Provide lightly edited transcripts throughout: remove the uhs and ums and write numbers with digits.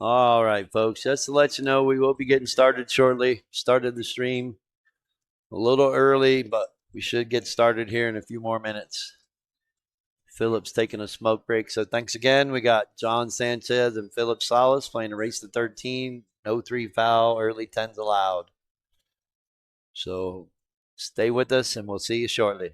All right, folks. Just to let you know, we will be getting started shortly. Started the stream a little early, but we should get started here in a few more minutes. Phillip's taking a smoke break. So thanks again. We got John Sanchez and Phillip Salas playing a race to 13. No 3 foul, early 10s allowed. So stay with us and we'll see you shortly.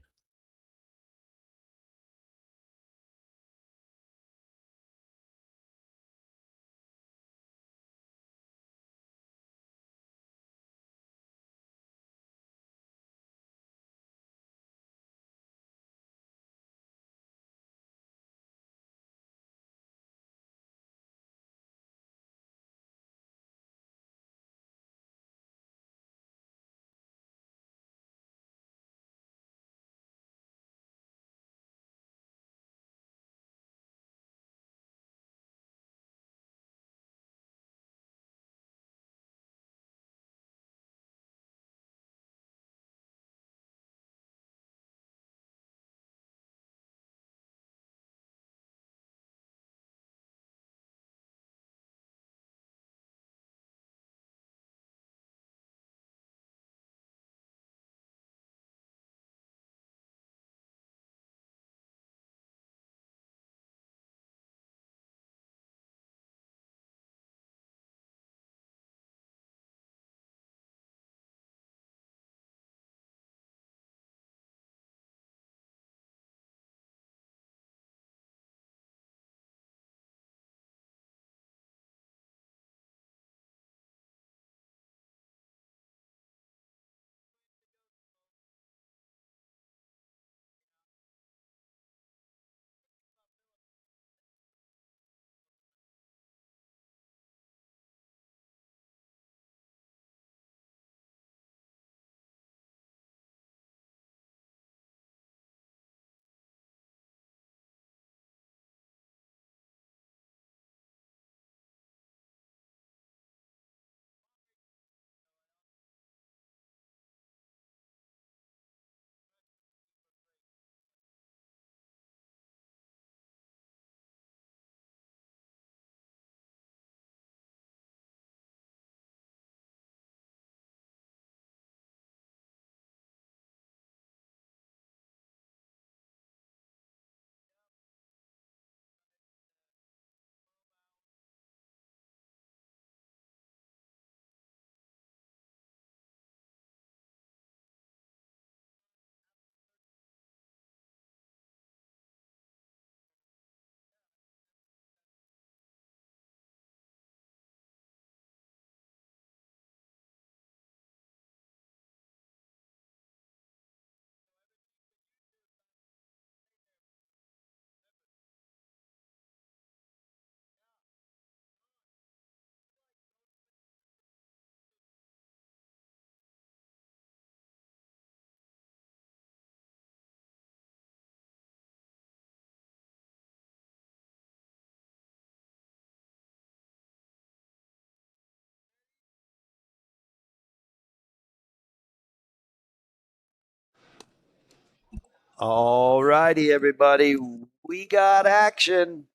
All righty, everybody. We got action.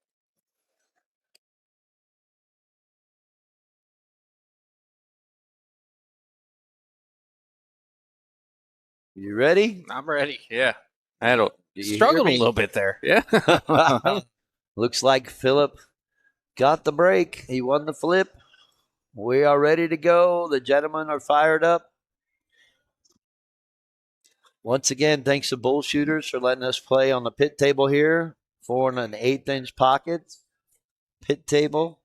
You ready? I'm ready. Yeah. I had struggled a little bit there. Yeah. Looks like Phillip got the break. He won the flip. We are ready to go. The gentlemen are fired up. Once again, thanks to Bull Shooters for letting us play on the pit table here. 4 1/8 inch pocket. Pit table.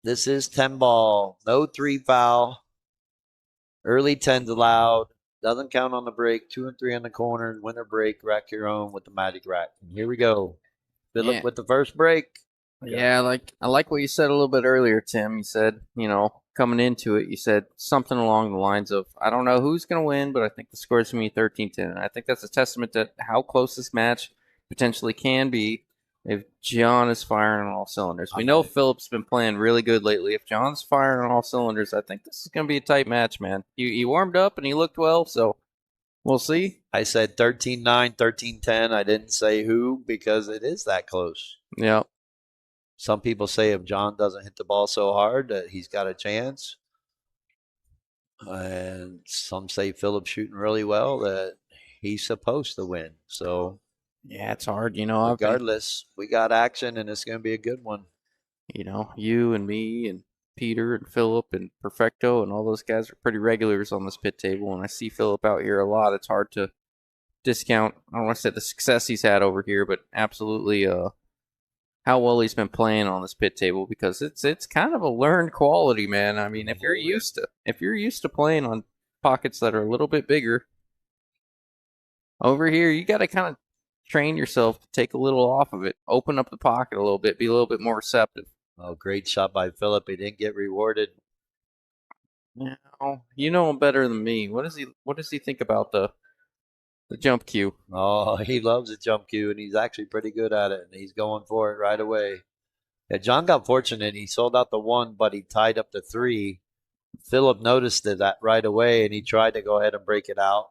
This is 10 ball. No 3 foul. Early 10s allowed. Doesn't count on the break. 2 and 3 on the corner. Winner break. Rack your own with the Magic Rack. And here we go. Phillip with the first break. Yeah, I like what you said a little bit earlier, Tim. You said, coming into it, you said something along the lines of, I don't know who's going to win, but I think the score is going to be 13-10. And I think that's a testament to how close this match potentially can be if John is firing on all cylinders. We know Phillip's been playing really good lately. If John's firing on all cylinders, I think this is going to be a tight match, man. He warmed up and he looked well, so we'll see. I said 13-9, 13-10. I didn't say who because it is that close. Yeah. Some people say if John doesn't hit the ball so hard that he's got a chance. And some say Phillip's shooting really well that he's supposed to win. So Yeah, it's hard. You know, regardless, we got action and it's going to be a good one. you and me and Peter and Philip and Perfecto and all those guys are pretty regulars on this pit table. And I see Philip out here a lot. It's hard to discount. I don't want to say the success he's had over here, but absolutely how well he's been playing on this pit table, because it's kind of a learned quality, man. I mean, if you're used to playing on pockets that are a little bit bigger, over here you got to kind of train yourself to take a little off of it, open up the pocket a little bit, be a little bit more receptive. Oh, great shot by Phillip. He didn't get rewarded. Now, you know him better than me. What does he think about the jump cue? Oh, he loves a jump cue, and he's actually pretty good at it, and he's going for it right away. Yeah, John got fortunate. He sold out the 1, but he tied up the 3. Phillip noticed that right away, and he tried to go ahead and break it out.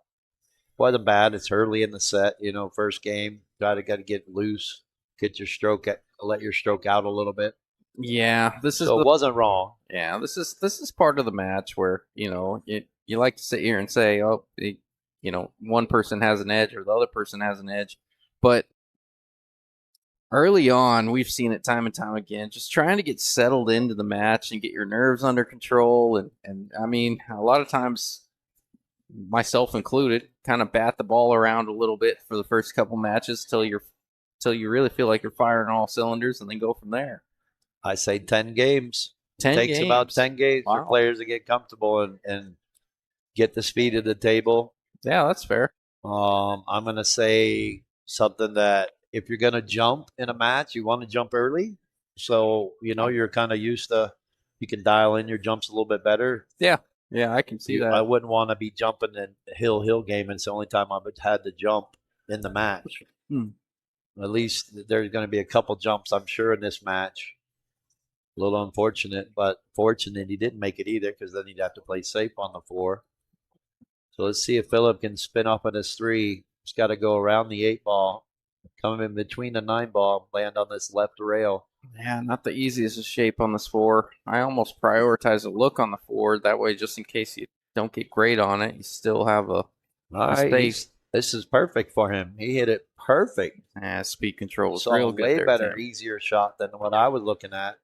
Wasn't bad. It's early in the set, first game. Got to get loose, get your stroke, let your stroke out a little bit. Yeah, So it wasn't wrong. Yeah, this is part of the match where you like to sit here and say, oh, one person has an edge or the other person has an edge, but early on we've seen it time and time again. Just trying to get settled into the match and get your nerves under control, and I mean, a lot of times, myself included, kind of bat the ball around a little bit for the first couple matches till you really feel like you're firing all cylinders, and then go from there. I say 10 games. 10 It takes games. about 10 games for players to get comfortable and get the speed of the table. Yeah, that's fair. I'm going to say something that if you're going to jump in a match, you want to jump early. So, you're kind of used to, you can dial in your jumps a little bit better. Yeah, I can see that. I wouldn't want to be jumping in a hill game, and it's the only time I've had to jump in the match. At least there's going to be a couple jumps, I'm sure, in this match. A little unfortunate, but fortunate he didn't make it either, because then he'd have to play safe on the 4. So let's see if Phillip can spin off on his 3. He's got to go around the 8 ball, come in between the 9 ball, land on this left rail. Yeah, not the easiest of shape on this 4. I almost prioritize a look on the 4. That way, just in case you don't get great on it, you still have a space. This is perfect for him. He hit it perfect. Yeah, speed control is real real good. Way there, better, Tim. Easier shot than what I was looking at.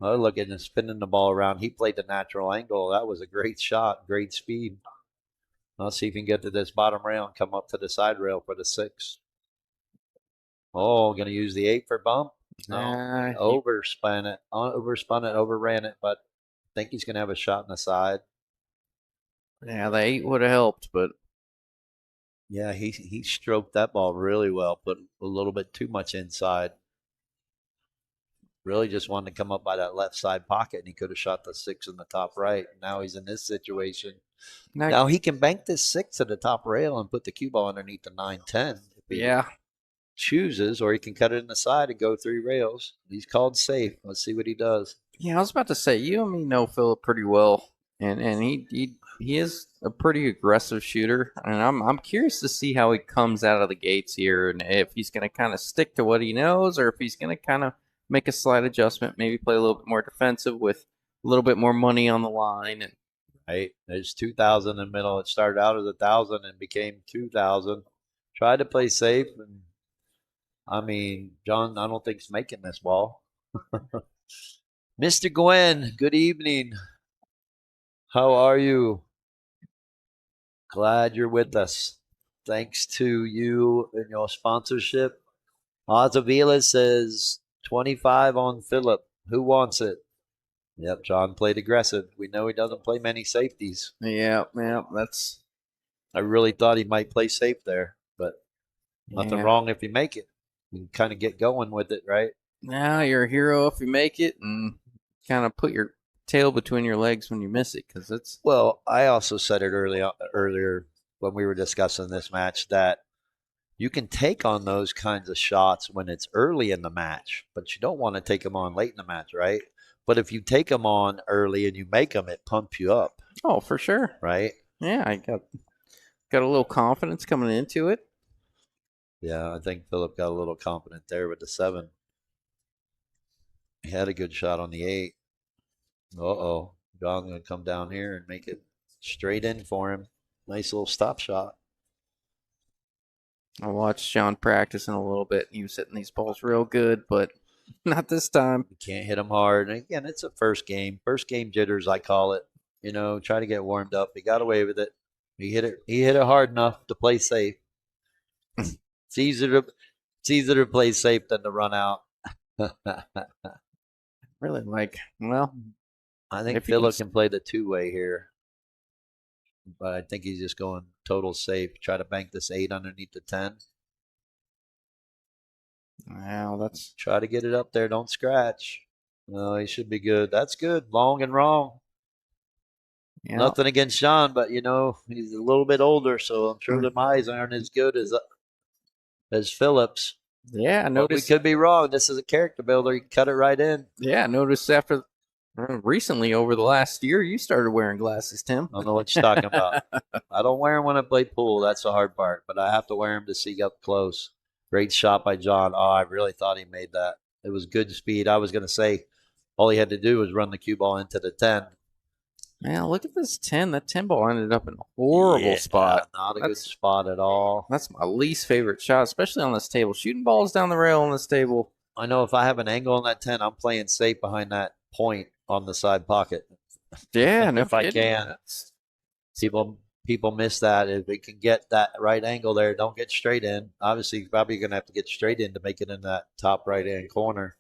I was looking and spinning the ball around. He played the natural angle. That was a great shot, great speed. Let's see if he can get to this bottom rail and come up to the side rail for the 6. Oh, going to use the 8 for bump. No, overspun it, overran it, but I think he's going to have a shot in the side. Yeah, the 8 would have helped, but yeah, he stroked that ball really well, put a little bit too much inside. Really just wanted to come up by that left side pocket, and he could have shot the 6 in the top right. Now he's in this situation. Now he can bank this 6 to the top rail and put the cue ball underneath the 9-10. Yeah. Chooses, or he can cut it in the side and go 3 rails. He's called safe. Let's see what he does. Yeah, I was about to say, you and me know Phillip pretty well, and he is a pretty aggressive shooter, and I'm curious to see how he comes out of the gates here, and if he's going to kind of stick to what he knows, or if he's going to kind of make a slight adjustment, maybe play a little bit more defensive with a little bit more money on the line. And right, there's 2,000 in the middle. It started out as 1,000 and became 2,000. Tried to play safe, and I mean, John, I don't think he's making this ball. Mr. Gwen, good evening. How are you? Glad you're with us. Thanks to you and your sponsorship. Azavila says 25 on Phillip. Who wants it? Yep, John played aggressive. We know he doesn't play many safeties. Yeah, that's. I really thought he might play safe there, but nothing wrong if you make it. You can kind of get going with it, right? Now you're a hero if you make it, and kind of put your tail between your legs when you miss it, because it's. Well, I also said it earlier when we were discussing this match that you can take on those kinds of shots when it's early in the match, but you don't want to take them on late in the match, right? But if you take them on early and you make them, it pumps you up. Oh, for sure. Right? Yeah, I got a little confidence coming into it. Yeah, I think Phillip got a little confident there with the 7. He had a good shot on the 8. Uh-oh. John's going to come down here and make it straight in for him. Nice little stop shot. I watched John practicing a little bit. He was hitting these balls real good, but not this time. You can't hit him hard. And again, it's a first game. First game jitters, I call it. You know, try to get warmed up. He got away with it. He hit it. He hit it hard enough to play safe. It's easier to play safe than to run out. Really well, I think if he Phillip can play the two-way here, but I think he's just going total safe. Try to bank this 8 underneath the 10. Wow, that's Try to get it up there. Don't scratch. No, he should be good. That's good. Long and wrong. yeah. Nothing against Sean, but you know he's a little bit older, so I'm sure the eyes aren't as good as Phillip's. Yeah, I But we noticed. could be wrong. This is a character builder. You can cut it right in. Yeah, I noticed after recently over the last year, you started wearing glasses, Tim. I don't know what you're talking about. I don't wear them when I play pool. That's the hard part. But I have to wear them to see up close. Great shot by John. Oh, I really thought he made that. It was good speed. I was going to say all he had to do was run the cue ball into the 10. Man, look at this 10. That 10 ball ended up in a horrible spot. Not a good spot at all. That's my least favorite shot, especially on this table. Shooting balls down the rail on this table. I know if I have an angle on that 10, I'm playing safe behind that point on the side pocket. Yeah, no if I kidding. can. People miss that. If they can get that right angle there, don't get straight in. Obviously, you're probably going to have to get straight in to make it in that top right-hand corner.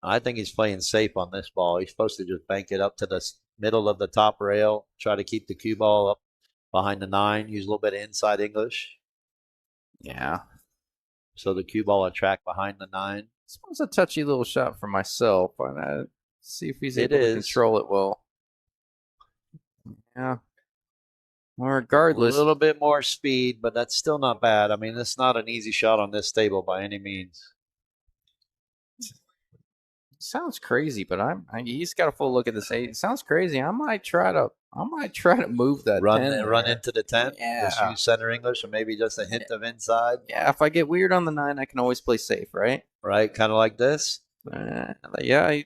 I think he's playing safe on this ball. He's supposed to just bank it up to the middle of the top rail, try to keep the cue ball up behind the 9, use a little bit of inside English. Yeah. So the cue ball will track behind the 9. This one's a touchy little shot for myself. But see if he's able to is. control it well. Yeah. Well, regardless. A little bit more speed, but that's still not bad. I mean, it's not an easy shot on this table by any means. Sounds crazy, but he's got a full look at this 8. It sounds crazy. I might try to move that Run 10 run into the 10. Yeah. Just use center English or maybe just a hint of inside. Yeah, if I get weird on the 9, I can always play safe, right? Right, kind of like this. Yeah,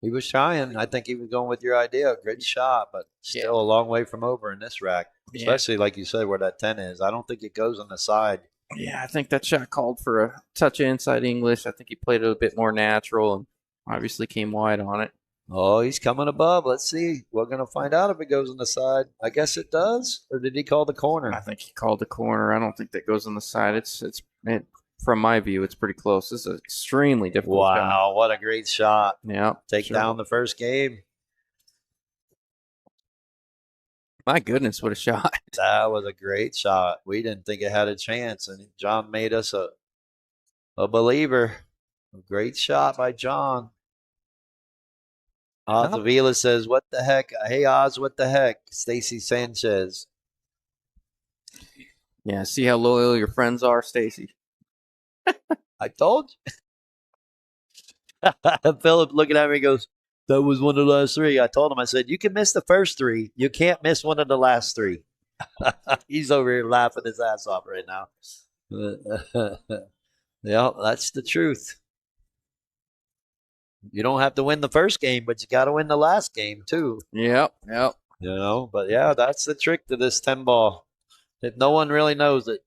He was trying. I think he was going with your idea. Great shot, but still a long way from over in this rack. Especially like you said, where that 10 is. I don't think it goes on the side. Yeah, I think that shot called for a touch of inside English. I think he played it a bit more natural and obviously came wide on it. Oh, he's coming above. Let's see. We're going to find out if it goes on the side. I guess it does. Or did he call the corner? I think he called the corner. I don't think that goes on the side. From my view, it's pretty close. This is an extremely difficult shot. Wow, what a great shot. Yeah. Take down the first game. My goodness, what a shot. That was a great shot. We didn't think it had a chance, and John made us a believer. A great shot by John. Oz Avila says, what the heck? Hey, Oz, what the heck? Stacy Sanchez. Yeah, see how loyal your friends are, Stacy. I told you. Phillip looking at me goes, that was one of the last 3. I told him, I said, you can miss the first 3. You can't miss one of the last 3. He's over here laughing his ass off right now. Yeah, that's the truth. You don't have to win the first game, but you got to win the last game too. Yep. You know, but yeah, that's the trick to this 10 ball. That no one really knows it.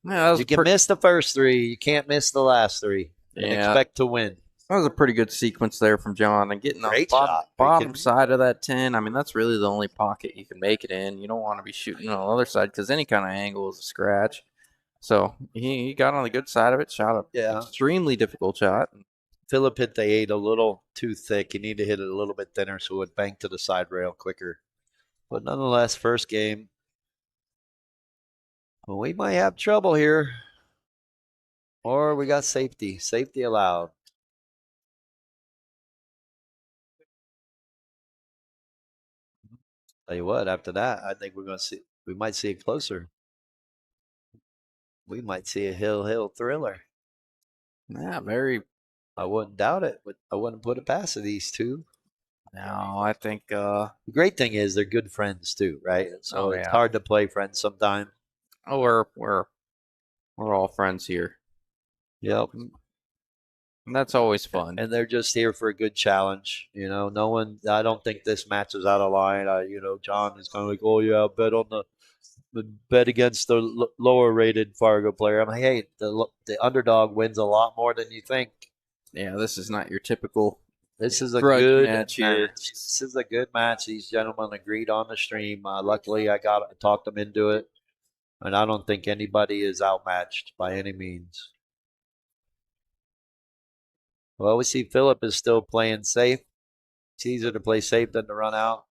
Yeah, you can miss the first 3. You can't miss the last 3 and expect to win. That was a pretty good sequence there from John. And getting on the bottom side of that 10, I mean, that's really the only pocket you can make it in. You don't want to be shooting on the other side because any kind of angle is a scratch. So he got on the good side of it, shot an extremely difficult shot. Phillip hit the 8 a little too thick. You need to hit it a little bit thinner so it banked to the side rail quicker. But nonetheless, first game. Well, we might have trouble here. Or we got safety. Safety allowed. Tell you what, after that, I think we might see it closer. We might see a hill thriller. Yeah, I wouldn't doubt it, but I wouldn't put it past these two. No, I think the great thing is they're good friends too, right? So it's hard to play friends sometimes. Oh, we're all friends here. Yep. And that's always fun. And they're just here for a good challenge. No one. I don't think this match is out of line. John is kind of like, oh yeah, bet against the lower rated Fargo player. I'm like, hey, the underdog wins a lot more than you think. Yeah, this is not your typical This is a grudge good match here. match. This is a good match. These gentlemen agreed on the stream. Luckily, I talked them into it, and I don't think anybody is outmatched by any means. Well, we see Phillip is still playing safe. It's easier to play safe than to run out.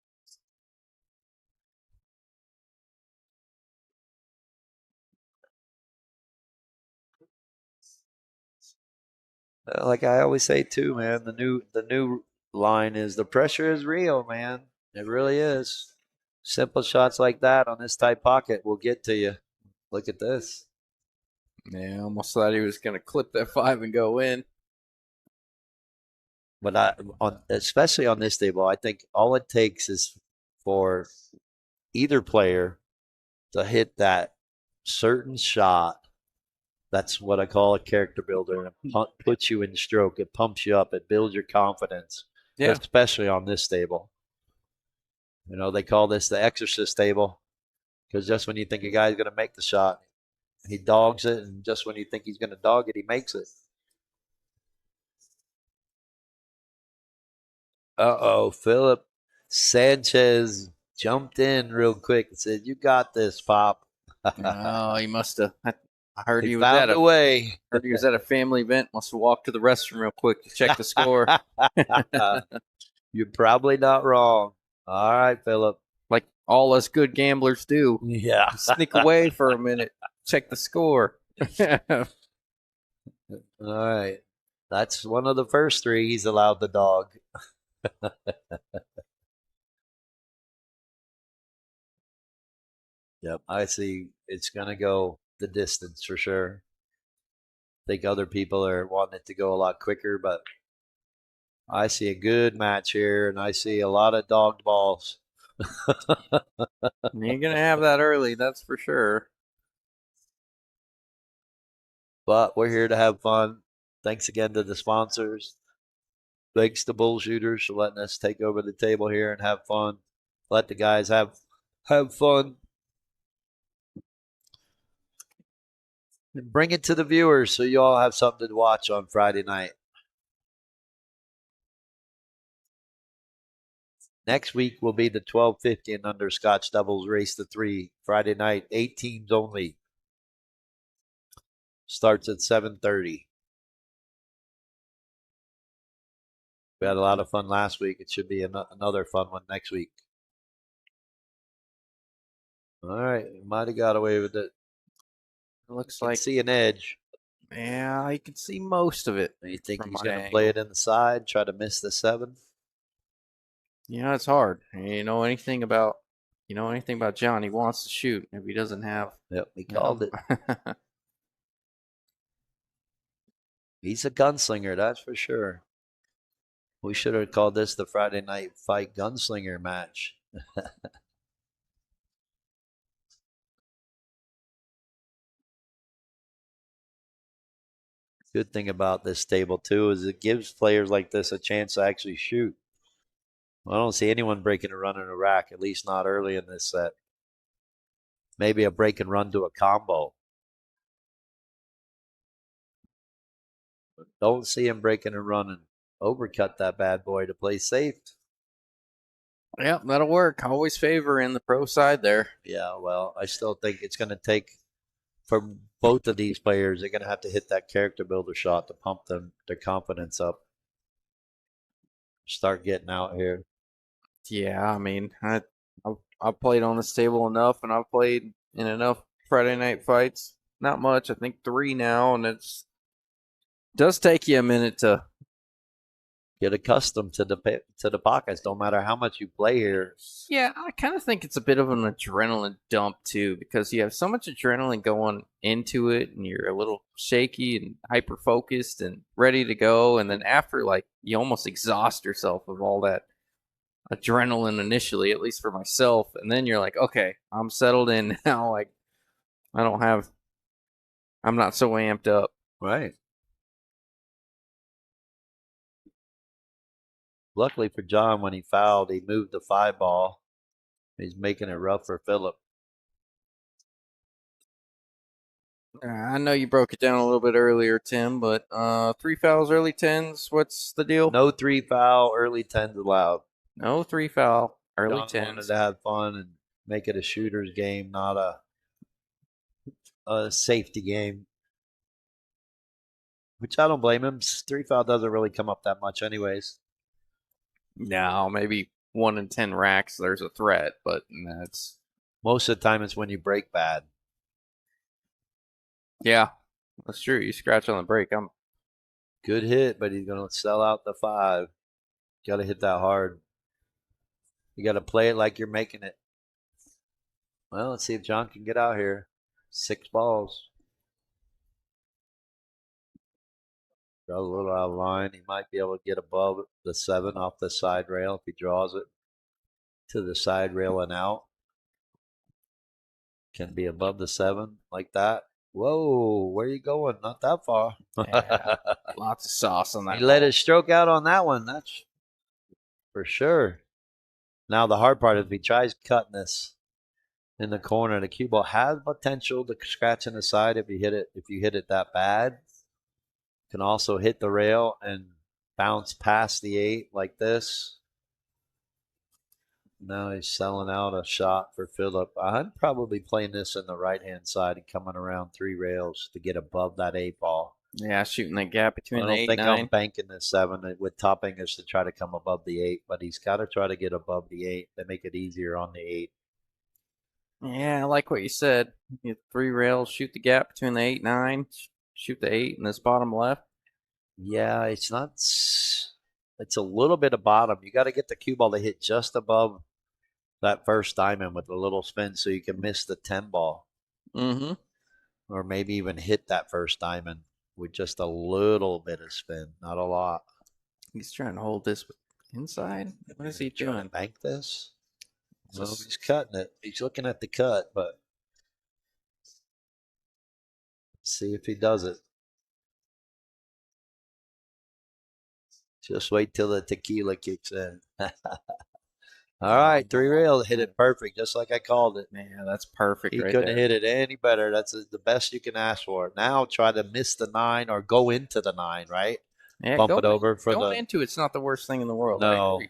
Like I always say too, man, the new line is the pressure is real, man. It really is. Simple shots like that on this tight pocket will get to you. Look at this. Yeah, almost thought he was going to clip that 5 and go in. But especially on this table, I think all it takes is for either player to hit that certain shot. That's what I call a character builder. It puts you in stroke. It pumps you up. It builds your confidence, Yeah. especially on this table. They call this the exorcist table because just when you think a guy's going to make the shot, he dogs it, and just when you think he's going to dog it, he makes it. Uh-oh, Phillip Sanchez jumped in real quick and said, "You got this, Pop." Oh, he must have. I heard he was found at a way. Heard he was at a family event. Must have walked to the restroom real quick to check the score. You're probably not wrong. All right, Phillip. Like all us good gamblers do. Yeah. Sneak away for a minute, check the score. All right. That's one of the first 3 he's allowed the dog. Yep, I see it's going to go the distance for sure. I think other people are wanting it to go a lot quicker, but I see a good match here, and I see a lot of dogged balls. You're going to have that early, that's for sure. But we're here to have fun. Thanks again to the sponsors. Thanks to Bull Shooters for letting us take over the table here and have fun. Let the guys have fun. And bring it to the viewers so you all have something to watch on Friday night. Next week will be the 1250 and under Scotch Doubles Race to 3. Friday night, 8 teams only. Starts at 7:30. We had a lot of fun last week. It should be another fun one next week. All right, might have got away with it. It looks like like see an edge. Yeah, I can see most of it. You think from he's my going to play it in the side, try to miss the 7? Yeah, it's hard. You know anything about John? He wants to shoot. If he doesn't have, Yep, he called it. He's a gunslinger, that's for sure. We should have called this the Friday Night Fight Gunslinger match. Good thing about this table too is it gives players like this a chance to actually shoot. I don't see anyone breaking a run in a rack, at least not early in this set. Maybe a break and run to a combo. But don't see him breaking and running. Overcut that bad boy to play safe. Yep, that'll work. Always favor in the pro side there. Yeah, well, I still think it's going to take for both of these players. They're going to have to hit that character builder shot to pump their confidence up. Start getting out here. Yeah, I mean, I've played on this table enough, and I've played in enough Friday night fights. Not much, I think 3 now, and does take you a minute to get accustomed to the pockets. No matter how much you play here. Yeah, I kind of think it's a bit of an adrenaline dump too, because you have so much adrenaline going into it, and you're a little shaky and hyper focused and ready to go, and then after, like, you almost exhaust yourself of all that adrenaline initially, at least for myself, and then you're like, okay, I'm settled in now. Like, I'm not so amped up. Right. Luckily for John, when he fouled, he moved the 5 ball. He's making it rough for Phillip. I know you broke it down a little bit earlier, Tim, but 3 fouls, early 10s. What's the deal? No 3 foul, early 10s allowed. No 3 foul, early John 10s. wanted to have fun and make it a shooter's game, not a safety game. Which I don't blame him. 3 foul doesn't really come up that much, anyways. No, maybe 1 in 10 racks. There's a threat, but that's most of the time it's when you break bad. Yeah, that's true. You scratch on the break. Good hit, but he's gonna sell out the 5. Got to hit that hard. You got to play it like you're making it. Well, let's see if John can get out here. 6 balls. Got a little out of line. He might be able to get above the 7 off the side rail if he draws it to the side rail and out. Can be above the 7 like that. Whoa, where are you going? Not that far. Yeah, lots of sauce on that. He let his stroke out on that one. That's for sure. Now the hard part is if he tries cutting this in the corner, the cue ball has potential to scratch in the side if you hit it that bad. Can also hit the rail and bounce past the 8 like this. Now he's selling out a shot for Phillip. I'm probably playing this in the right-hand side and coming around 3 rails to get above that 8 ball. Yeah, shooting that gap between the 8 and 9. I don't think 9. I'm banking the 7 with top English to try to come above the 8, but he's got to try to get above the 8 to make it easier on the 8. Yeah, I like what you said. You have 3 rails, shoot the gap between the 8 9, shoot the 8 in this bottom left. Yeah, it's not. It's a little bit of bottom. You got to get the cue ball to hit just above that first diamond with a little spin so you can miss the 10 ball. Mm-hmm. Or maybe even hit that first diamond with just a little bit of spin, not a lot. He's trying to hold this inside. What is he doing? To bank this? No, he's cutting it. He's looking at the cut, but see if he does it. Just wait till the tequila kicks in. All right, 3 rail hit it perfect, just like I called it. Man, that's perfect. He right couldn't there. hit it any better. That's the best you can ask for. Now try to miss the 9 or go into the 9, right? Yeah, Bump it over for going the. into it's not the worst thing in the world. No,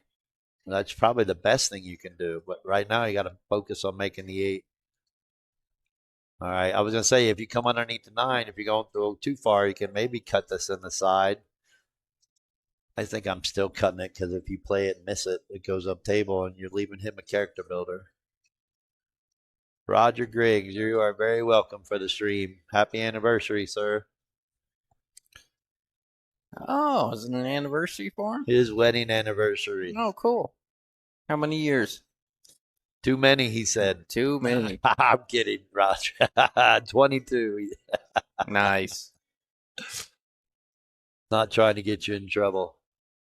that's probably the best thing you can do. But right now you got to focus on making the 8. All right, I was gonna say if you come underneath the 9, if you're going through too far, you can maybe cut this in the side. I think I'm still cutting it because if you play it and miss it, it goes up table and you're leaving him a character builder. Roger Griggs, you are very welcome for the stream. Happy anniversary, sir. Oh, is it an anniversary for him? His wedding anniversary. Oh, cool. How many years? Too many, he said. Too many. I'm kidding, Roger. 22. Nice. Not trying to get you in trouble.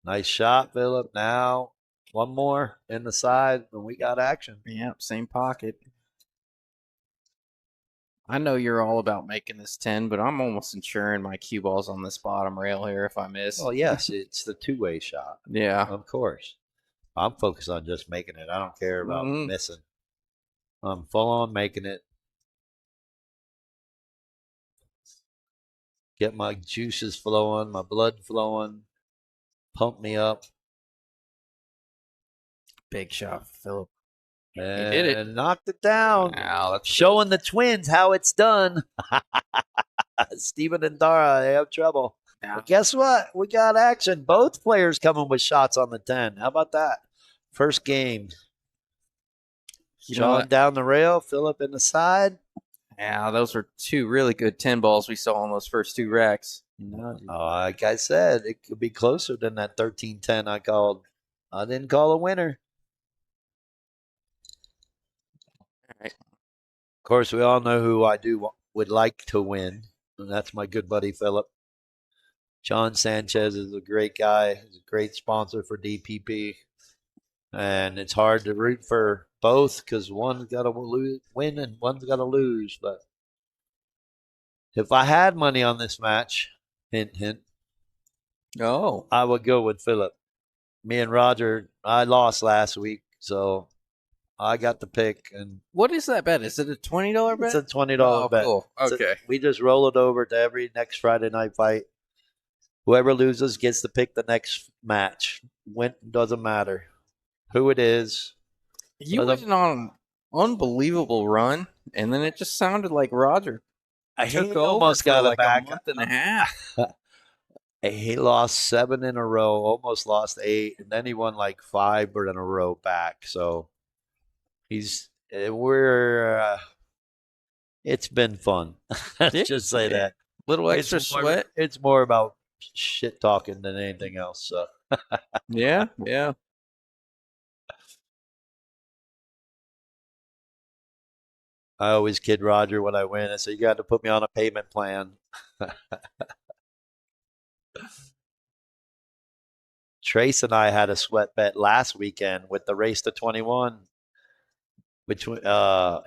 Nice shot, Phillip. Now, one more in the side, and we got action. Yep, same pocket. I know you're all about making this 10, but I'm almost ensuring my cue ball's on this bottom rail here if I miss. Oh, yes, it's the two-way shot. Yeah. Of course. I'm focused on just making it. I don't care about missing. I'm full on making it. Get my juices flowing, my blood flowing. Pump me up. Big shot, Phillip. And he did it. Knocked it down. Wow, that's showing the twins how it's done. Steven and Dara, they have trouble. Yeah. But guess what? We got action. Both players coming with shots on the 10. How about that? First game. Sean down the rail, Phillip in the side. Yeah, those were 2 really good 10 balls we saw on those first 2 racks. Like I said, it could be closer than that 13-10 I called. I didn't call a winner. All right. Of course, we all know who I would like to win, and that's my good buddy Phillip. John Sanchez is a great guy. He's a great sponsor for DPP. And it's hard to root for both because one's got to win and one's got to lose. But if I had money on this match, hint, hint, Oh, I would go with Phillip. Me and Roger, I lost last week, so I got the pick, and What is that bet? Is it a $20 bet? it's a $20 bet. Cool. Okay. We just roll it over to every next Friday night fight. Whoever loses gets to pick the next match. When doesn't matter who it is. You went on an unbelievable run, and then it just sounded like Roger took over almost for got like it back. a month and a half. He lost 7 in a row, almost lost 8, and then he won like 5 in a row back. So it's been fun. Let's just say that. Little extra sweat. It's more about shit talking than anything else. So Yeah. I always kid Roger when I win. I say, you got to put me on a payment plan. Trace and I had a sweat bet last weekend with the race to 21. Which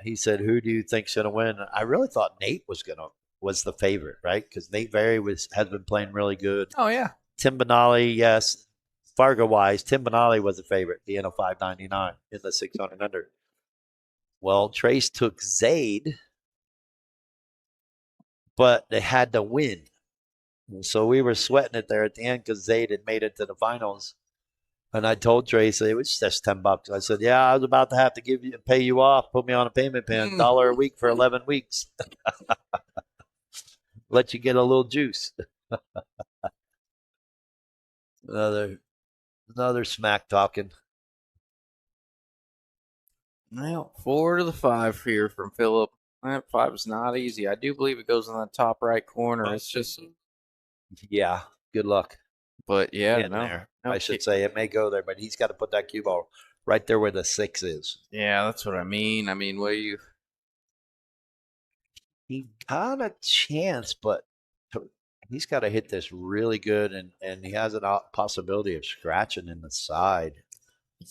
he said, who do you think's going to win? I really thought Nate was the favorite, right? Because Nate Berry has been playing really good. Oh yeah. Tim Benali, yes. Fargo wise, Tim Benali was the favorite, being a 599 in the 600 under. Well, Trace took Zayd, but they had to win. So we were sweating it there at the end because Zayd had made it to the finals. And I told Trace it was just $10. I said, "Yeah, I was about to have to pay you off, put me on a payment plan, $1 a week for 11 weeks, let you get a little juice." another smack talking. Well, 4 to the 5 here from Phillip. That 5 is not easy. I do believe it goes in the top right corner. It's just, yeah, good luck. But yeah, no, I should say it may go there, but he's got to put that cue ball right there where the 6 is. Yeah, that's what I mean. I mean, he got a chance, but he's got to hit this really good, and he has a possibility of scratching in the side,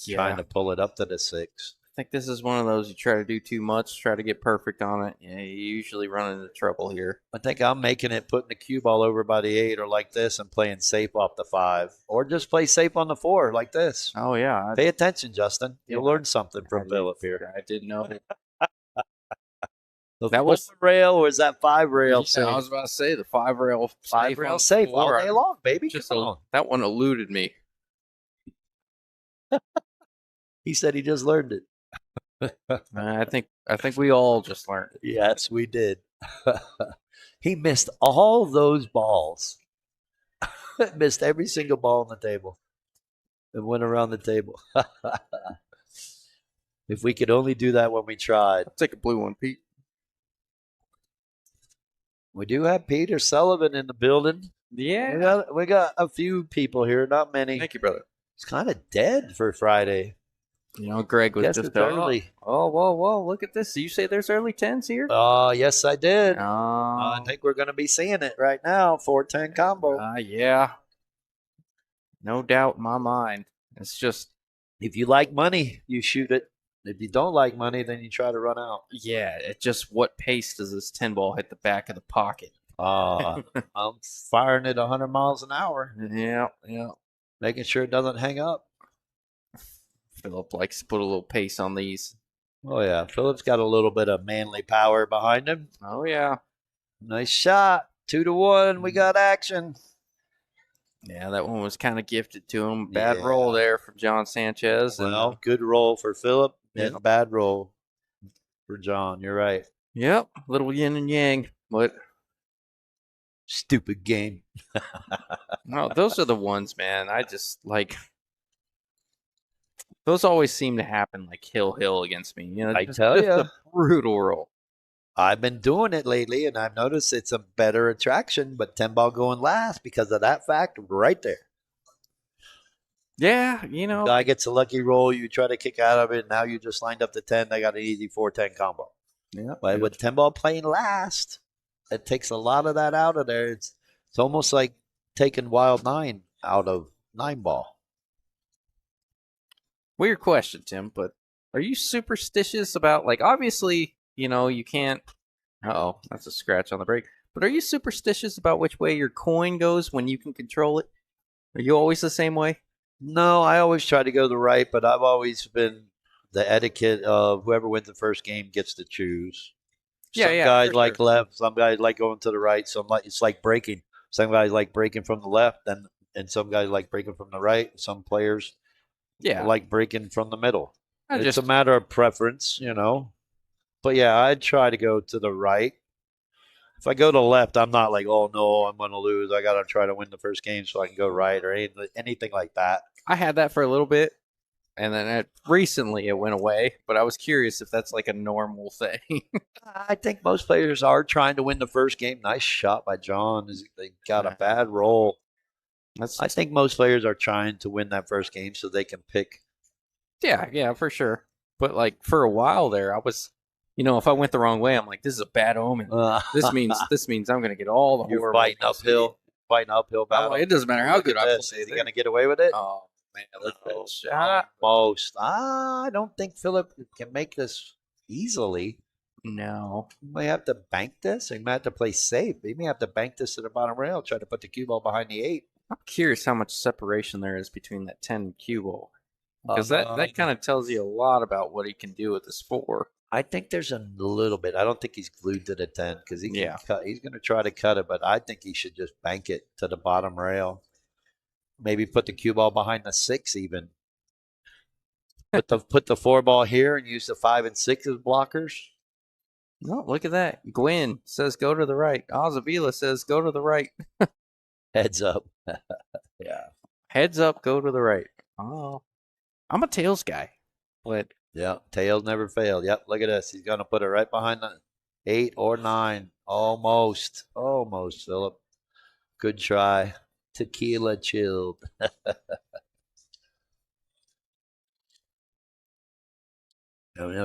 trying to pull it up to the 6. I think this is one of those you try to do too much, try to get perfect on it. Yeah, you usually run into trouble here. I think I'm making it putting the cue ball over by the 8 or like this and playing safe off the 5, or just play safe on the 4 like this. Oh yeah, pay attention, Justin. You'll learn something from Phillip here. I didn't know. That was rail, or is that 5 rail? Yeah, I was about to say the 5 rail. 5 rail safe all day long, baby. Just that one eluded me. He said he just learned it. I think we all just learned it. Yes, we did. He missed all those balls. Missed every single ball on the table. And went around the table. If we could only do that when we tried. I'll take a blue one, Pete. We do have Peter Sullivan in the building. Yeah. We got a few people here, not many. Thank you, brother. It's kind of dead for Friday. You know, Greg was just early. Oh, whoa, look at this. You say there's early 10s here? Oh, yes, I did. Oh. I think we're going to be seeing it right now, 410 combo. Yeah. No doubt in my mind. It's just, if you like money, you shoot it. If you don't like money, then you try to run out. Yeah, it's just what pace does this 10 ball hit the back of the pocket? I'm firing it 100 miles an hour. Yeah. Making sure it doesn't hang up. Phillip likes to put a little pace on these. Oh, yeah. Phillip's got a little bit of manly power behind him. Oh, yeah. Nice shot. 2-1. We got action. Yeah, that one was kind of gifted to him. Bad roll there from John Sanchez. Well, good roll for Phillip and bad roll for John. You're right. Yep. Little yin and yang. But stupid game. No, those are the ones, man. I just like... Those always seem to happen like hill against me. You know, I tell you, a brutal roll. I've been doing it lately, and I've noticed it's a better attraction, but 10 ball going last because of that fact right there. Yeah, you know. Guy gets a lucky roll, you try to kick out of it, now you just lined up the 10, they got an easy 4-10 combo. Yeah. But with 10 ball playing last, it takes a lot of that out of there. It's almost like taking wild 9 out of 9 ball. Weird question, Tim, but are you superstitious about, like, obviously, you know, you can't... Uh-oh, that's a scratch on the brake. But are you superstitious about which way your coin goes when you can control it? Are you always the same way? No, I always try to go to the right, but I've always been the etiquette of whoever wins the first game gets to choose. Yeah, Some yeah, guys for like sure. left, some guys like going to the right. Some like it's like breaking. Some guys like breaking from the left, and some guys like breaking from the right. Some players Yeah, like breaking from the middle. I It's a just matter of preference, you know. But yeah, I'd try to go to the right. If I go to the left, I'm not like, oh no, I'm going to lose. I got to try to win the first game so I can go right or anything like that. I had that for a little bit, and then recently it went away. But I was curious if that's like a normal thing. I think most players are trying to win the first game. Nice shot by John. They got a bad roll. That's I think most players are trying to win that first game so they can pick. Yeah, yeah, for sure. But like for a while there, I was, if I went the wrong way, I'm like, this is a bad omen. Uh, This means I'm gonna get all the you're horrible things. fighting uphill I'm like, battle. it doesn't matter Oh, how look good at I this. play. Is he going to get away with it? Oh man, look at that No, shot. almost. I don't think Phillip can make this easily. No, He may have to bank this. He may have to play safe. He may have to bank this to the bottom rail, try to put the cue ball behind the eight. I'm curious how much separation there is between that 10 and cue ball because that Um, kind of tells you a lot about what he can do with this four. I think there's a little bit. I don't think he's glued to the 10 because he can Yeah, cut. He's going to try to cut it, but I think he should just bank it to the bottom rail. Maybe put the cue ball behind the six even. Put the four ball here and use the 5 and 6 as blockers. no, look at that. Gwen says go to the right. Azavila says go to the right. Heads up. Yeah. Heads up, go to the right. Oh, I'm a tails guy, but Yeah. Tails never failed. Yep. Look at this. He's going to put it right behind the 8 or 9. Almost. Almost, Phillip. Good try. Tequila chilled.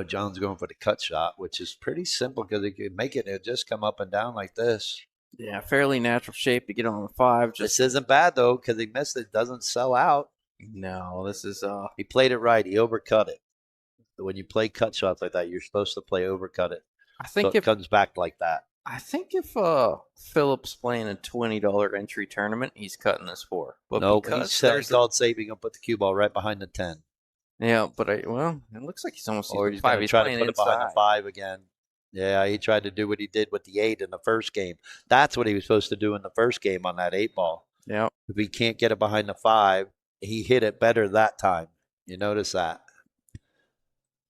John's going for the cut shot, which is pretty simple because he can make it. It'll just come up and down like this. yeah, fairly natural shape to get on the five. This Just isn't bad though because he missed it. Doesn't sell out. no, this is He played it right. He overcut it. When you play cut shots like that, you're supposed to play overcut it, I so think it if comes back like that. I think if Phillips playing a $20 entry tournament, he's cutting this four. But Nope, he's because there's a called safe. He's gonna put the cue ball right behind the 10, yeah, but it looks like he's almost or using he's five. gonna He's try to playing put it behind the inside. 5 again. Yeah, he tried to do what he did with the 8 in the first game. That's what he was supposed to do in the first game on that 8 ball. Yeah, If he can't get it behind the 5, he hit it better that time. You notice that?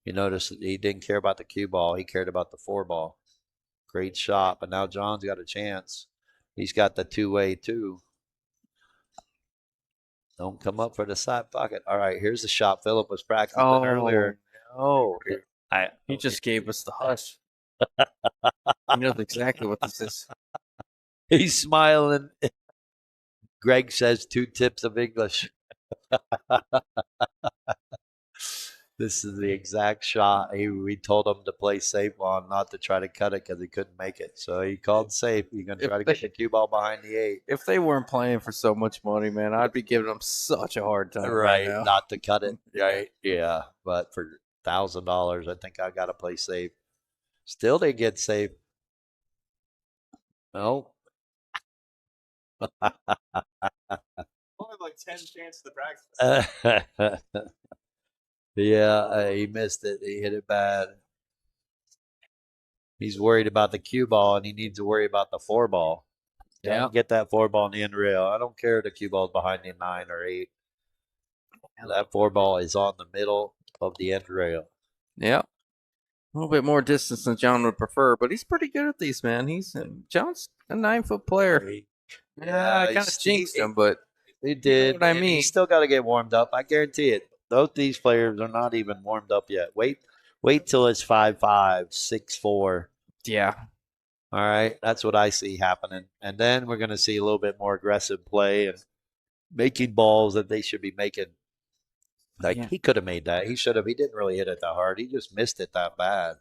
You notice that he didn't care about the cue ball. He cared about the 4 ball. Great shot. But now John's got a chance. He's got the two-way too. Don't come up for the side pocket. All right, here's the shot Phillip was practicing earlier. no, I, he just gave us the hush. He knows exactly what this is. he's smiling. Greg says 2 tips of English. This is the exact shot we told him to play safe on, not to try to cut it because he couldn't make it. So he called safe. He's going to If try to get the cue ball behind the 8. if they weren't playing for so much money, man, I'd be giving them such a hard time right Right, now. not to cut it. Right, yeah. But for $1,000, I think I got to play safe. Still didn't get safe. No. Only like 10 chances to practice. Yeah, he missed it. He hit it bad. He's worried about the cue ball, and he needs to worry about the 4 ball. Yeah. Get that 4 ball in the end rail. I don't care if the cue ball's behind the 9 or 8. That 4 ball is on the middle of the end rail. Yeah. A little bit more distance than John would prefer, but he's pretty good at these, man. John's a 9-foot player. Yeah, I kind of jinxed him, but he did. You know what I mean? He's still got to get warmed up. I guarantee it. Both these players are not even warmed up yet. Wait till it's 5-5, 6-4. yeah, All right, that's what I see happening, and then we're going to see a little bit more aggressive play and making balls that they should be making. Like Yeah. he could have made that. He should have. He didn't really hit it that hard. He just missed it that bad.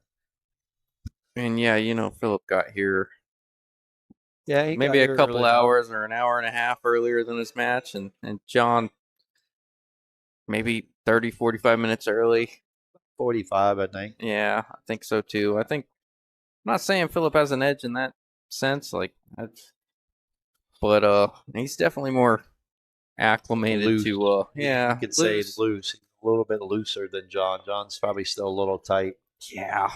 and yeah, Philip got here Yeah, he maybe got a here couple early on. hours or an hour and a half earlier than his match, and John maybe 30, 45 minutes early. 45, I think. Yeah, I think so too. I'm not saying Philip has an edge in that sense, but he's definitely more acclimated Loose. to You could say it's loose. He's a little bit looser than John. John's probably still a little tight. Yeah.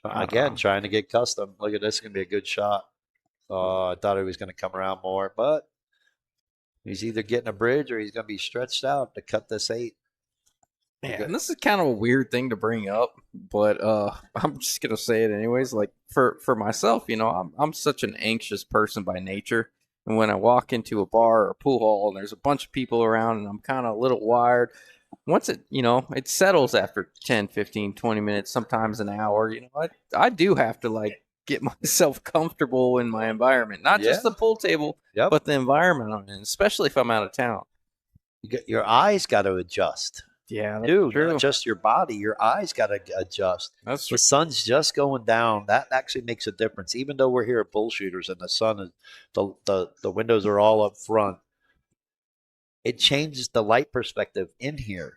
Again, trying to get custom. Look at this. Going to be a good shot. I thought he was going to come around more, but he's either getting a bridge or he's going to be stretched out to cut this 8. Yeah, and this is kind of a weird thing to bring up, but I'm just gonna say it anyways. Like for myself, I'm such an anxious person by nature, and when I walk into a bar or a pool hall and there's a bunch of people around and I'm kind of a little wired, once it settles after 10, 15, 20 minutes, sometimes an hour, I do have to like get myself comfortable in my environment, not just the pool table, but the environment I'm in, especially if I'm out of town. Your eyes got to adjust. Yeah, that's Dude, true. not just your body, your eyes got to adjust. That's true. The sun's just going down. That actually makes a difference. Even though we're here at Bullshooters and the sun is the windows are all up front, it changes the light perspective in here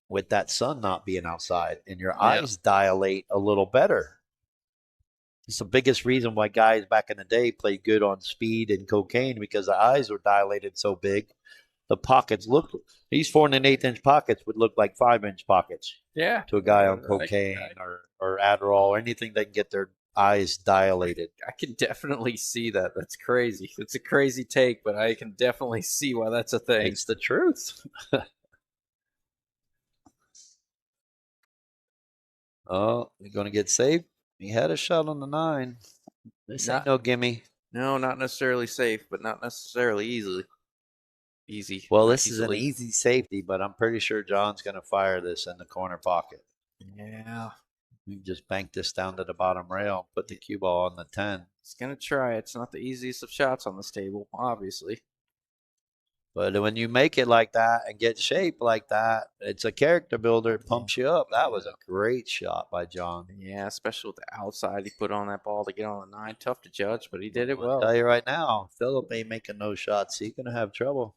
with that sun not being outside, and your eyes dilate a little better. It's the biggest reason why guys back in the day played good on speed and cocaine, because the eyes were dilated so big. The pockets look, these 4 1/8-inch pockets would look like 5-inch pockets. Yeah. To a guy on cocaine or Adderall or anything that can get their eyes dilated. I can definitely see that. That's crazy. It's a crazy take, but I can definitely see why that's a thing. It's the truth. Oh, you're going to get saved? He had a shot on the 9. This ain't no gimme. No, not necessarily safe, but not necessarily easy. Well, this is an easy safety, but I'm pretty sure John's going to fire this in the corner pocket. Yeah. You just bank this down to the bottom rail, put the cue ball on the 10. He's going to try. It's not the easiest of shots on this table, obviously. But when you make it like that and get shaped like that, it's a character builder. It pumps you up. That was a great shot by John. Yeah, especially with the outside he put on that ball to get on the 9. Tough to judge, but he did it well. I'll tell you right now, Phillip ain't making no shots. He's going to have trouble.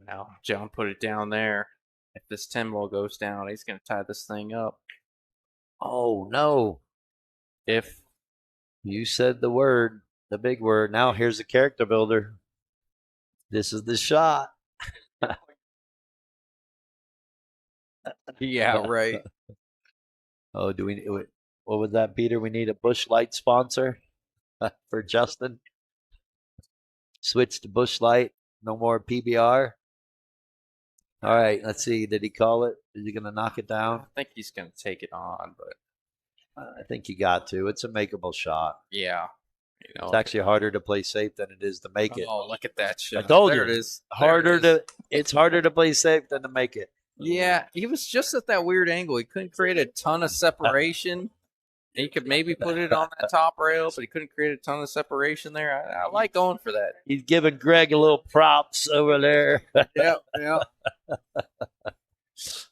Now, John put it down there. If this 10 ball goes down, he's going to tie this thing up. Oh, no. If you said the word, the big word, now here's the character builder. This is the shot. Yeah, right. Oh, what was that, Peter? We need a Busch Light sponsor for Justin. Switch to Busch Light. No more PBR. All right, let's see. Did he call it? Is he going to knock it down? I think he's going to take it on, but I think you got to. It's a makeable shot. Yeah. It's actually harder to play safe than it is to make it. Oh, look at that shot. I told there you. It is. It's harder to play safe than to make it. Yeah, he was just at that weird angle. He couldn't create a ton of separation. He could maybe put it on that top rail, but he couldn't create a ton of separation there. I like going for that. He's giving Greg a little props over there. Yeah.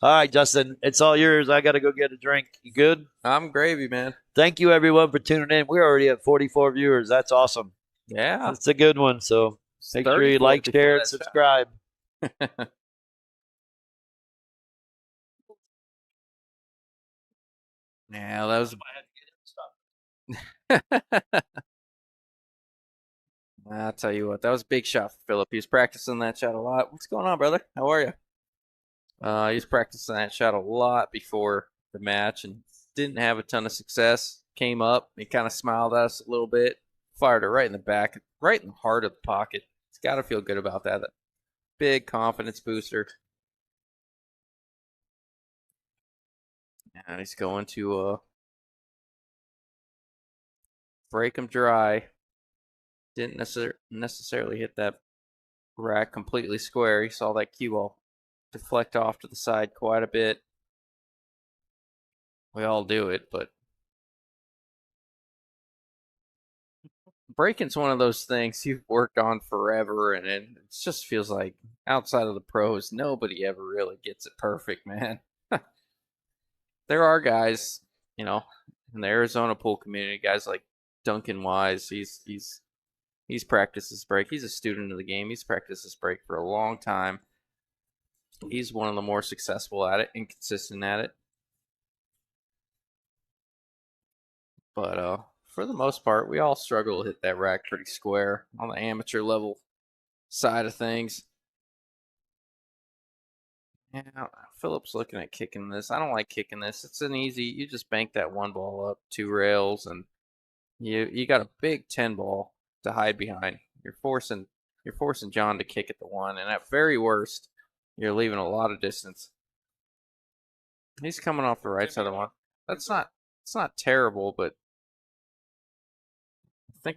All right, Justin, it's all yours. I got to go get a drink. You good? I'm gravy, man. Thank you, everyone, for tuning in. We're already at 44 viewers. That's awesome. Yeah. It's a good one. So make sure you like, share, and subscribe. Yeah, that was. I'll tell you what, that was a big shot for Phillip. He was practicing that shot a lot. What's going on, brother? How are you? He was practicing that shot a lot before the match and didn't have a ton of success. Came up, he kind of smiled at us a little bit, fired it right in the back, right in the heart of the pocket. He's got to feel good about that. Big confidence booster. And he's going to break him dry. Didn't necessarily hit that rack completely square. He saw that cue ball deflect off to the side quite a bit. We all do it, but breaking's one of those things you've worked on forever, and it just feels like outside of the pros, nobody ever really gets it perfect, man. There are guys, in the Arizona pool community, guys like Duncan Wise. He's practiced his break. He's a student of the game. He's practiced his break for a long time. He's one of the more successful at it and consistent at it. But for the most part, we all struggle to hit that rack pretty square on the amateur level. side of things. Yeah, Phillip's looking at kicking this. I don't like kicking this. It's an easy. You just bank that one ball up, 2 rails, and you got a big 10 ball to hide behind. You're forcing John to kick at the one, and at very worst, you're leaving a lot of distance. He's coming off the right side of the one. It's not terrible, but I think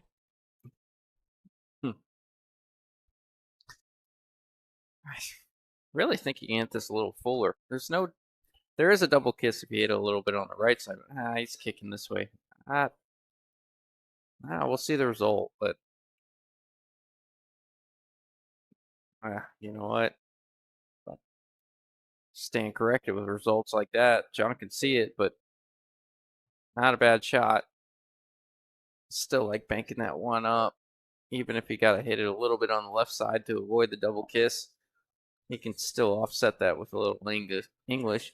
I really think you can get this a little fuller. There is a double kiss if you hit it a little bit on the right side. He's kicking this way. We'll see the result, but you know what? Stand corrected with results like that. John can see it, but not a bad shot. Still like banking that one up, even if he got to hit it a little bit on the left side to avoid the double kiss. He can still offset that with a little English.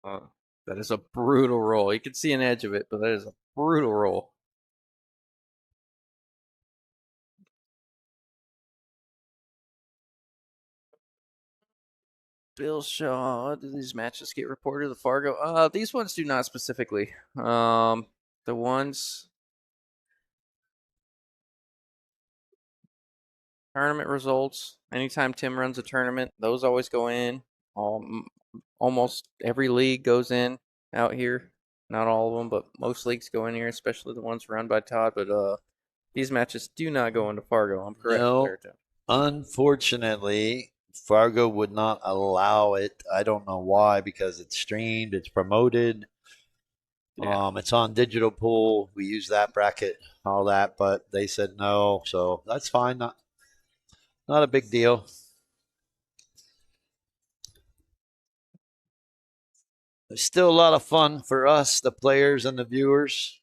That is a brutal roll. You can see an edge of it, but that is a brutal roll. Bill Shaw, do these matches get reported to the Fargo? These ones do not specifically. The ones tournament results. Anytime Tim runs a tournament, those always go in. Almost every league goes in out here. Not all of them, but most leagues go in here, especially the ones run by Todd. But these matches do not go into Fargo. I'm correct. No, unfortunately, Fargo would not allow it. I don't know why, because it's streamed, it's promoted. Yeah. It's on digital pool. We use that bracket, all that, but they said no, so that's fine. Not a big deal. It's still a lot of fun for us, the players and the viewers.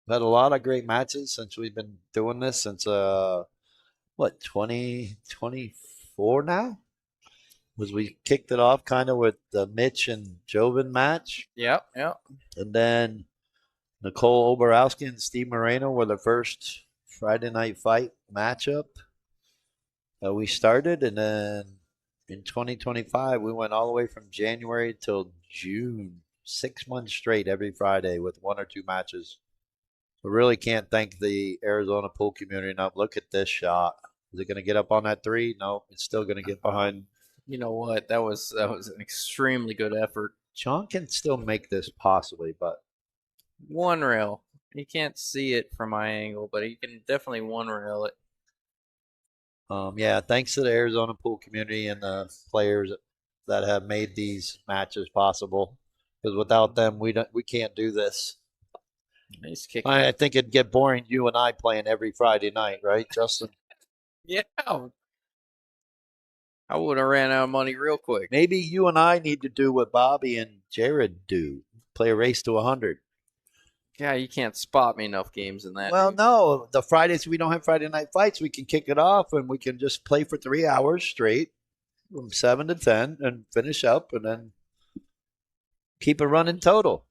We've had a lot of great matches since we've been doing this since 2024 now? Was we kicked it off kind of with the Mitch and Joven match. Yep. And then Nicole Oborowski and Steve Moreno were the first Friday night fight matchup that we started. And then in 2025, we went all the way from January till June, 6 months straight every Friday with 1 or 2 matches. We really can't thank the Arizona pool community enough. Look at this shot. Is it going to get up on that 3? No, it's still going to get behind. You know what? That was an extremely good effort. John can still make this possibly, but 1 rail. You can't see it from my angle, but he can definitely 1 rail it. Yeah, thanks to the Arizona pool community and the players that have made these matches possible. Because without them, we can't do this. Nice kick. I think it'd get boring, you and I playing every Friday night, right, Justin? Yeah. I would have ran out of money real quick. Maybe you and I need to do what Bobby and Jared do. Play a race to 100. Yeah, you can't spot me enough games in that. Well, no. The Fridays we don't have Friday night fights, we can kick it off and we can just play for 3 hours straight from 7 to 10 and finish up and then keep a running total.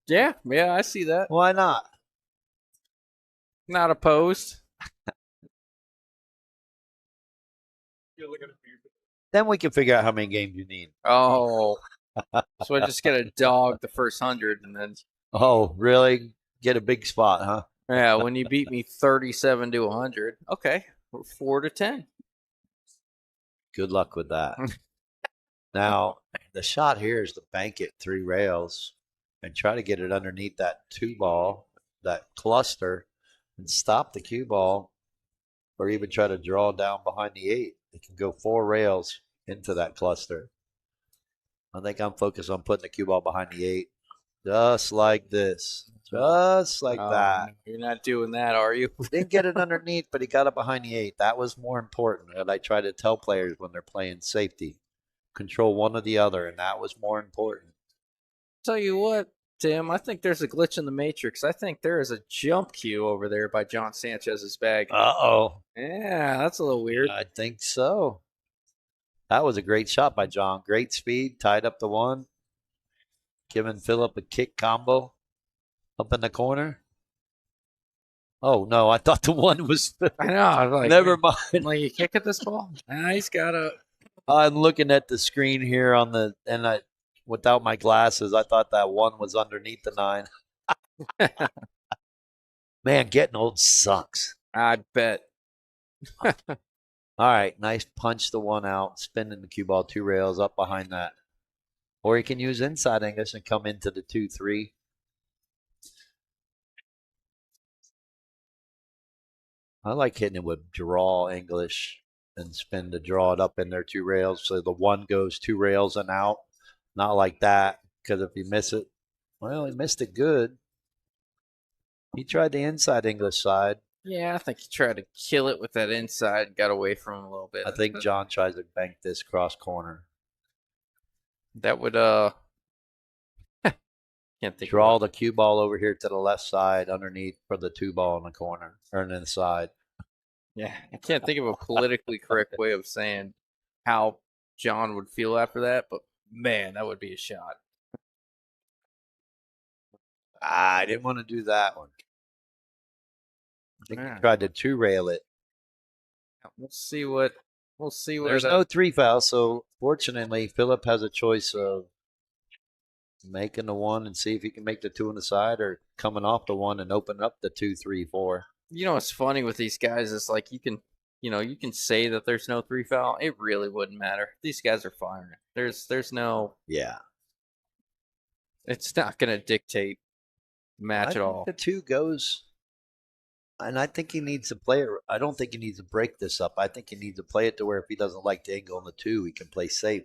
Yeah, I see that. Why not? Not opposed. Then we can figure out how many games you need. Oh. So I just get a dog the first 100 and then. Oh, really? Get a big spot, huh? Yeah, when you beat me 37 to 100. Okay, we're 4 to 10. Good luck with that. Now, the shot here is to bank it 3 rails and try to get it underneath that 2 ball, that cluster, and stop the cue ball, or even try to draw down behind the 8. It can go 4 rails into that cluster. I think I'm focused on putting the cue ball behind the 8, just like this, just like that. No, you're not doing that, are you? Didn't get it underneath, but he got it behind the 8. That was more important. And I try to tell players when they're playing safety, control one or the other, and that was more important. Tell you what, Tim, I think there's a glitch in the matrix. I think there is a jump cue over there by John Sanchez's bag. Uh-oh. Yeah, that's a little weird. I think so. That was a great shot by John. Great speed, tied up the 1, giving Phillip a kick combo up in the corner. Oh no, I thought the one was. I know. I was like, Never I'm mind. like, you kick at this ball? Nah, he's got a. I'm looking at the screen here and I, without my glasses, I thought that one was underneath the 9. Man, getting old sucks. I bet. All right, nice punch the one out, spinning the cue ball 2 rails up behind that. Or you can use inside English and come into the 2-3. I like hitting it with draw English and spin to draw it up in there 2 rails. So the one goes 2 rails and out. Not like that, because if you miss it, well, he missed it good. He tried the inside English side. Yeah, I think he tried to kill it with that inside, got away from him a little bit. I think John tries to bank this cross corner. That would can't think. Draw the cue ball over here to the left side underneath for the 2 ball in the corner or inside. Yeah, I can't think of a politically correct way of saying how John would feel after that, but man, that would be a shot. I didn't want to do that one. I think Yeah. he tried to 2 rail it. We'll see what There's no 3 foul, so fortunately Phillip has a choice of making the 1 and see if he can make the 2 on the side, or coming off the 1 and open up the 2, 3, 4. You know what's funny with these guys is like you can say that there's no 3 foul. It really wouldn't matter. These guys are firing. There's no. Yeah. It's not going to dictate match at all. The 2 goes, and I think he needs to play it. I don't think he needs to break this up. I think he needs to play it to where if he doesn't like the angle on the 2, he can play safe.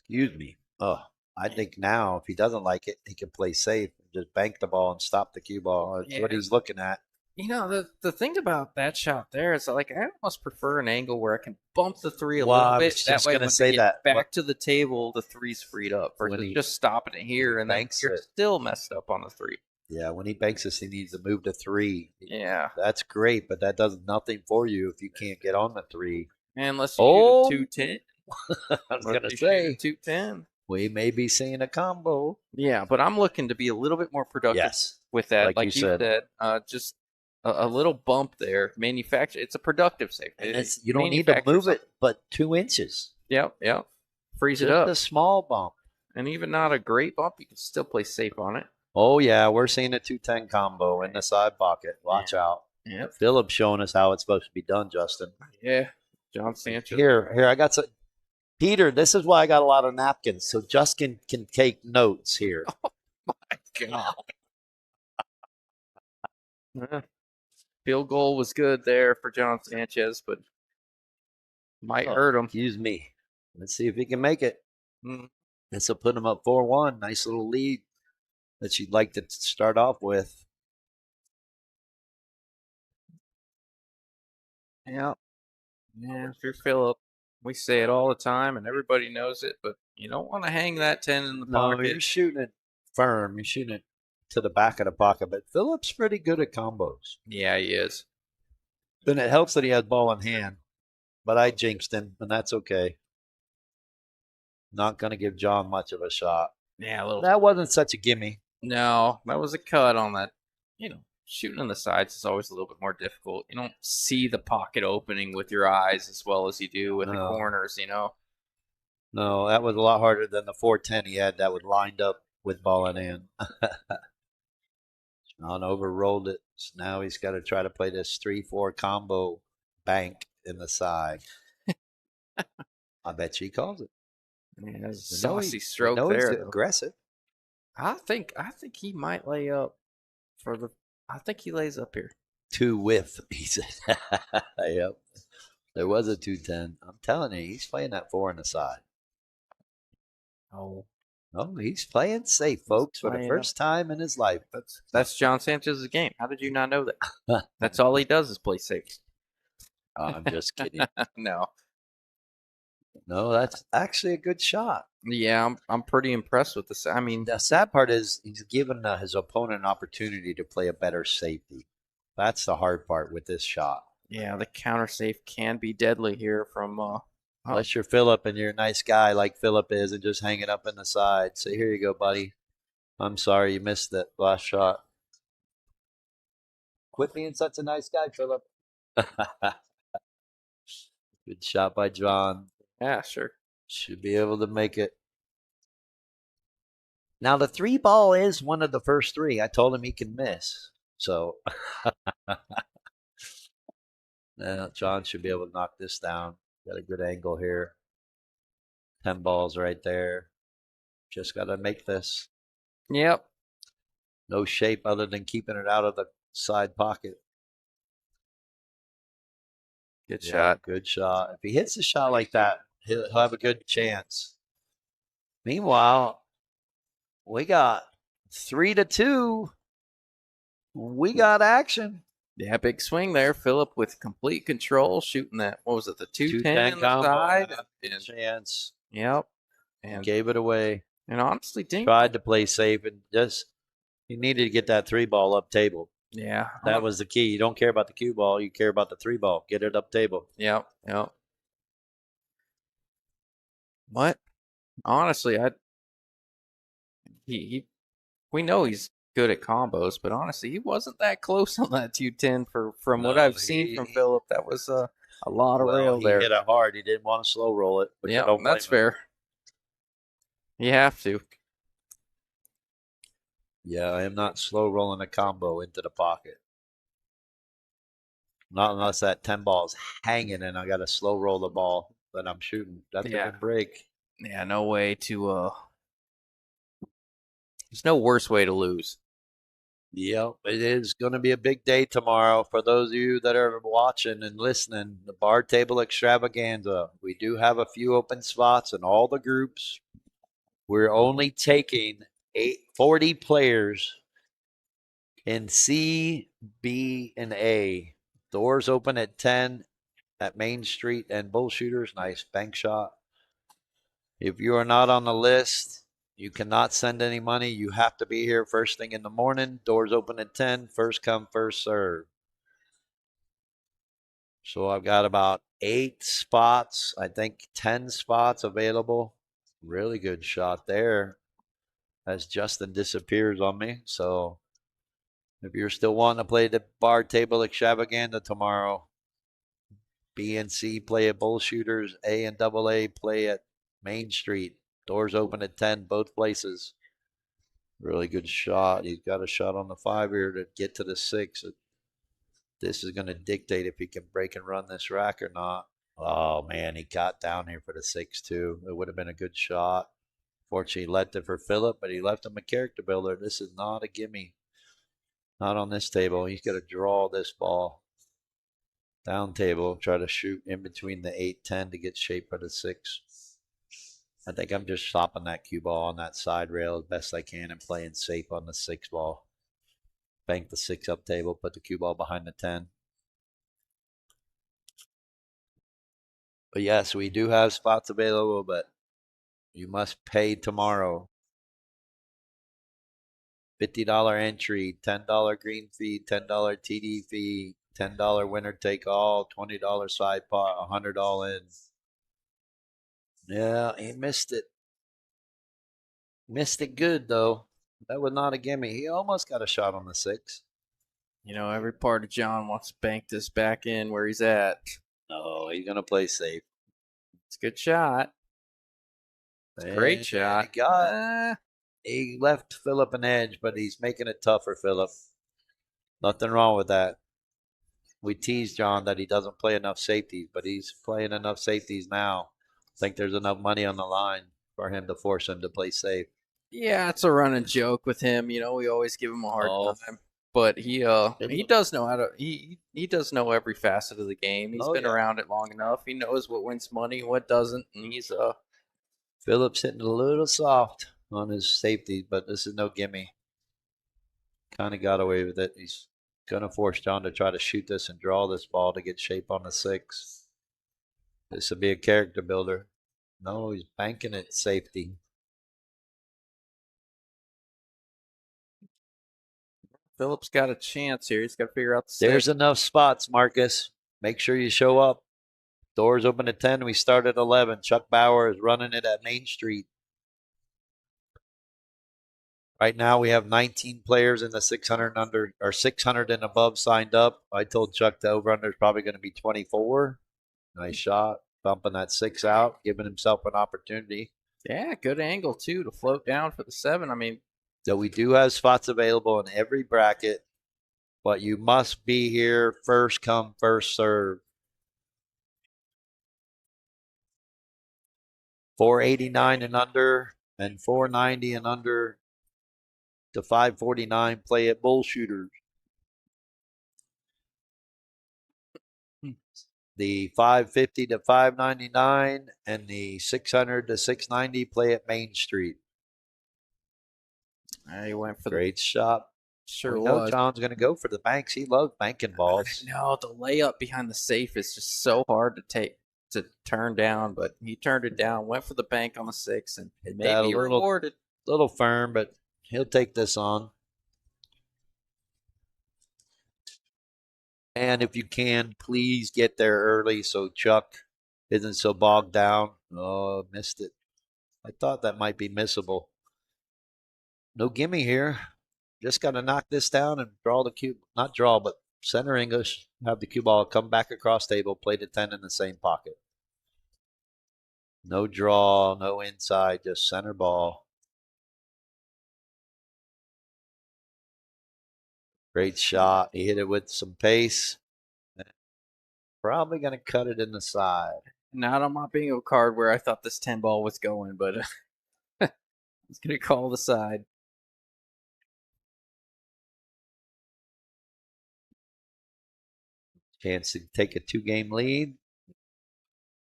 Excuse me. Oh, I think now if he doesn't like it, he can play safe and just bank the ball and stop the cue ball. That's what he's looking at. You know, the thing about that shot there is like I almost prefer an angle where I can bump the 3 a little bit. That way, when they get back to the table, the 3's freed up versus just stopping it here and then you're still messed up on the 3. Yeah, when he banks this, he needs to move to 3. Yeah, that's great, but that does nothing for you if you can't get on the 3. Unless you shoot a 210. I was gonna say 210. We may be seeing a combo. Yeah, but I'm looking to be a little bit more productive with that. Like you said, just a little bump there. Manufacture. It's a productive save. You don't need to move it, but 2 inches. Yep. Freeze it up. A small bump, and even not a great bump, you can still play safe on it. Oh yeah, we're seeing a 210 combo in the side pocket. Watch out. Yep. Phillip's showing us how it's supposed to be done, Justin. Yeah. John Sanchez. Here, I got some. Peter, this is why I got a lot of napkins, so Justin can take notes here. Oh my God. Field goal was good there for John Sanchez, but might hurt him. Excuse me. Let's see if he can make it. This will put him up 4-1. Nice little lead that you'd like to start off with. Yeah. If you're Phillip, we say it all the time, and everybody knows it, but you don't want to hang that 10 in the pocket. No, you're shooting it firm. You're shooting it to the back of the pocket, but Phillip's pretty good at combos. Yeah, he is. Then it helps that he has ball in hand, but I jinxed him, and that's okay. Not going to give John much of a shot. Yeah, that wasn't such a gimme. No, that was a cut on that. Shooting on the sides is always a little bit more difficult. You don't see the pocket opening with your eyes as well as you do with the corners, No, that was a lot harder than the 410 he had that was lined up with ball in hand. John overrolled it. So now he's got to try to play this 3-4 combo bank in the side. I bet you he calls it. Yeah, saucy stroke there. He's aggressive. I think he might lay up for the. I think he lays up here. 2 whiff, he said. Yep. There was a 210. I'm telling you, he's playing that 4 on the side. Oh, he's playing safe, folks, for the first time in his life. That's John Sanchez's game. How did you not know that? That's all he does is play safe. I'm just kidding. No, that's actually a good shot. Yeah, I'm pretty impressed with this. I mean, the sad part is he's given his opponent an opportunity to play a better safety. That's the hard part with this shot. Yeah, the counter safe can be deadly here from. Unless you're Phillip and you're a nice guy like Phillip is and just hang it up in the side. So here you go, buddy. I'm sorry you missed that last shot. Quit being such a nice guy, Phillip. Good shot by John. Yeah, sure. Should be able to make it. Now, the 3 ball is one of the first 3. I told him he can miss. So, John should be able to knock this down. Got a good angle here. 10 balls right there. Just got to make this. Yep. No shape other than keeping it out of the side pocket. Good shot. Good shot. If he hits a shot like that, he'll have a good chance. Meanwhile, we got 3-2. We got action. Yeah, big swing there. Phillip with complete control, shooting that. What was it? The 210 in the combo, side. Chance. Yep. And Gave it away. And honestly, didn't tried to play safe and just he needed to get that 3 ball up table. Yeah, that was the key. You don't care about the cue ball, you care about the 3 ball. Get it up table. Yep. What? Honestly, we know he's good at combos, but honestly, he wasn't that close on that 210 from what I've seen from Phillip. That was a lot of rail there. He hit it hard. He didn't want to slow roll it. Yeah, that's fair. You have to. Yeah, I am not slow rolling a combo into the pocket. Not unless that 10 ball's hanging and I got to slow roll the ball that I'm shooting. That's a good break. Yeah, no way to there's no worse way to lose. Yep, it is going to be a big day tomorrow for those of you that are watching and listening. The bar table extravaganza. We do have a few open spots in all the groups. We're only taking 40 players in C, B, and A. Doors open at 10 at Main Street and Bullshooters. Nice bank shot. If you are not on the list, you cannot send any money. You have to be here first thing in the morning. Doors open at 10. First come, first serve. So I've got about 8 spots. I think 10 spots available. Really good shot there as Justin disappears on me. So if you're still wanting to play the bar table extravaganza tomorrow, B and C play at Bullshooters. A and AA play at Main Street. Doors open at 10, both places. Really good shot. He's got a shot on the 5 here to get to the 6. This is going to dictate if he can break and run this rack or not. Oh, man, he got down here for the 6 too. It would have been a good shot. Fortunately, he left it for Phillip, but he left him a character builder. This is not a gimme. Not on this table. He's got to draw this ball. Down table, try to shoot in between the 8-10 to get shape for the 6. I think I'm just stopping that cue ball on that side rail as best I can and playing safe on the 6 ball. Bank the 6 up table, put the cue ball behind the 10. But yes, we do have spots available, but you must pay tomorrow. $50 entry, $10 green fee, $10 TD fee, $10 winner take all, $20 side pot, $100 all in. Yeah, he missed it. Missed it good, though. That was not a gimme. He almost got a shot on the 6. You know, every part of John wants to bank this back in where he's at. No, he's going to play safe. It's a good shot. It's a great shot. He left Phillip an edge, but he's making it tough for Phillip. Nothing wrong with that. We teased John that he doesn't play enough safeties, but he's playing enough safeties now. I think there's enough money on the line for him to force him to play safe. Yeah, it's a running joke with him. You know, we always give him a hard time, but he does know how to. He does know every facet of the game. He's been around it long enough. He knows what wins money and what doesn't, and he's Phillip's hitting a little soft on his safety, but this is no gimme. Kind of got away with it. He's going to force John to try to shoot this and draw this ball to get shape on the 6. This would be a character builder. No, he's banking it safety. Phillip's got a chance here. He's got to figure out the There's enough spots, Marcus. Make sure you show up. Doors open at 10. We start at 11. Chuck Bauer is running it at Main Street. Right now we have 19 players in the 600 and under or 600 and above signed up. I told Chuck the over-under is probably going to be 24. Nice shot, bumping that 6 out, giving himself an opportunity. Yeah, good angle too to float down for the 7. I mean, So we do have spots available in every bracket, but you must be here first come, first serve. 489 and under and 490 and under to 549 play at bull shooters. The 550 to 599 and the 600 to 690 play at Main Street. he went for Great shot. Sure we know was. John's going to go for the banks. He loves banking balls. No, the layup behind the safe is just so hard to turn down, but he turned it down, went for the bank on the 6, and maybe rewarded. Little firm, but he'll take this on. And if you can, please get there early so Chuck isn't so bogged down. Oh, missed it. I thought that might be missable. No gimme here. Just got to knock this down and draw the cue. Not draw, but center English. Have the cue ball come back across table. Play the 10 in the same pocket. No draw, no inside, just center ball. Great shot. He hit it with some pace. Probably going to cut it in the side. Not on my bingo card where I thought this 10 ball was going, but he's going to call the side. Chance to take a 2-game lead.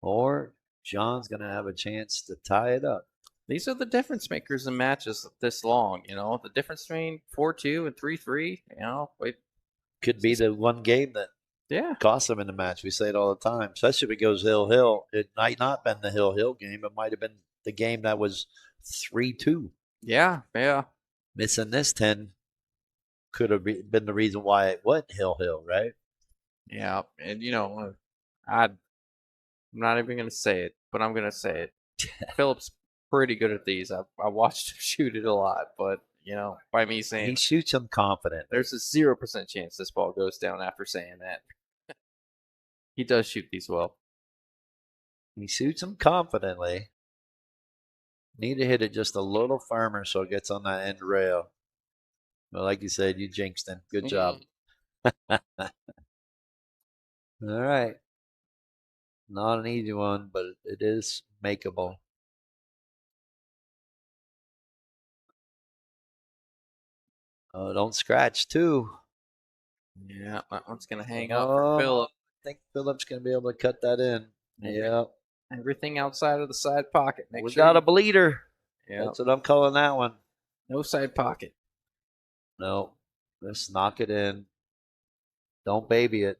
Or John's going to have a chance to tie it up. These are the difference makers in matches this long, you know. The difference between 4-2 and 3-3, you know. Could be the one game that costs them in the match. We say it all the time, especially if it goes hill-hill. It might not have been the hill-hill game. It might have been the game that was 3-2. Yeah. Missing this 10 could have been the reason why it went hill-hill, right? Yeah, and you know, I'm not even going to say it, but I'm going to say it. Phillip's pretty good at these. I watched him shoot it a lot, but, you know, by me saying... He shoots them confident. There's a 0% chance this ball goes down after saying that. He does shoot these well. He shoots them confidently. Need to hit it just a little firmer so it gets on that end rail. But like you said, you jinxed him. Good job. All right. Not an easy one, but it is makeable. Oh, don't scratch too. Yeah, that one's going to hang up for Phillip. I think Phillip's going to be able to cut that in. Yeah. Everything outside of the side pocket. We got a bleeder. Yeah. That's what I'm calling that one. No side pocket. No. Just knock it in. Don't baby it.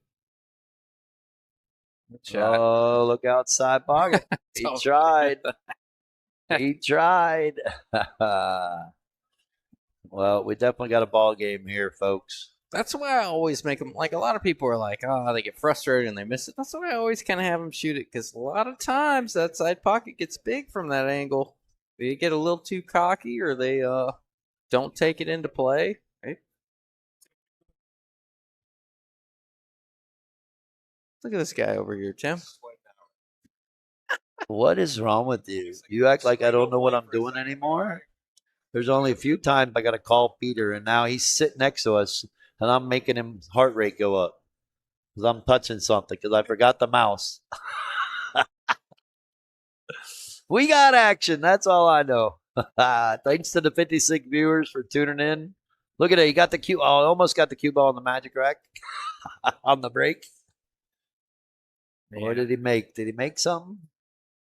Oh, look outside pocket. He tried. He tried. Well, we definitely got a ball game here, folks. That's why I always make them, like a lot of people are like, oh, they get frustrated and they miss it. That's why I always kind of have them shoot it, because a lot of times that side pocket gets big from that angle. They get a little too cocky or they don't take it into play. Right? Look at this guy over here, Tim. What is wrong with you? You act like I don't know what I'm doing anymore? There's only a few times I got to call Peter, and now he's sitting next to us, and I'm making him heart rate go up because I'm touching something because I forgot the mouse. We got action. That's all I know. Thanks to the 56 viewers for tuning in. Look at it. He got the cue. Oh, almost got the cue ball on the magic rack on the break. What did he make? Did he make something?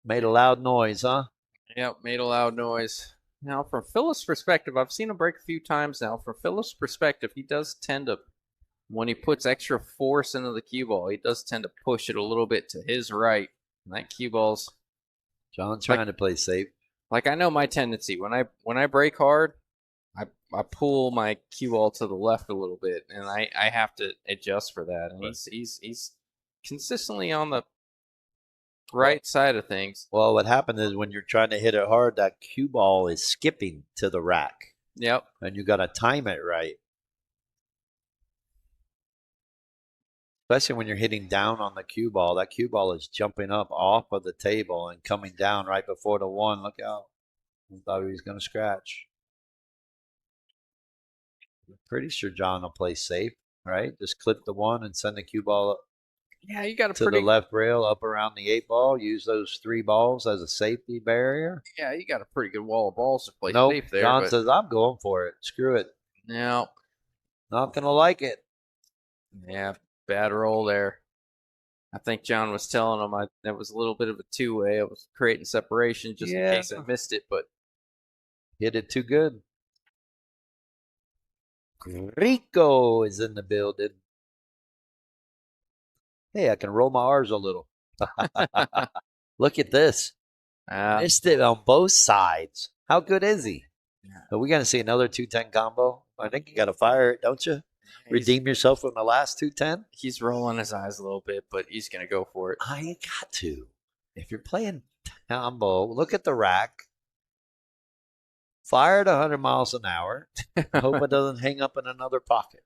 Made a loud noise, huh? Yep, made a loud noise. Now, from Phillip's perspective, I've seen him break a few times now. From Phillip's perspective, he does tend to, when he puts extra force into the cue ball, he does tend to push it a little bit to his right. And that cue ball's... John's trying to play safe. Like, I know my tendency. When I break hard, I pull my cue ball to the left a little bit, and I have to adjust for that. And he's consistently on the right side of things. Well, what happened is when you're trying to hit it hard, that cue ball is skipping to the rack. Yep. And you got to time it right. Especially when you're hitting down on the cue ball. That cue ball is jumping up off of the table and coming down right before the one. Look out. I thought he was going to scratch. I'm pretty sure John will play safe, right? Just clip the one and send the cue ball up Yeah, you got a to the left rail, up around the 8 ball. Use those 3 balls as a safety barrier. Yeah, you got a pretty good wall of balls to play Nope. safe there. John but says, I'm going for it. Screw it. no. Not going to like it. Yeah, bad roll there. I think John was telling him that was a little bit of a two-way. I was creating separation just in case I missed it, but hit it too good. Rico is in the building. Hey, I can roll my R's a little. Look at this. Missed it on both sides. How good is he? Are we going to see another 210 combo? I think you got to fire it, don't you? Redeem yourself from the last 210? He's rolling his eyes a little bit, but he's going to go for it. I got to. If you're playing combo, look at the rack. Fire at 100 miles an hour. Hope it doesn't hang up in another pocket.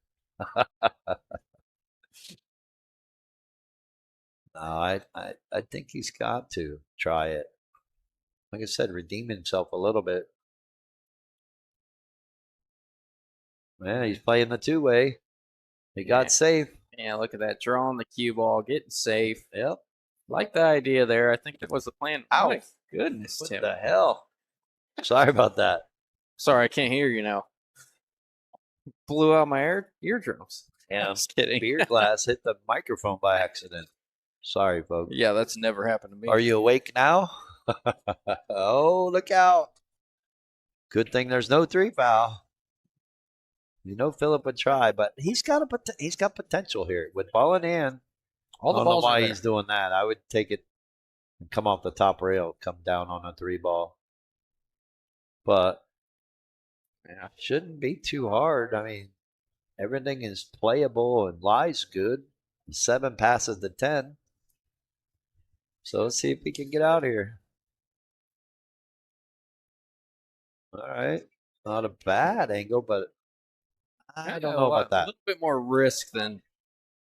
No, I think he's got to try it. Like I said, redeem himself a little bit. Yeah, he's playing the two-way. He got safe. Yeah, look at that. Drawing the cue ball, getting safe. Yep. Like the idea there. I think that was the plan. Ow. My goodness, What Tim. the hell? Sorry about that. Sorry, I can't hear you now. Blew out my eardrums. Yeah, I'm just kidding. Beer glass hit the microphone by accident. Sorry, folks. Yeah, that's never happened to me. Are you awake now? Oh, look out. Good thing there's no 3 foul. You know Phillip would try, but he's got potential here. With ball in hand, All the I don't know balls why are he's doing that. I would take it and come off the top rail, come down on a 3 ball. But yeah, shouldn't be too hard. I mean, everything is playable and lies good. 7 passes to 10. So let's see if we can get out here. All right. Not a bad angle, but I don't know about that. A little bit more risk than.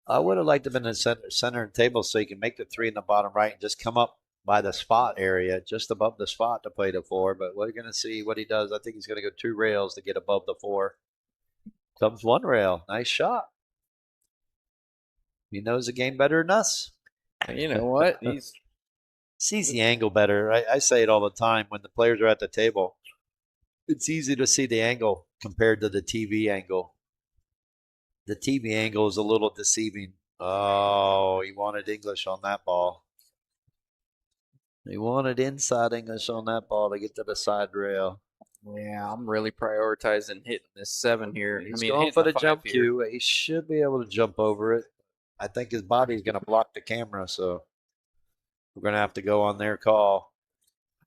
I would have liked to have been in the center table so you can make the 3 in the bottom right and just come up by the spot area, just above the spot to play the 4. But we're going to see what he does. I think he's going to go 2 rails to get above the 4. Comes 1 rail. Nice shot. He knows the game better than us. You know what? He sees the angle better. I say it all the time when the players are at the table. It's easy to see the angle compared to the TV angle. The TV angle is a little deceiving. Oh, he wanted English on that ball. He wanted inside English on that ball to get to the side rail. Yeah, I'm really prioritizing hitting this 7 here. He's going for the jump cue. He should be able to jump over it. I think his body's going to block the camera, so we're going to have to go on their call.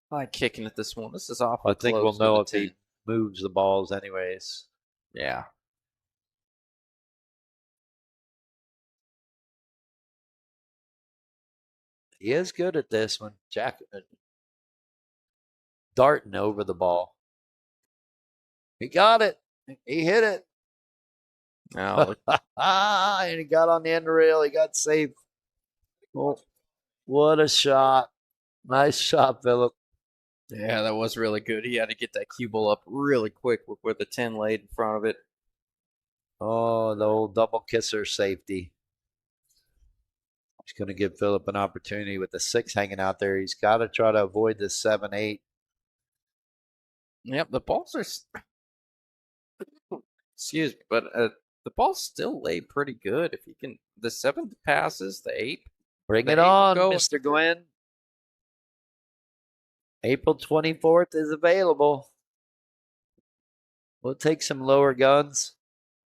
I like kicking at this one. This is awful. I think we'll know if he moves the balls anyways. Yeah. He is good at this one. Jack darting over the ball. He got it. He hit it. Oh. And he got on the end rail. He got safe. Oh, what a shot. Nice shot, Phillip. Yeah, that was really good. He had to get that cue ball up really quick with the 10 laid in front of it. Oh, the old double kisser safety. He's going to give Phillip an opportunity with the 6 hanging out there. He's got to try to avoid the 7-8. Yep, the balls are. Excuse me, but the balls still lay pretty good. If you can, the 7 passes, the 8. Bring it on, Mr. Gwynn. April 24th is available. We'll take some lower guns.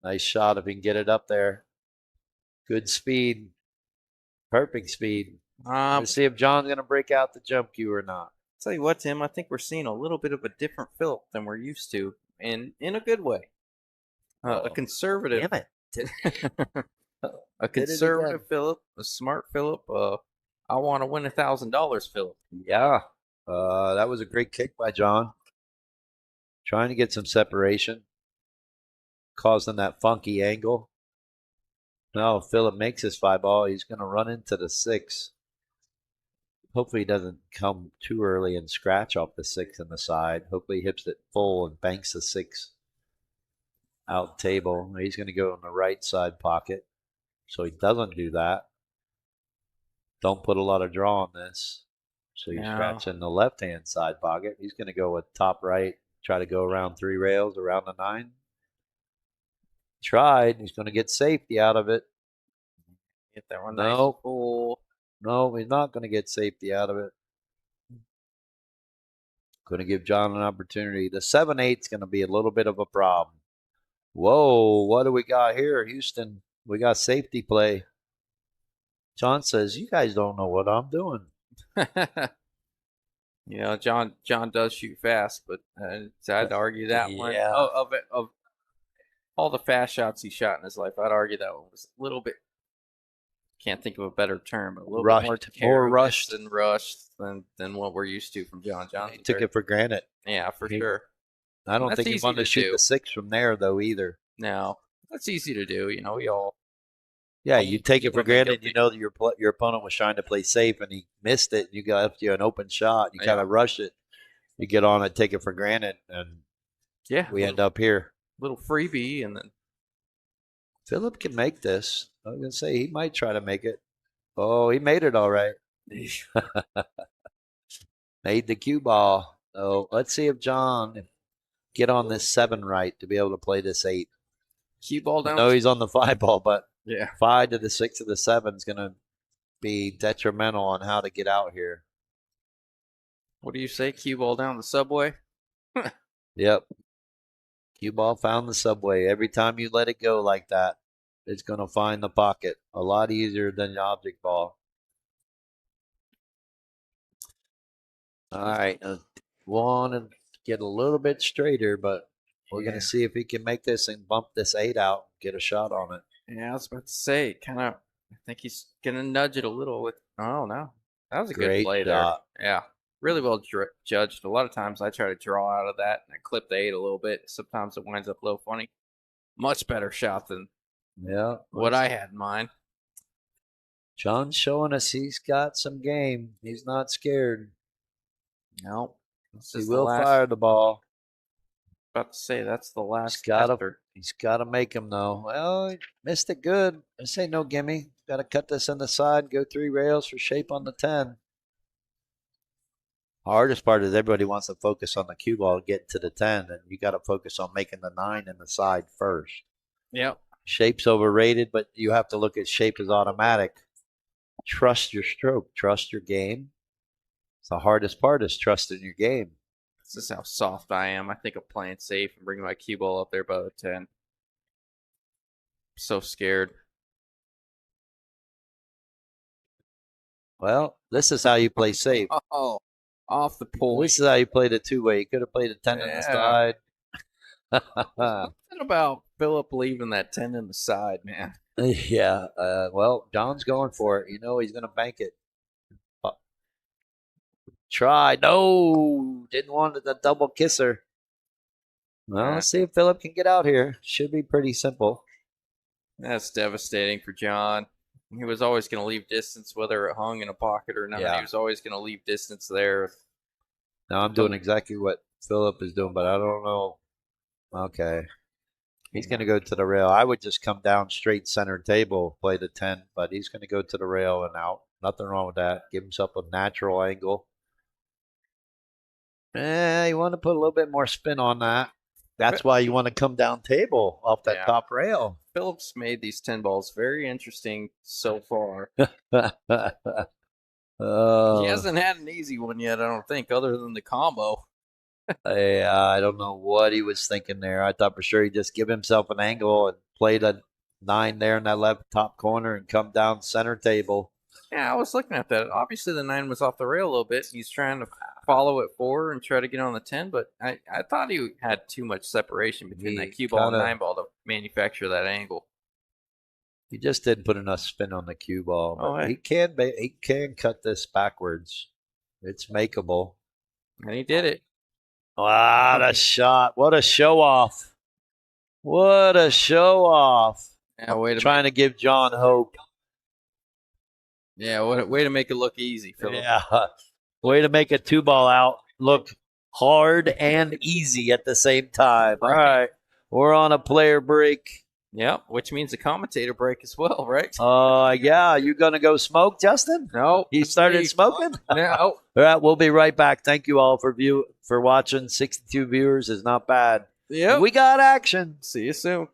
Nice shot if he can get it up there. Good speed. Perfect speed. Let's see if John's going to break out the jump cue or not. Tell you what, Tim, I think we're seeing a little bit of a different Phillip than we're used to, and in a good way. A conservative. Damn it. A conservative Phillip, a smart Phillip. I want to win $1,000, Phillip. Yeah. That was a great kick by John. Trying to get some separation, causing that funky angle. No, Phillip makes his 5-ball. He's going to run into the 6. Hopefully he doesn't come too early and scratch off the 6 in the side. Hopefully he hits it full and banks the 6 out table. He's going to go in the right side pocket, so he doesn't do that. Don't put a lot of draw on this. So you scratch in the left-hand side pocket. He's going to go with top right, try to go around 3 rails, around the 9. Tried. He's going to get safety out of it. Get that one. No. Nice full. No, he's not going to get safety out of it. Going to give John an opportunity. The 7-8 is going to be a little bit of a problem. Whoa, what do we got here, Houston? We got safety play. John says, you guys don't know what I'm doing. You know, John does shoot fast, but I'd argue that one. Of all the fast shots he shot in his life, I'd argue that one was a little bit, can't think of a better term, but a little Rushed, bit more rushed and rushed than what we're used to from John Johnson. He took it for granted. Yeah, for sure. I don't think he wanted to shoot the 6 from there, though, either. No, that's easy to do. You know, we all. Yeah, you take it for granted. You know that your opponent was trying to play safe, and he missed it. You got an open shot. You kind of rush it. You get on it, take it for granted, and we end up here. Little freebie, and then Phillip can make this. I was gonna say he might try to make it. Oh, he made it all right. Made the cue ball. So let's see if John get on this 7 right to be able to play this 8. Cue ball down. No, he's on the 5 ball, but 5 to the 6 to the 7 is going to be detrimental on how to get out here. What do you say? Cue ball down the subway? Yep. Cue ball found the subway. Every time you let it go like that, it's going to find the pocket. A lot easier than the object ball. All right. Want to get a little bit straighter, but we're going to see if he can make this and bump this 8 out, get a shot on it. Yeah, I was about to say, I think he's going to nudge it a little with, oh, no. That was a good play there. Yeah, really well judged. A lot of times I try to draw out of that and I clip the 8 a little bit. Sometimes it winds up a little funny. Much better shot than what I had in mind. John's showing us he's got some game. He's not scared. No. He will fire the ball. About to say that's the last. He's got to make him though. Well, he missed it good. I say no gimme. Got to cut this on the side. Go 3 rails for shape on the 10. Hardest part is everybody wants to focus on the cue ball, get to the 10, and you got to focus on making the 9 in the side first. Yep. Shape's overrated, but you have to look at shape as automatic. Trust your stroke. Trust your game. The hardest part is trusting your game. This is how soft I am. I think of playing safe and bringing my cue ball up there by the 10. I'm so scared. Well, this is how you play safe. Oh, off the point. This is how you play the 2-way. You could have played a 10 on the side. Something about Phillip leaving that 10 in the side, man. Yeah. Well, John's going for it. You know he's going to bank it. Try. No. Didn't want the double kisser. Well, let's see if Phillip can get out here. Should be pretty simple. That's devastating for John. He was always going to leave distance, whether it hung in a pocket or not. Yeah. He was always going to leave distance there. Now I'm doing exactly what Phillip is doing, but I don't know. Okay. He's going to go to the rail. I would just come down straight center table, play the 10, but he's going to go to the rail and out. Nothing wrong with that. Give himself a natural angle. You want to put a little bit more spin on that. That's why you want to come down table off that top rail. Phillip's made these 10 balls very interesting so far. He hasn't had an easy one yet, I don't think, other than the combo. I don't know what he was thinking there. I thought for sure he'd just give himself an angle and play the 9 there in that left top corner and come down center table. Yeah, I was looking at that. Obviously, the 9 was off the rail a little bit. He's trying to follow it forward and try to get on the 10, but I thought he had too much separation between that cue ball and 9 ball to manufacture that angle. He just didn't put enough spin on the cue ball. But he can cut this backwards. It's makeable. And he did it. What a shot. What a show off. What a show off. Yeah, way to Trying to give John hope. way to make it look easy, Phillip. Yeah. Way to make a 2-ball out look hard and easy at the same time. All right. We're on a player break. Yep, which means a commentator break as well, right? Yeah. You going to go smoke, Justin? No. He started smoking? No. All right. We'll be right back. Thank you all for watching. 62 viewers is not bad. Yep. We got action. See you soon.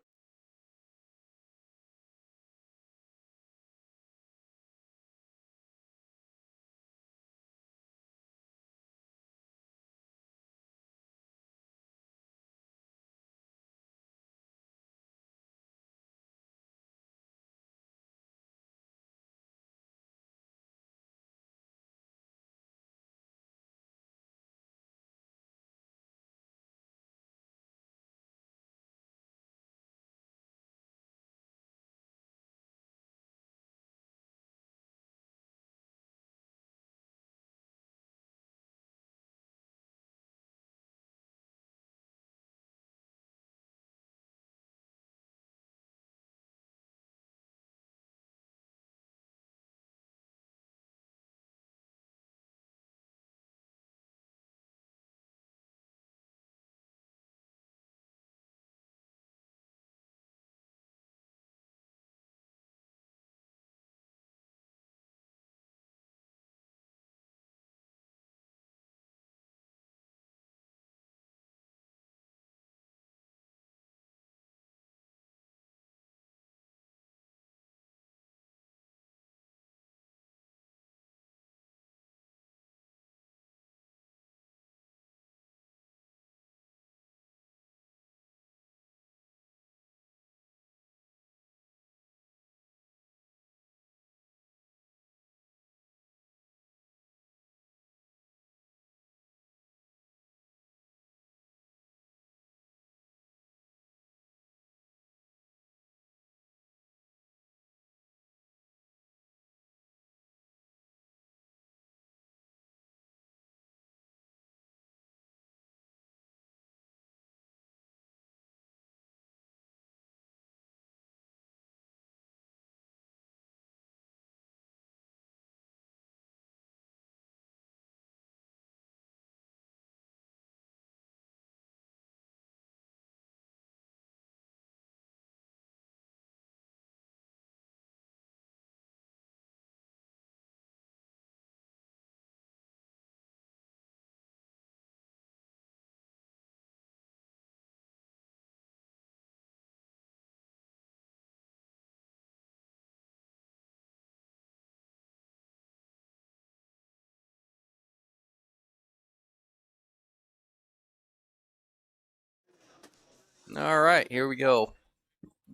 All right, here we go.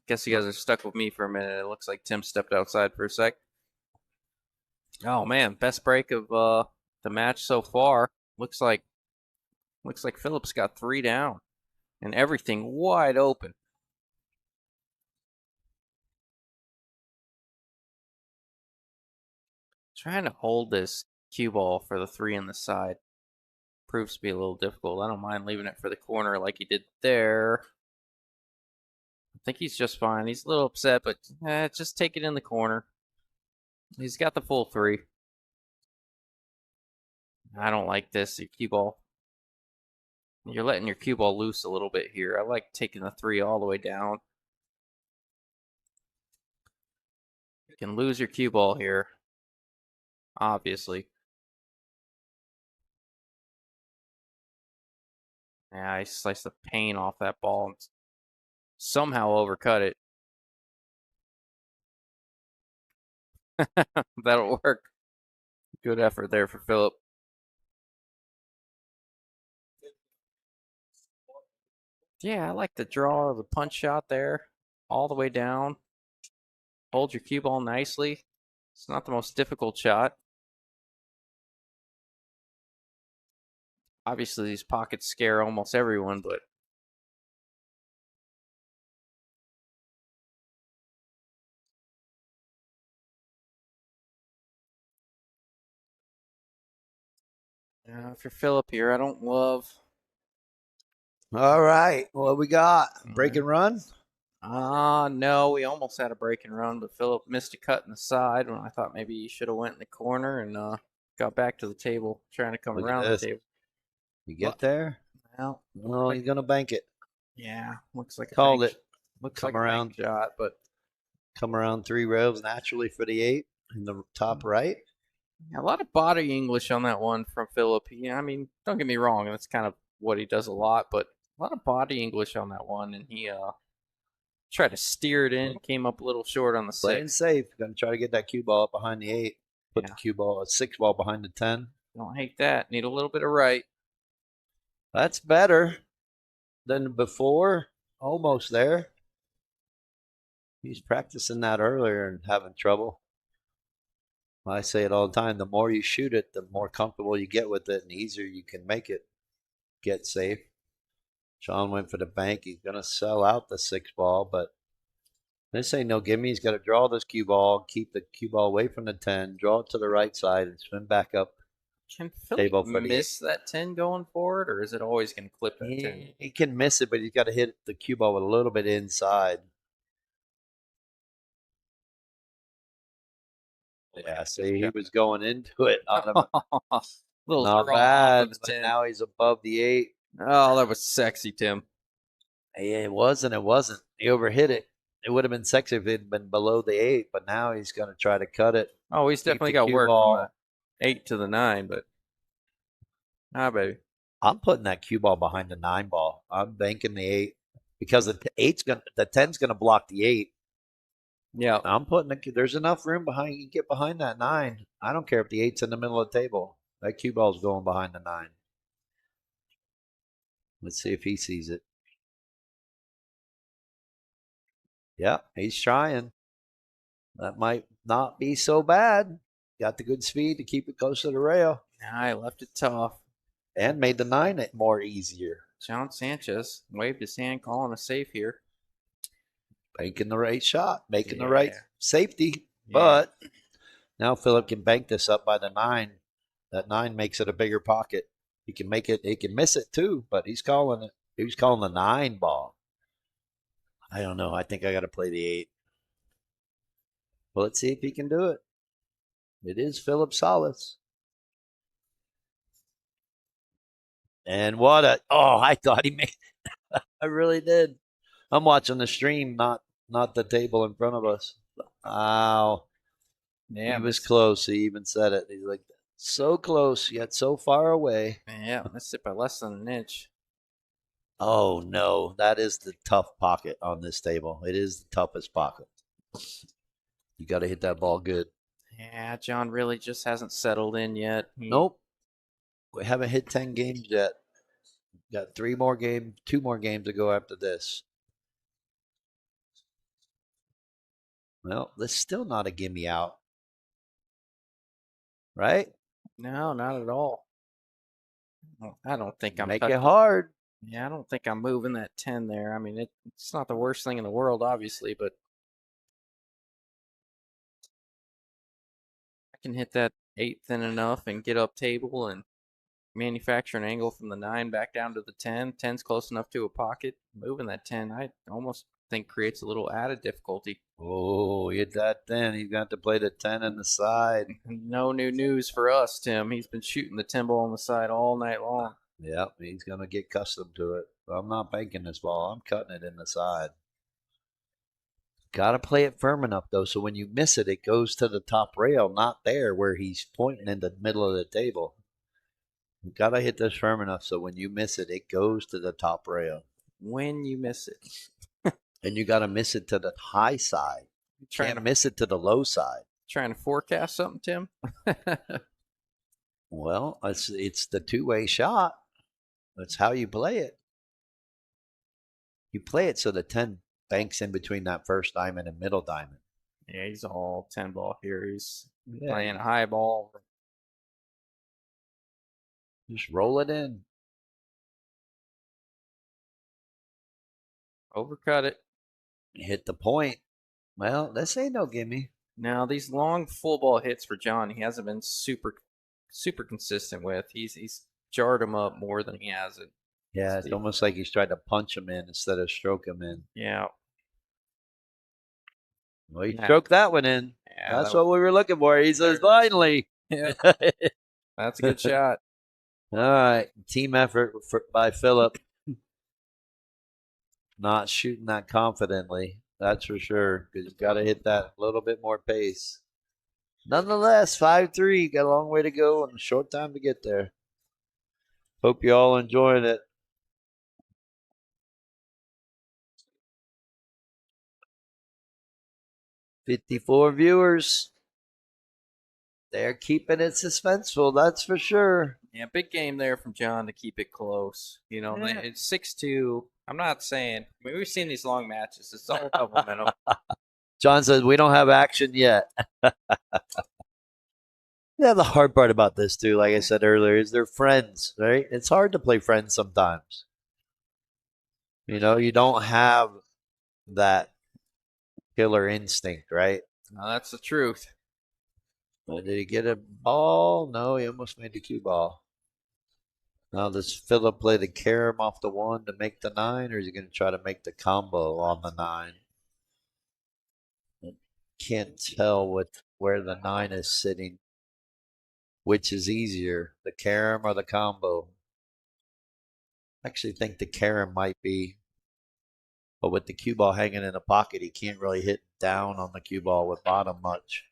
Guess you guys are stuck with me for a minute. It looks like Tim stepped outside for a sec. Oh man, best break of the match so far. Looks like Phillip's got 3 down and everything wide open. Trying to hold this cue ball for the 3 on the side proves to be a little difficult. I don't mind leaving it for the corner like he did there. I think he's just fine. He's a little upset, but just take it in the corner. He's got the full 3. I don't like this. Your cue ball. You're letting your cue ball loose a little bit here. I like taking the 3 all the way down. You can lose your cue ball here, obviously. Yeah, I sliced the paint off that ball and somehow overcut it. That'll work. Good effort there for Phillip. Yeah, I like the draw of the punch shot there, all the way down. Hold your cue ball nicely. It's not the most difficult shot. Obviously, these pockets scare almost everyone, but if you're Phillip here, I don't love All right. What we got? Break and run? No, we almost had a break and run, but Phillip missed a cut in the side when I thought maybe he should have went in the corner and got back to the table, trying to come Look at around the this. table. You get there? Well, No, he's going to bank it. yeah, looks like a Called bank, it. looks Come like a around. bank shot, but Come around 3 rails naturally for the 8 in the top right. a lot of body English on that one from Phillip. I mean, don't get me wrong, that's kind of what he does a lot, but a lot of body English on that one, and he tried to steer it in, came up a little short on the Playing 6. safe. Going to try to get that cue ball up behind the 8. Put Yeah. the cue ball, a 6 ball behind the 10. Don't hate that. Need a little bit of right. That's better than before. Almost there. He's practicing that earlier and having trouble. I say it all the time. The more you shoot it, the more comfortable you get with it and the easier you can make it get safe. Sean went for the bank. He's going to sell out the 6 ball, but this ain't no gimme. He's got to draw this cue ball, keep the cue ball away from the 10, draw it to the right side, and spin back up. Can Table Phillip for the miss that 10 going forward, or is it always going to clip that 10? He can miss it, but he's got to hit the cue ball with a little bit inside. Yeah, see, he was going into it. Little Not draw bad, off of but the 10. now he's above the 8. Oh, that was sexy, Tim. Yeah, it wasn't. He overhit it. It would have been sexy if it had been below the 8, but now he's going to try to cut it. Oh, he's definitely got work from the 8 to the 9, but baby. I'm putting that cue ball behind the 9 ball. I'm banking the 8 because the 10's gonna block the 8. Yeah. I'm putting there's enough room behind. You can get behind that 9. I don't care if the 8's in the middle of the table. That cue ball's going behind the 9. Let's see if he sees it. Yeah, he's trying. That might not be so bad. Got the good speed to keep it close to the rail. I left it tough. And made the 9 more easier. John Sanchez waved his hand, calling a safe here. Making the right shot, making the right safety. Yeah. But now Phillip can bank this up by the 9. That 9 makes it a bigger pocket. He can make it. He can miss it too, but he's calling it. He's calling the 9 ball. I don't know. I think I got to play the 8. Well, let's see if he can do it. It is Phillip Salas. And I thought he made it. I really did. I'm watching the stream, not the table in front of us. Wow. Yeah, he was close. He even said it. He's like, so close, yet so far away. Yeah, missed it by less than an inch. Oh, no. That is the tough pocket on this table. It is the toughest pocket. You got to hit that ball good. Yeah, John really just hasn't settled in yet. Nope. We haven't hit 10 games yet. Got 2 more games to go after this. Well, that's still not a gimme out. Right? No, not at all. I don't think I'm Make it hard. Yeah, I don't think I'm moving that 10 there. I mean, it's not the worst thing in the world, obviously, but I can hit that 8 thin enough and get up table and manufacture an angle from the 9 back down to the 10. 10's close enough to a pocket. Moving that 10, I almost think creates a little added difficulty. Oh, hit that 10. He's got to play the 10 on the side. No new news for us, Tim. He's been shooting the 10 ball on the side all night long. Yep, he's going to get accustomed to it. I'm not banking this ball. I'm cutting it in the side. Got to play it firm enough, though, so when you miss it, it goes to the top rail, not there where he's pointing in the middle of the table. You got to hit this firm enough so when you miss it, it goes to the top rail. When you miss it. And you got to miss it to the high side. You can't miss it to the low side. Trying to forecast something, Tim? Well, it's the two-way shot. That's how you play it. You play it so the 10 banks in between that first diamond and middle diamond. Yeah, he's all 10 ball here. He's playing a high ball. Just roll it in. Overcut it. Hit the point. Well, this ain't no gimme. Now, these long full ball hits for John, he hasn't been super consistent with. He's jarred him up more than he has it. Yeah, it's almost like he's trying to punch him in instead of stroke him in. Yeah. Well, he stroked that one in. Yeah, That's what we were looking for. He says, finally. Yeah. That's a good shot. All right. Team effort by Phillip. Not shooting that confidently. That's for sure. Because you've got to hit that a little bit more pace. Nonetheless, 5-3. Got a long way to go and a short time to get there. Hope you all enjoying it. $54 viewers. They're keeping it suspenseful, that's for sure. Yeah, big game there from John to keep it close. You know, Yeah. it's 6-2. I'm not saying. I mean, we've seen these long matches. It's all about momentum. John says we don't have action yet. Yeah, the hard part about this too, like I said earlier, is they're friends, right? It's hard to play friends sometimes. You know, you don't have that killer instinct, right? Now, that's the truth. Did he get a ball? No, he almost made the cue ball. Now, does Phillip play the carom off the 1 to make the 9, or is he going to try to make the combo on the 9? Can't tell where the 9 is sitting. Which is easier, the carom or the combo? I actually think the carom might be. But with the cue ball hanging in the pocket, he can't really hit down on the cue ball with bottom much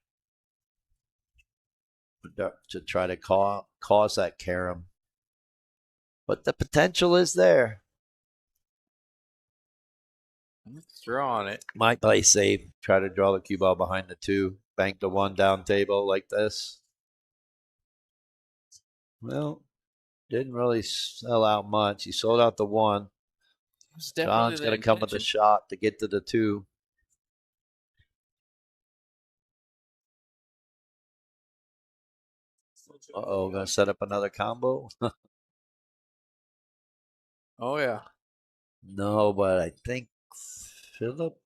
to try to cause that carom. But the potential is there. Let's draw on it. Might play safe. Try to draw the cue ball behind the 2. Bank the 1 down table like this. Well, didn't really sell out much. He sold out the 1. John's going to come with a shot to get to the 2. Uh-oh, going to set up another combo? Oh, yeah. No, but I think Phillip,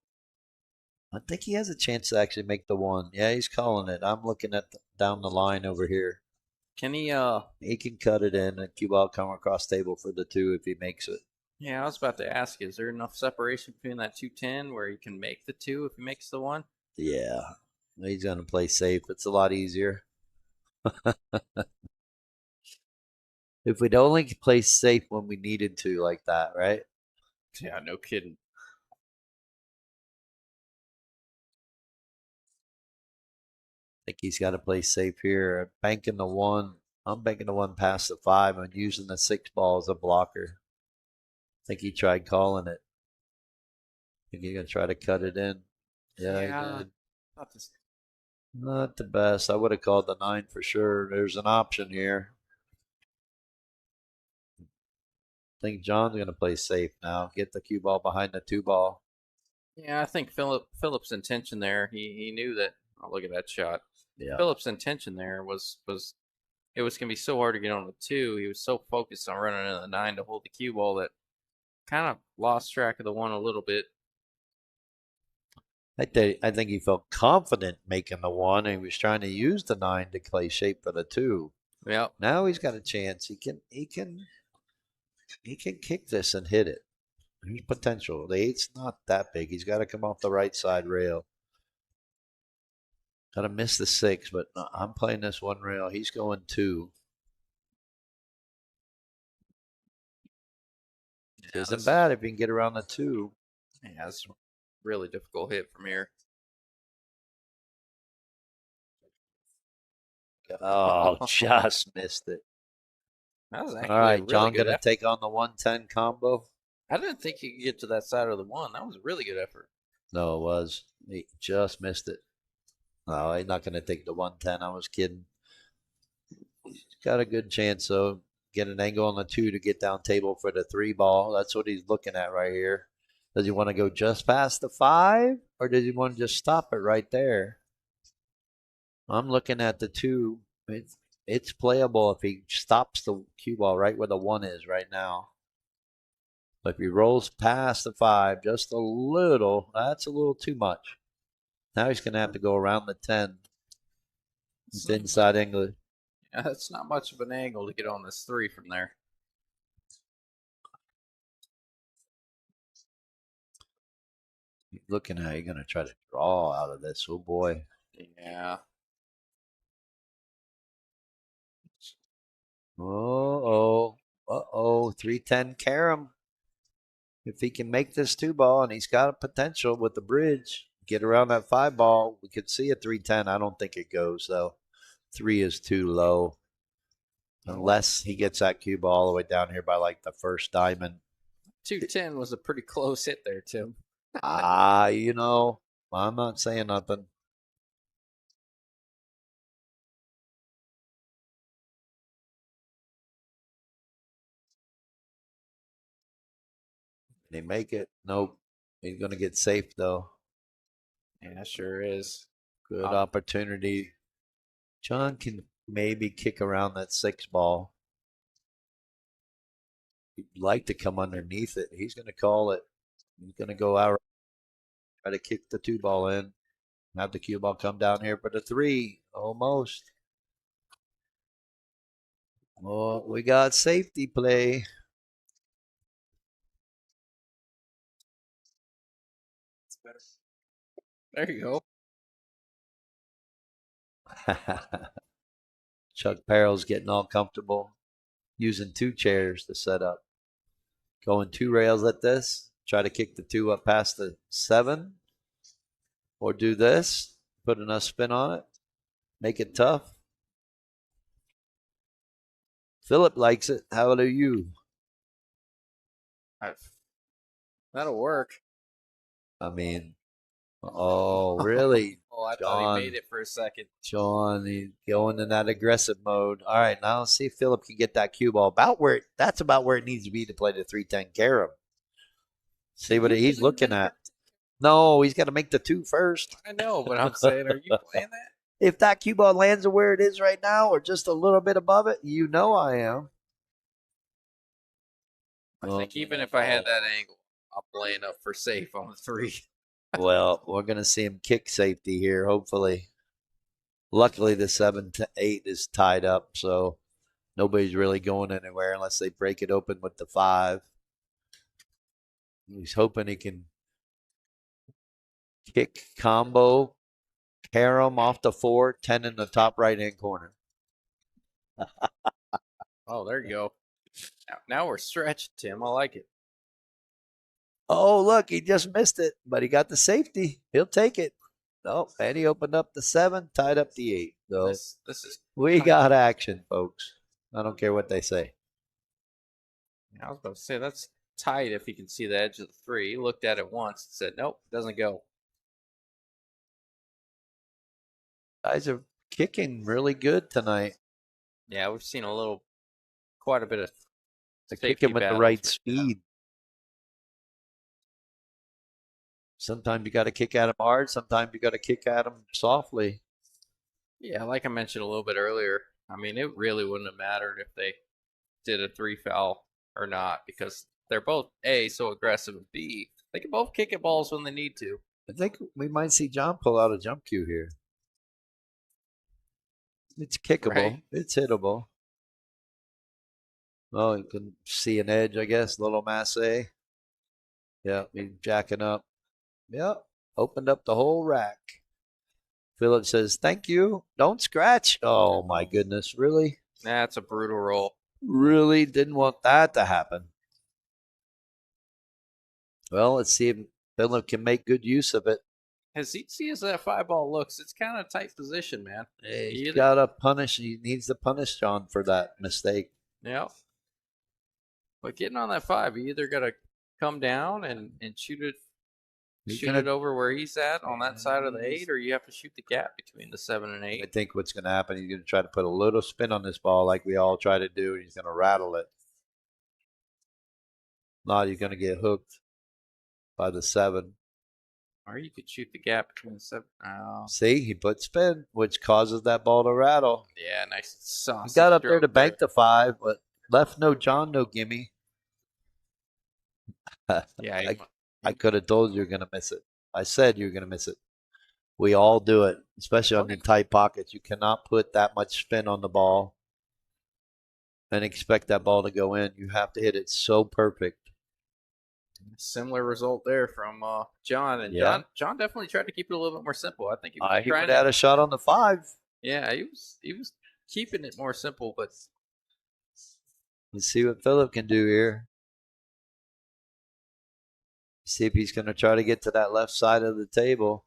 I think he has a chance to actually make the 1. Yeah, he's calling it. I'm looking at down the line over here. Can he? He can cut it in and cue ball come across table for the 2 if he makes it. Yeah, I was about to ask, is there enough separation between that 210 where he can make the 2 if he makes the 1? Yeah, he's going to play safe. It's a lot easier. If we'd only play safe when we needed to like that, right? Yeah, no kidding. I think he's got to play safe here. Banking the 1. I'm banking the 1 past the 5 and using the 6 ball as a blocker. I think he tried calling it. I think he's going to try to cut it in. Yeah, he did. Not the best. I would have called the 9 for sure. There's an option here. I think John's going to play safe now. Get the cue ball behind the 2 ball. Yeah, I think Phillip's intention there. He knew that. Oh, look at that shot. Yeah. Phillip's intention there was it was gonna be so hard to get on the 2. He was so focused on running into the 9 to hold the cue ball that kind of lost track of the 1 a little bit. I think he felt confident making the 1, and he was trying to use the 9 to play shape for the 2. Yeah. Now he's got a chance. He can kick this and hit it. There's potential. The 8's not that big. He's got to come off the right side rail. Got to miss the 6, but I'm playing this 1 rail. He's going 2. Yeah, isn't bad if you can get around the 2. Yeah, it's a really difficult hit from here. Oh, just missed it. That was actually all right. really John going to take on the 110 combo. I didn't think he could get to that side of the 1. That was a really good effort. No, it was. He just missed it. No, he's not going to take the 110. I was kidding. He's got a good chance, though. Get an angle on the 2 to get down table for the 3 ball. That's what he's looking at right here. Does he want to go just past the 5, or does he want to just stop it right there? I'm looking at the 2. It's playable if he stops the cue ball right where the 1 is right now. But if he rolls past the 5 just a little, that's a little too much. Now he's going to have to go around the 10. It's inside English. Yeah, that's not much of an angle to get on this 3 from there. Looking at, you're going to try to draw out of this. Oh, boy. Yeah. Uh-oh. 310 carom. If he can make this 2-ball, and he's got a potential with the bridge, get around that 5-ball, we could see a 310. I don't think it goes, though. 3 is too low. Unless he gets that cue ball all the way down here by like the first diamond. 210 was a pretty close hit there, Tim. You know, I'm not saying nothing. Did he make it? Nope. He's going to get safe, though. Yeah, sure is. Good opportunity. John can maybe kick around that 6-ball. He'd like to come underneath it. He's going to call it. He's going to go out, try to kick the 2-ball in. Have the cue ball come down here, but a 3, almost. Oh, we got safety play. There you go. Chuck Parrell's getting all comfortable, using 2 chairs to set up. Going 2 rails at this. Try to kick the 2 up past the 7. Or do this. Put enough spin on it. Make it tough. Phillip likes it. How do you? That'll work. I mean, oh, really? Oh, I John, thought he made it for a second. John, he's going in that aggressive mode. All right, now let's see if Phillip can get that cue ball. That's about where it needs to be to play the 310 carom. See what he's looking at. No, he's got to make the 2 first. I know, but I'm saying, are you playing that? If that cue ball lands where it is right now or just a little bit above it, you know I am. I think even if I had that angle, I'm playing up for safe on the 3. Well, we're going to see him kick safety here, hopefully. Luckily, the 7 to 8 is tied up, so nobody's really going anywhere unless they break it open with the 5. He's hoping he can kick combo, carom off the 4, 10 in the top right-hand corner. Oh, there you go. Now we're stretched, Tim. I like it. Oh, look, he just missed it, but he got the safety. He'll take it. Oh, and he opened up the 7, tied up the 8. So this is we got action, folks. I don't care what they say. I was about to say that's tight if you can see the edge of the 3. He looked at it once and said, nope, doesn't go. Guys are kicking really good tonight. Yeah, we've seen quite a bit of kicking with the right speed. Sometimes you got to kick at them hard. Sometimes you got to kick at them softly. Yeah, like I mentioned a little bit earlier, I mean, it really wouldn't have mattered if they did a 3 foul or not because they're both A, so aggressive, and B, they can both kick at balls when they need to. I think we might see John pull out a jump cue here. It's kickable. Right. It's hittable. Oh, you can see an edge, I guess. Little Massey. Yeah, he's jacking up. Yep, opened up the whole rack. Phillip says, thank you. Don't scratch. Oh, my goodness. Really? That's a brutal roll. Really didn't want that to happen. Well, let's see if Phillip can make good use of it. As easy as that 5-ball looks, it's kind of a tight position, man. He's got to punish. He needs to punish John for that mistake. Yeah. But getting on that 5, you either got to come down and shoot it. Shoot it over where he's at on that side of the 8, or you have to shoot the gap between the 7 and 8. I think what's going to happen, he's going to try to put a little spin on this ball like we all try to do, and he's going to rattle it. Not he's going to get hooked by the 7. Or you could shoot the gap between the 7. Oh. See, he put spin, which causes that ball to rattle. Yeah, nice sauce. He got up there to bank the 5, but left no John, no gimme. Yeah, I could have told you were going to miss it. I said you were going to miss it. We all do it, especially on the tight pockets. You cannot put that much spin on the ball and expect that ball to go in. You have to hit it so perfect. Similar result there from John, and Yeah. John definitely tried to keep it a little bit more simple. I think he was He trying would have had a shot on the 5. Yeah, he was keeping it more simple, but Let's see what Phillip can do here. See if he's going to try to get to that left side of the table.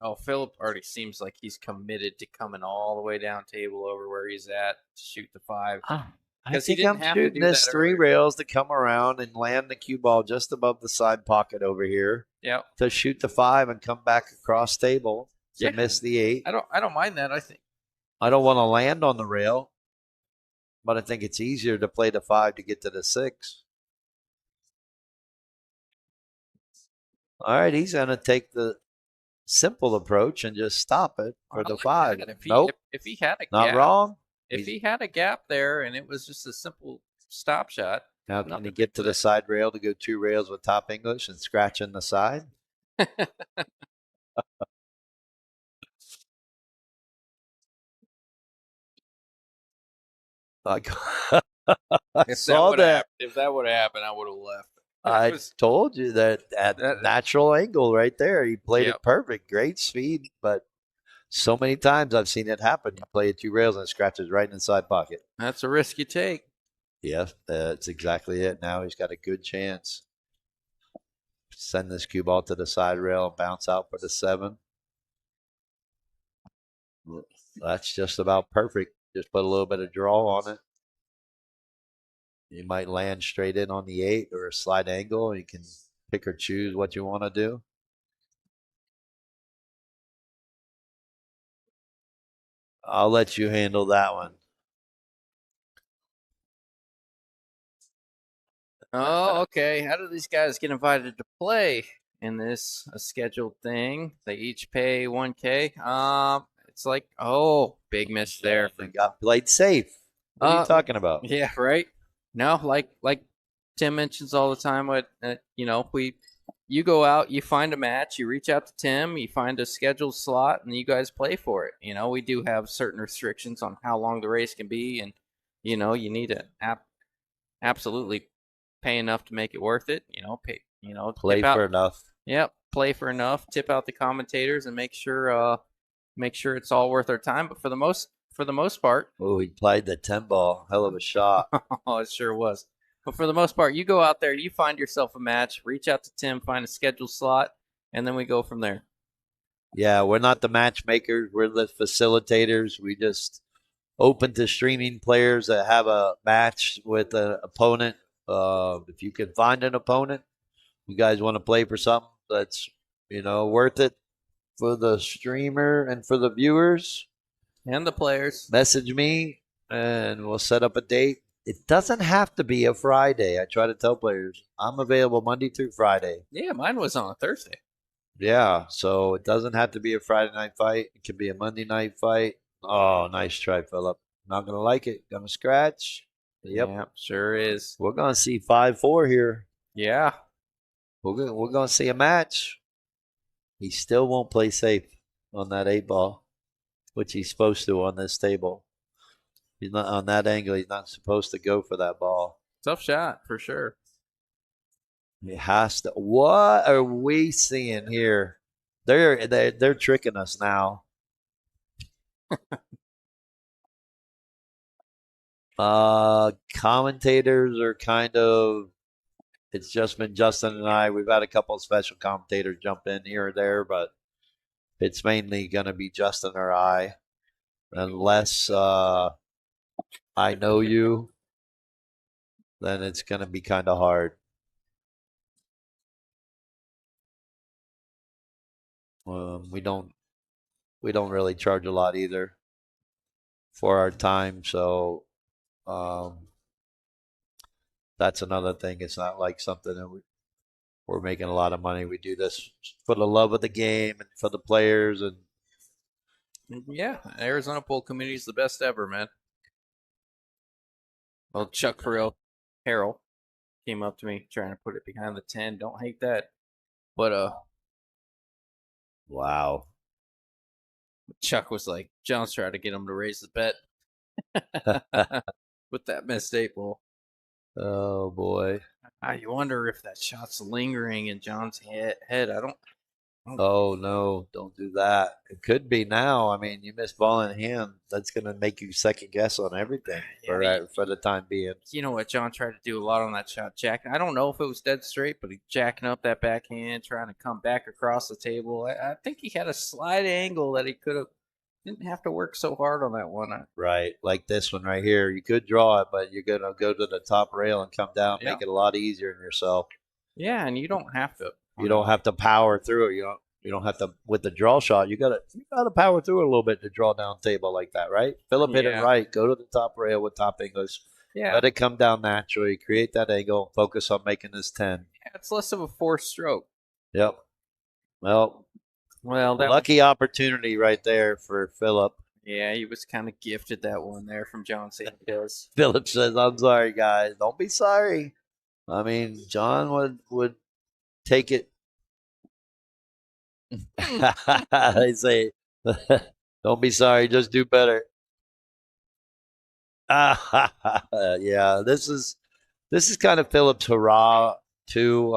oh, Phillip already seems like he's committed to coming all the way down table over where he's at to shoot the 5. I 'Cause he think didn't I'm have to shooting do this that 3 earlier. rails to come around and land the cue ball just above the side pocket over here Yeah, to shoot the 5 and come back across table to Yeah. miss the 8. I don't mind that. I think I don't want to land on the rail, but I think it's easier to play the 5 to get to the 6. All right, he's going to take the simple approach and just stop it for the 5. If he, Nope, if he had a not gap, wrong. if he had a gap there and it was just a simple stop shot, Now, can nothing he big get to with the it. side rail to go 2 rails with top English and scratch in the side? Like, I saw that. If that would have happened, I would have left. I was- told you that natural angle right there. He played Yep. it perfect. Great speed, but so many times I've seen it happen. You play it 2 rails and it scratches right in the side pocket. That's a risk you take. Yeah, that's exactly it. Now he's got a good chance. Send this cue ball to the side rail and bounce out for the 7. That's just about perfect. Just put a little bit of draw on it. You might land straight in on the 8 or a slight angle. You can pick or choose what you want to do. I'll let you handle that one. Oh, okay. How do these guys get invited to play in this scheduled thing? They each pay 1K. It's like, oh, big miss there. They got played safe. What are you talking about? Yeah, right. No, like Tim mentions all the time. What you go out, you find a match, you reach out to Tim, you find a scheduled slot, and you guys play for it. We do have certain restrictions on how long the race can be, and you need to absolutely pay enough to make it worth it. Play for enough. Yep, play for enough. Tip out the commentators and make sure it's all worth our time. But for the most part, oh, he played the 10 ball. Hell of a shot. oh, it sure was. But for the most part, you go out there, you find yourself a match, reach out to Tim, find a scheduled slot, and then we go from there. Yeah, we're not the matchmakers. We're the facilitators. We just open to streaming players that have a match with an opponent. If you can find an opponent, you guys want to play for something that's, worth it for the streamer and for the viewers, and the players, message me and we'll set up a date. It doesn't have to be a Friday. I try to tell players I'm available Monday through Friday. Yeah, mine was on a Thursday. Yeah, so it doesn't have to be a Friday night fight. It can be a Monday night fight. Oh, nice try, Phillip. Not going to like it. Going to scratch. Yep. Yeah, sure is. We're going to see 5-4 here. Yeah. We're going to see a match. He still won't play safe on that 8 ball, which he's supposed to on this table. He's not on that angle. He's not supposed to go for that ball. Tough shot for sure. He has to. What are we seeing here? They're tricking us now. Commentators are kind of. It's just been Justin and I. We've had a couple of special commentators jump in here or there, but it's mainly going to be Justin or I, unless I know you. Then it's going to be kind of hard. We don't really charge a lot either for our time, so that's another thing. It's not like something that we're making a lot of money. We do this for the love of the game and for the players. And yeah, Arizona Pool Community is the best ever, man. Well, Chuck Harrell came up to me trying to put it behind the 10. Don't hate that. But wow. Chuck was like, John's trying to get him to raise the bet with that missed 8 ball. Oh boy. You wonder if that shot's lingering in John's head. I don't. Oh no, don't do that. It could be now. I mean, you miss ball in hand. That's going to make you second guess on everything for the time being. You know what John tried to do a lot on that shot, I don't know if it was dead straight, but he jacking up that backhand, trying to come back across the table. I think he had a slight angle that he didn't have to work so hard on that one. Right, like this one right here. You could draw it, but you're going to go to the top rail and come down, make it a lot easier on yourself. Yeah, and you don't have to. You don't have to power through it. You don't have to with the draw shot. You gotta power through it a little bit to draw down table like that, right? Phillip hit it right. Go to the top rail with top English. Yeah. Let it come down naturally. Create that angle. Focus on making this 10. Yeah, it's less of a forced stroke. Yep. Well, that lucky opportunity right there for Phillip. Yeah, he was kind of gifted that one there from John Sanchez. Phillip says, "I'm sorry, guys. Don't be sorry." I mean, John would take it. They say, "Don't be sorry. Just do better." Yeah, this is kind of Phillip's hurrah too.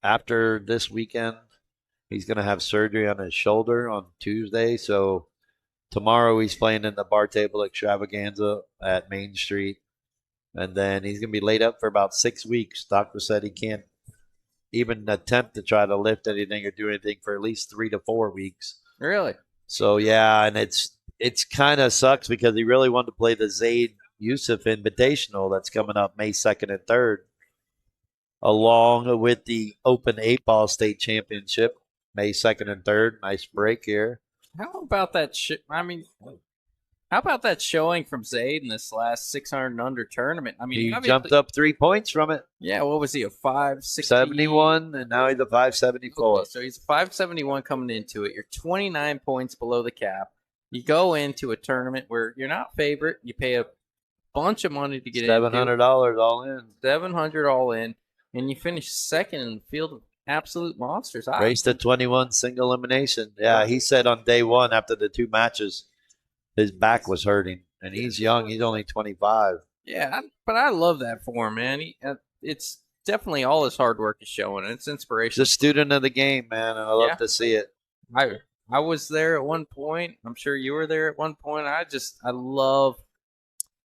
After this weekend, he's going to have surgery on his shoulder on Tuesday. So tomorrow he's playing in the bar table extravaganza at Main Street, and then he's going to be laid up for about 6 weeks. Doctor said he can't even attempt to try to lift anything or do anything for at least 3 to 4 weeks. Really? So yeah, and it's kind of sucks because he really wanted to play the Zaid Yusuf Invitational that's coming up May 2nd and 3rd, along with the Open 8-Ball State Championship May 2nd and 3rd. Nice break here. How about that? How about that showing from Zaid in this last 600 and under tournament? I mean, he jumped up 3 points from it. Yeah, what was he, a 571, and now he's a 574. Okay, so he's a 571 coming into it. You're 29 points below the cap. You go into a tournament where you're not favorite. You pay a bunch of money to get in. $700 all in. $700 all in, and you finish second in the field of absolute monsters. Race to 21 single elimination. Yeah, he said on day one after the 2 matches, his back was hurting, and he's young. He's only 25. Yeah, but I love that for him, man. It's definitely all his hard work is showing. It's inspirational. He's a student of the game, man, and I love to see it. I was there at one point. I'm sure you were there at one point. I love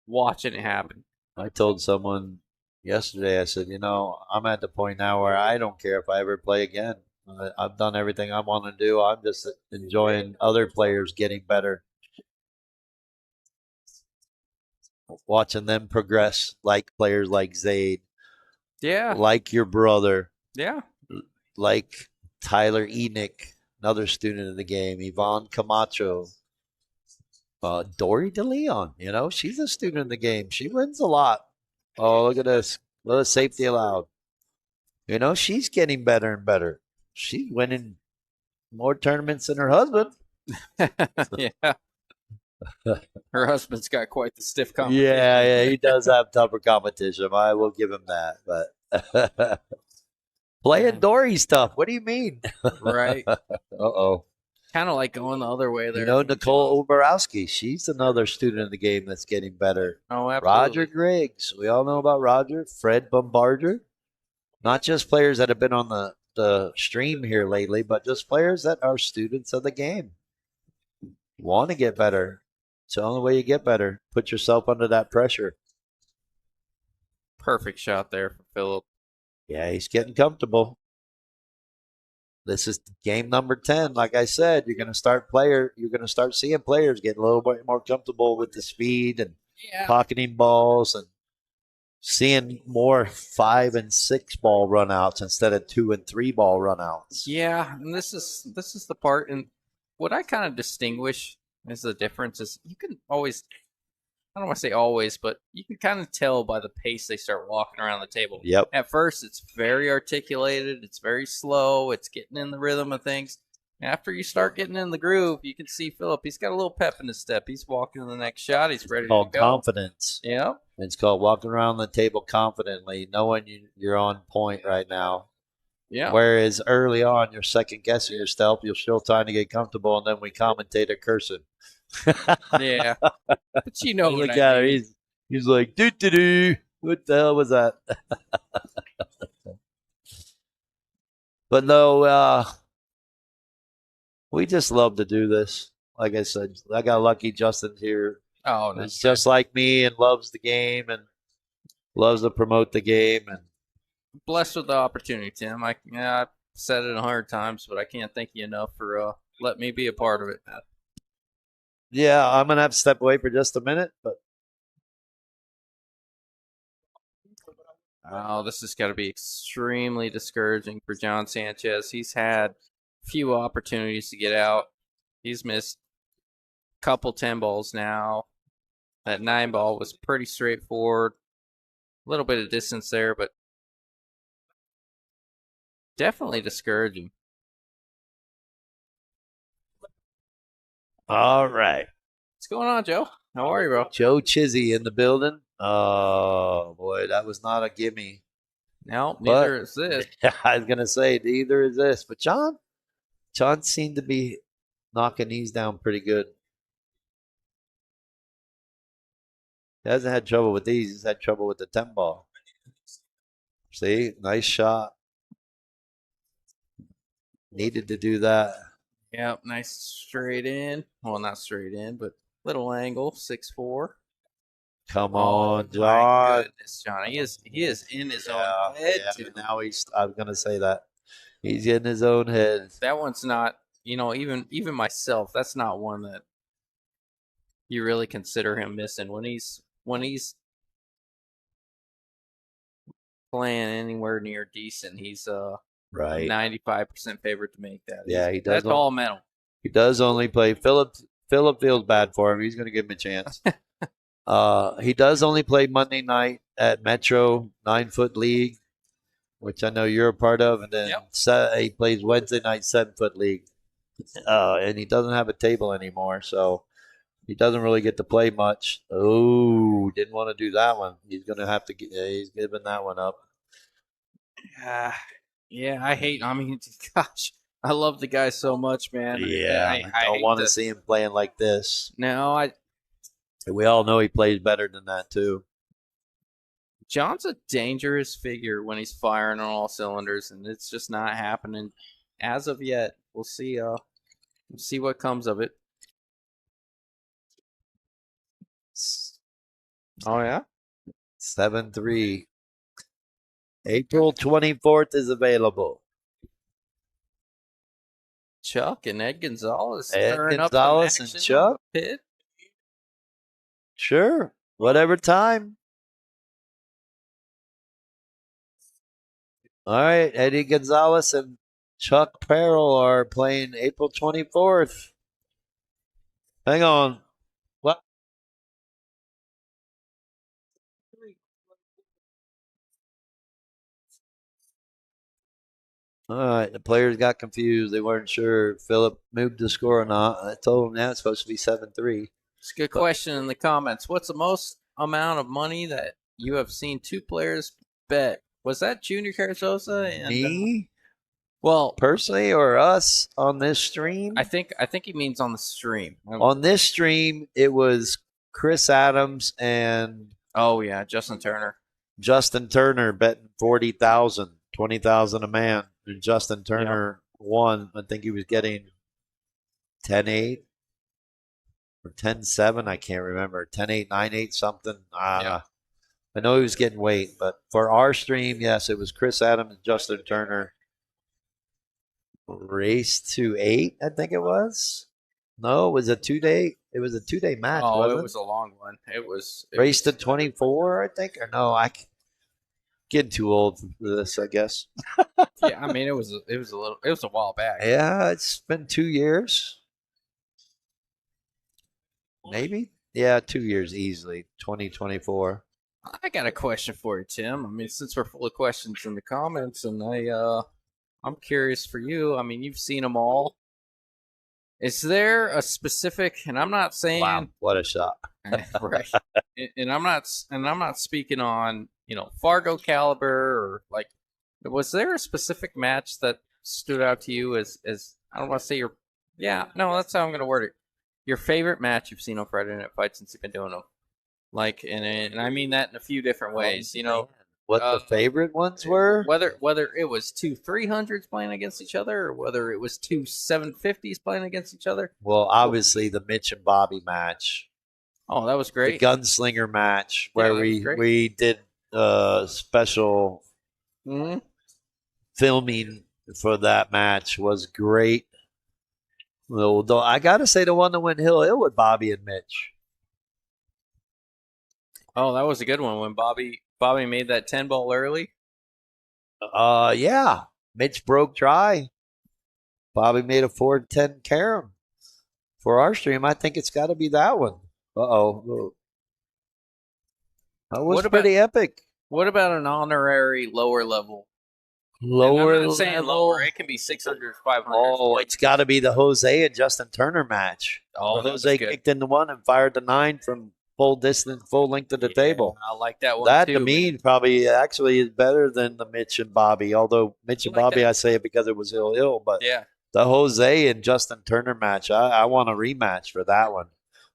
watching it happen. I told someone yesterday, I said, I'm at the point now where I don't care if I ever play again. I've done everything I want to do. I'm just enjoying other players getting better. Watching them progress, like players like Zaid. Yeah. Like your brother. Yeah. Like Tyler Enoch, another student of the game. Yvonne Camacho. Dory DeLeon, she's a student of the game. She wins a lot. Oh, look at this. Little safety allowed. She's getting better and better. She's winning more tournaments than her husband. Yeah. Her husband's got quite the stiff competition. Yeah, he does have tougher competition. I will give him that. But playing Dory stuff. What do you mean? Right. Uh-oh. Kind of like going the other way there. Nicole Oborowski. She's another student of the game that's getting better. Oh, absolutely. Roger Griggs. We all know about Roger. Fred Bombardier. Not just players that have been on the stream here lately, but just players that are students of the game. Want to get better. It's the only way you get better. Put yourself under that pressure. Perfect shot there for Phillip. Yeah, he's getting comfortable. This is game number 10. Like I said, you're going to start seeing players getting a little bit more comfortable with the speed and pocketing balls and seeing more 5 and 6 ball runouts instead of 2 and 3 ball runouts. Yeah, and this is the part, and what I kind of distinguish is the difference is you can always, I don't want to say always, but you can kind of tell by the pace they start walking around the table. Yep. At first, it's very articulated. It's very slow. It's getting in the rhythm of things. After you start getting in the groove, you can see Phillip. He's got a little pep in his step. He's walking to the next shot. He's ready to go. It's called confidence. Yeah. It's called walking around the table confidently, knowing you're on point right now. Yeah. Whereas early on, you're second guessing yourself. You're still trying to get comfortable, and then we commentate a cursing. Yeah. But look at him. He's like, doo-doo-doo. What the hell was that? But no, we just love to do this. Like I said, I got lucky. Justin's here. Oh, no. He's just like me and loves the game and loves to promote the game. And Blessed with the opportunity, Tim. I've said it 100 times, but I can't thank you enough for letting me be a part of it, man. yeah, I'm gonna have to step away for just a minute, but Oh, this has got to be extremely discouraging for John Sanchez. He's had few opportunities to get out. He's missed a couple 10 balls now. That 9 ball was pretty straightforward. A little bit of distance there, but definitely discouraging. all right. What's going on, Joe? How are you, bro? Joe Chizzy in the building. Oh boy, that was not a gimme. No, neither is this. I was gonna say neither is this, but John seemed to be knocking these down pretty good. He hasn't had trouble with these. He's had trouble with the 10 ball. See, nice shot. Needed to do that. Yep, nice straight in. Well, not straight in, but little angle, 6-4. Come Oh, on, my John. goodness, John. He is in his own head. Yeah, now I was gonna say that. He's in his own head. That one's not, even myself, that's not one that you really consider him missing. When he's playing anywhere near decent, he's Right. 95% favorite to make that. Yeah, he does. That's all mental. He does only play. Phillip feels bad for him. He's going to give him a chance. He does only play Monday night at Metro 9-foot league, which I know you're a part of, and then he plays Wednesday night 7-foot league. And he doesn't have a table anymore, so he doesn't really get to play much. Oh, didn't want to do that one. He's going to have to. He's giving that one up. Yeah, I mean, gosh, I love the guy so much, man. Yeah, I don't want to see him playing like this. No, We all know he plays better than that too. John's a dangerous figure when he's firing on all cylinders, and it's just not happening as of yet. We'll see. We'll see what comes of it. Oh yeah, 7-3. April 24th is available. Chuck and Ed Gonzalez. Ed Gonzalez and Chuck. Pit. Sure, whatever time. All right, Eddie Gonzalez and Chuck Farrell are playing April 24th. Hang on. What? All right, the players got confused. They weren't sure if Phillip moved the score or not. I told them now it's supposed to be 7-3. It's a good question in the comments. What's the most amount of money that you have seen two players bet? Was that Junior Carrizosa and Me? Well, personally, or us on this stream? I think he means on the stream. On this stream, it was Chris Adams and Justin Turner. Justin Turner betting 40,000, 20,000 a man. And Justin Turner won. I think he was getting 10-8 or 10-7. I can't remember. 10-8, 9-8 something. I know he was getting weight, but for our stream, yes, it was Chris Adams and Justin Turner. Race to 8, I think it was. No, it was a 2-day. It was a 2-day match. It was a long one. It was race to 24, I think, or no? I getting too old for this, I guess. Yeah, I mean, it was a while back. Yeah, it's been 2 years, maybe. Yeah, 2 years easily. 2024. I got a question for you, Tim. I mean, since we're full of questions in the comments, and I'm curious for you. I mean, you've seen them all. Is there a specific? And I'm not saying. Wow, what a shot! Right. And I'm not speaking on Fargo caliber or like. Was there a specific match that stood out to you as I don't want to say your? Yeah, no, that's how I'm going to word it. Your favorite match you've seen on Friday Night Fights since you've been doing them. Like, and I mean that in a few different ways. You know, what the favorite ones were? Whether it was two 300s playing against each other, or whether it was two 750s playing against each other. Well, obviously the Mitch and Bobby match. Oh, that was great. The gunslinger match where Yeah, we did special filming for that match was great. Well, though I gotta say the one that went hill with Bobby and Mitch. Oh, that was a good one when Bobby made that 10 ball early. Yeah. Mitch broke dry. Bobby made a 4-10 carom. For our stream, I think it's got to be that one. Uh-oh. That was pretty epic. What about an honorary lower level? Lower I'm not saying lower. It can be 600, 500. Oh, it's got to be the Jose and Justin Turner match. Oh, Jose kicked into one and fired the 9 from full distance, full length of the table. I like that one that too. That to me probably actually is better than the Mitch and Bobby. Although Mitch and Bobby, I say it because it was ill, but yeah. The Jose and Justin Turner match, I want a rematch for that one.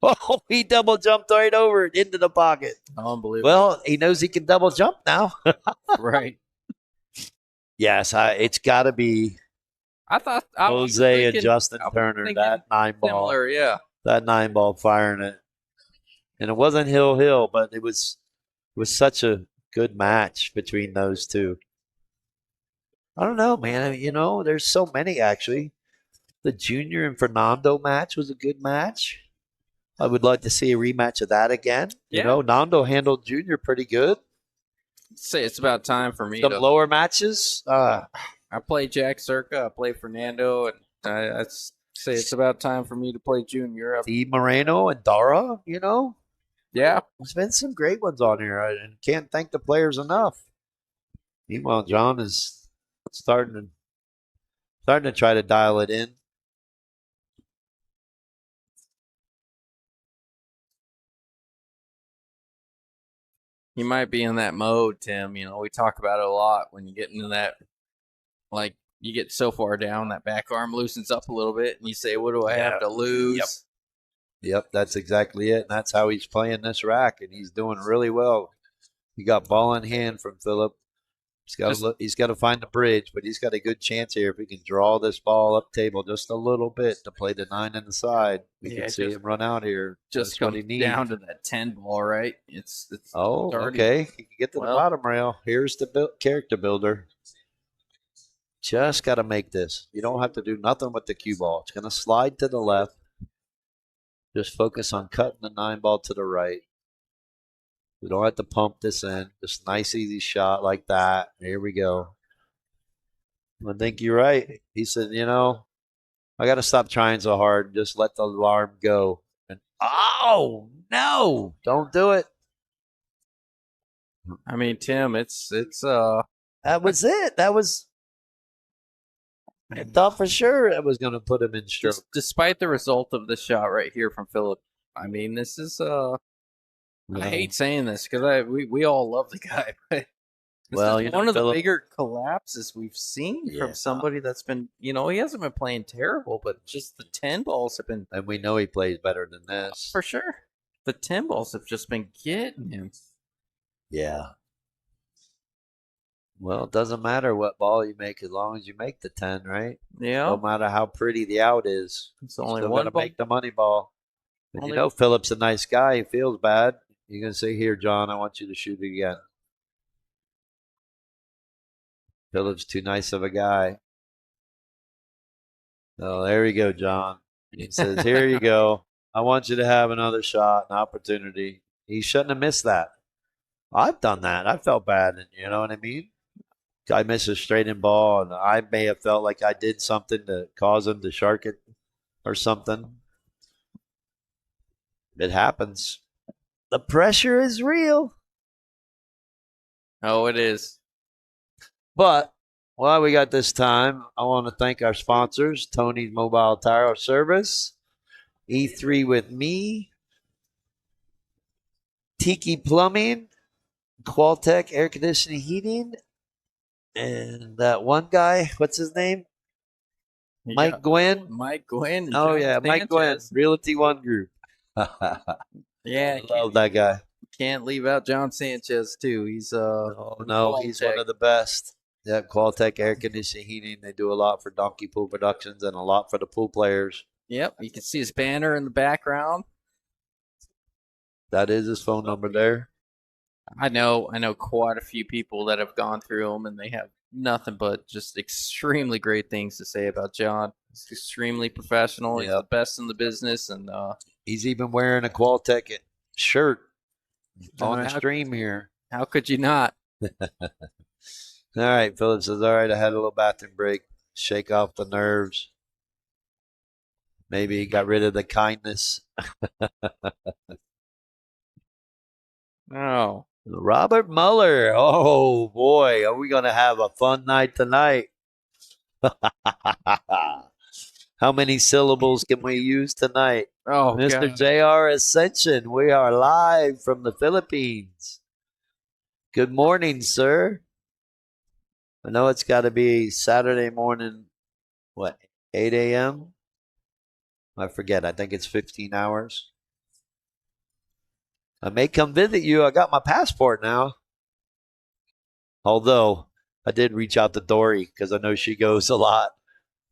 Oh, he double jumped right over it into the pocket. Unbelievable. Well, he knows he can double jump now. Right. Yes, it's got to be. I thought Jose and Justin Turner, that 9 ball. Similar, yeah. That 9 ball firing it. And it wasn't hill, but it was such a good match between those two. I don't know, man. I mean, you know, there's so many actually. The Junior and Fernando match was a good match. I would like to see a rematch of that again. Yeah. You know, Nando handled Junior pretty good. Say it's about time for me. Some lower matches. I play Jack Circa. I play Fernando, and I say it's about time for me to play Junior. Steve Moreno and Dara. You know. Yeah, there's been some great ones on here, and can't thank the players enough. Meanwhile, John is starting to try to dial it in. You might be in that mode, Tim. You know, we talk about it a lot when you get into that, like you get so far down, that back arm loosens up a little bit, and you say, what do I have to lose? Yep, that's exactly it. And that's how he's playing this rack, and he's doing really well. He got ball in hand from Phillip. He's got to find the bridge, but he's got a good chance here if he can draw this ball up table just a little bit to play the 9 in the side. We can see him run out here. Just come down to that 10 ball, right? It's okay. He can get to the bottom rail. Here's the character builder. Just got to make this. You don't have to do nothing with the cue ball. It's going to slide to the left. Just focus on cutting the 9 ball to the right. We don't have to pump this in. Just nice, easy shot like that. Here we go. I think you're right. He said, you know, I got to stop trying so hard and just let the alarm go. And oh, no, don't do it. I mean, Tim, it's that was it. That was. I thought for sure it was going to put him in stroke. Despite the result of this shot right here from Phillip, I mean, this is I hate saying this because we all love the guy, but this is one of the bigger collapses we've seen from somebody that's been, you know, he hasn't been playing terrible, but just the 10 balls have been. And we know he plays better than this. For sure. The 10 balls have just been getting him. Yeah. Well, it doesn't matter what ball you make as long as you make the 10, right? Yeah. No matter how pretty the out is. It's only one to make the money ball. And you know, Phillip's a nice guy. He feels bad. You're going to say, here, John, I want you to shoot again. Phillip's too nice of a guy. Oh, there you go, John. He says, here you go. I want you to have another shot, an opportunity. He shouldn't have missed that. I've done that. I felt bad, you know what I mean? I missed a straight in ball, and I may have felt like I did something to cause him to shark it or something. It happens. The pressure is real. Oh, it is. But while we got this time, I want to thank our sponsors, Tony's Mobile Tire Service, E3 with Me, Tiki Plumbing, Qualtech Air Conditioning Heating, and that one guy, what's his name? Mike Gwynn. Mike Gwynn. Oh, yeah, Mike Gwynn, Realty One Group. Yeah. I love that guy. Can't leave out John Sanchez too. He's he's one of the best. Yeah, Qualtech Air Conditioning Heating. They do a lot for Donkey Pool Productions and a lot for the pool players. Yep, you can see his banner in the background. That is his phone number there. I know quite a few people that have gone through him, and they have nothing but just extremely great things to say about John. He's extremely professional. He's the best in the busince, and he's even wearing a Qualtech shirt on the stream here. How could you not? All right, Phillip says, all right, I had a little bathroom break. Shake off the nerves. Maybe he got rid of the kindness. Oh. Robert Mueller. Oh, boy. Are we going to have a fun night tonight? How many syllables can we use tonight? Oh, Mr. God. J.R. Ascension, we are live from the Philippines. Good morning, sir. I know it's got to be Saturday morning, 8 a.m.? I forget. I think it's 15 hours. I may come visit you. I got my passport now. Although, I did reach out to Dory because I know she goes a lot.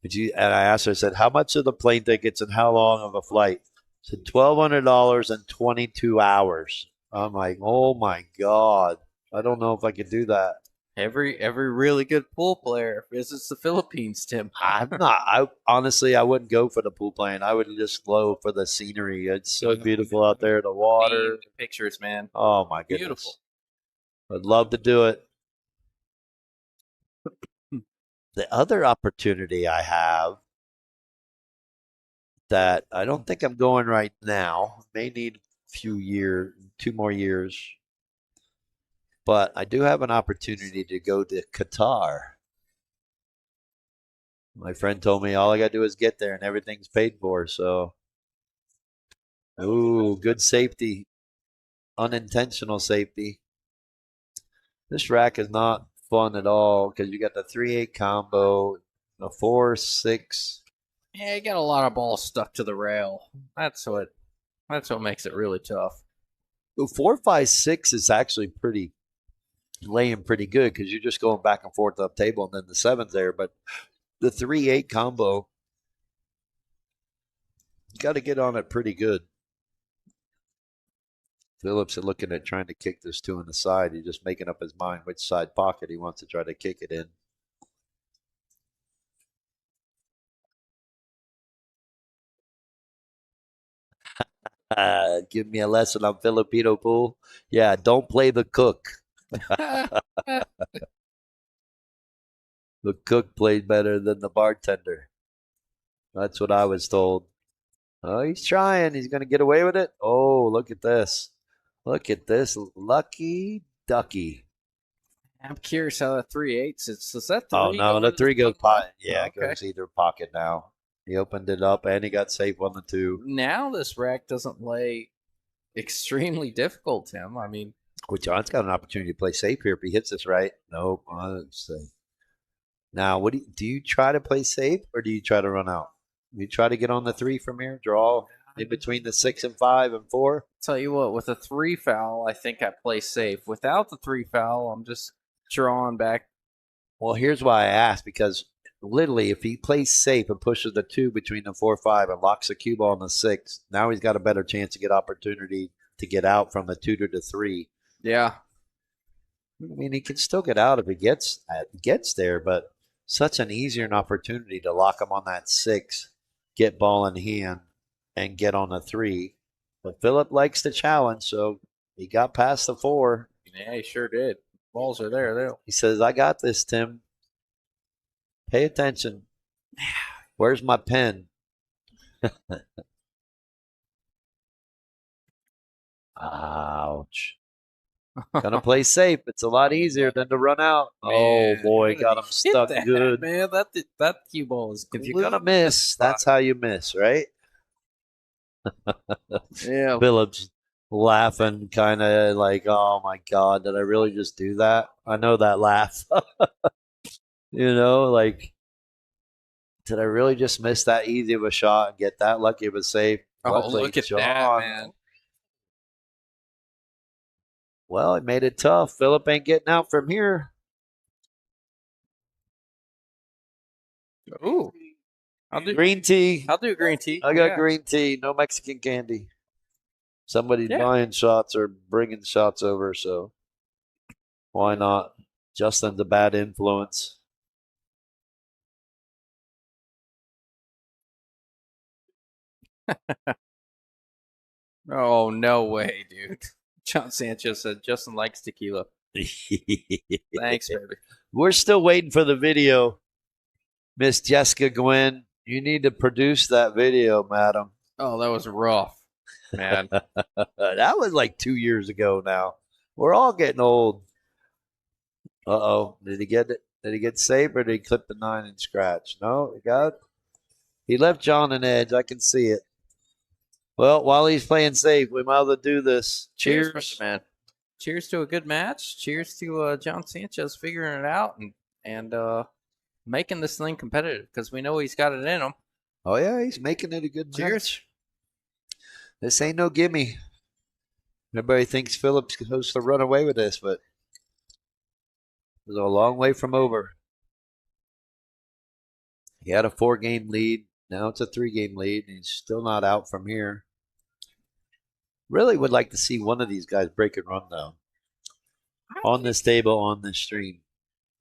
And I asked her, I said, how much are the plane tickets and how long of a flight? She said, $1,200 and 22 hours. I'm like, oh, my God. I don't know if I could do that. Every really good pool player visits the Philippines, Tim. I'm not. Honestly, I wouldn't go for the pool playing. I would just go for the scenery. It's so beautiful out there, the water. Pictures, man. Oh, my goodness. Beautiful. I'd love to do it. The other opportunity I have that I don't think I'm going right now, may need a few years, 2 more years. But I do have an opportunity to go to Qatar. My friend told me all I got to do is get there and everything's paid for. So, ooh, good safety, unintentional safety. This rack is not fun at all because you got the 3-8 combo, the 4-6. Yeah, you got a lot of balls stuck to the rail. That's what makes it really tough. The 4-5-6 is actually laying pretty good because you're just going back and forth up table and then the 7's there. But the 3-8 combo, you got to get on it pretty good. Phillip's looking at trying to kick this 2 in the side. He's just making up his mind which side pocket he wants to try to kick it in. Give me a lesson on Filipino pool. Yeah, don't play the cook. The cook played better than the bartender. That's what I was told. Oh, he's trying. He's going to get away with it. Oh, look at this. Look at this. Lucky ducky. I'm curious how that 3/8 is that 3? Oh, no, the 3 goes pocket. Yeah, okay. It goes either pocket now. He opened it up and he got safe on the 2. Now this rack doesn't lay extremely difficult, Tim. I mean, well, John's got an opportunity to play safe here if he hits this right. Nope. Now, what do you try to play safe or do you try to run out? You try to get on the 3 from here, draw in between the 6 and 5 and 4. Tell you what, with a 3 foul, I think I play safe. Without the 3 foul, I'm just drawing back. Well, here's why I asked, because literally, if he plays safe and pushes the 2 between the 4-5 and locks the cue ball on the 6, now he's got a better chance to get opportunity to get out from the 2 to the 3. Yeah. I mean, he can still get out if he gets there, but such an easier an opportunity to lock him on that 6, get ball in hand, and get on the 3. But Phillip likes the challenge, so he got past the 4. Yeah, he sure did. Balls are there. He says, I got this, Tim. Pay attention. Where's my pen? Ouch. Gonna play safe. It's a lot easier than to run out. Man, oh boy, got him stuck that, good. Man, that cue ball is if you're gonna miss, that's how you miss, right? Yeah. Phillip's laughing, kind of like, oh my God, did I really just do that? I know that laugh. You know, like, did I really just miss that easy of a shot and get that lucky of a save? Oh, look at that, man. Well, it made it tough. Phillip ain't getting out from here. Ooh. I'll do Green tea. green tea. I got Yeah. green tea. No Mexican candy. Somebody's Yeah. buying shots or bringing shots over, so why not? Justin's a bad influence. Oh, no way, dude. John Sanchez said Justin likes tequila. Thanks, baby. We're still waiting for the video. Miss Jessica Gwynn, you need to produce that video, madam. Oh, that was rough, man. That was like 2 years ago now. We're all getting old. Uh-oh. Did he get it? Did he get saved or did he clip the 9 and scratch? No, he got it. He left John an edge. I can see it. Well, while he's playing safe, we might as well do this. Cheers. Man. Cheers to a good match. Cheers to John Sanchez figuring it out and making this thing competitive because we know he's got it in him. Oh, yeah, he's making it a good Cheers. match. This ain't no gimme. Everybody thinks Phillip's supposed to run away with this, but it's a long way from over. He had a 4-game lead. Now it's a 3-game lead, and he's still not out from here. Really would like to see one of these guys break and run, though. On this table, on this stream.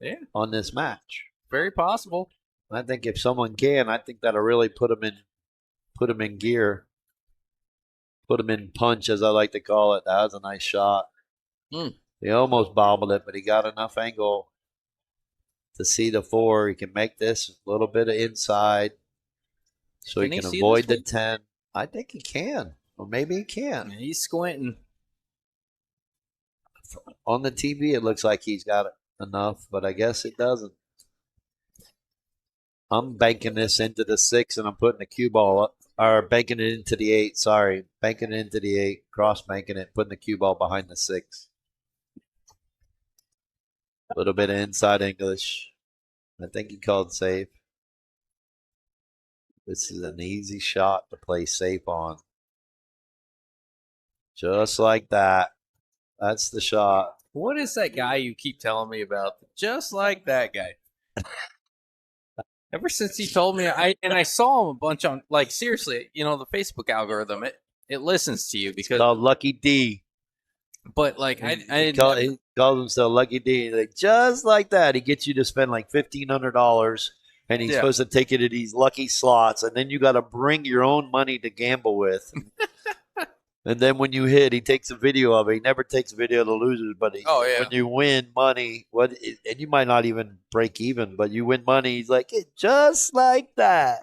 Yeah. On this match. Very possible. I think if someone can, I think that'll really put him in gear. Put him in punch, as I like to call it. That was a nice shot. He almost bobbled it, but he got enough angle to see the 4. He can make this a little bit of inside so he can avoid the 10. I think he can. Or maybe he can. He's squinting. On the TV, it looks like he's got enough, but I guess it doesn't. I'm banking this into the 6, and I'm putting the cue ball up. Or banking it into the 8, sorry. Banking it into the 8, cross-banking it, putting the cue ball behind the 6. A little bit of inside English. I think he called safe. This is an easy shot to play safe on. Just like that. That's the shot. What is that guy you keep telling me about? Just like that guy. Ever since he told me, I saw him a bunch on, like, seriously, the Facebook algorithm, it listens to you because it's called Lucky D. But like he calls himself Lucky D. Like, just like that, he gets you to spend like $1,500, and he's supposed to take you to these lucky slots, and then you got to bring your own money to gamble with. And then when you hit, he takes a video of it. He never takes a video of the losers, but when you win money, and you might not even break even, but you win money, he's like, just like that.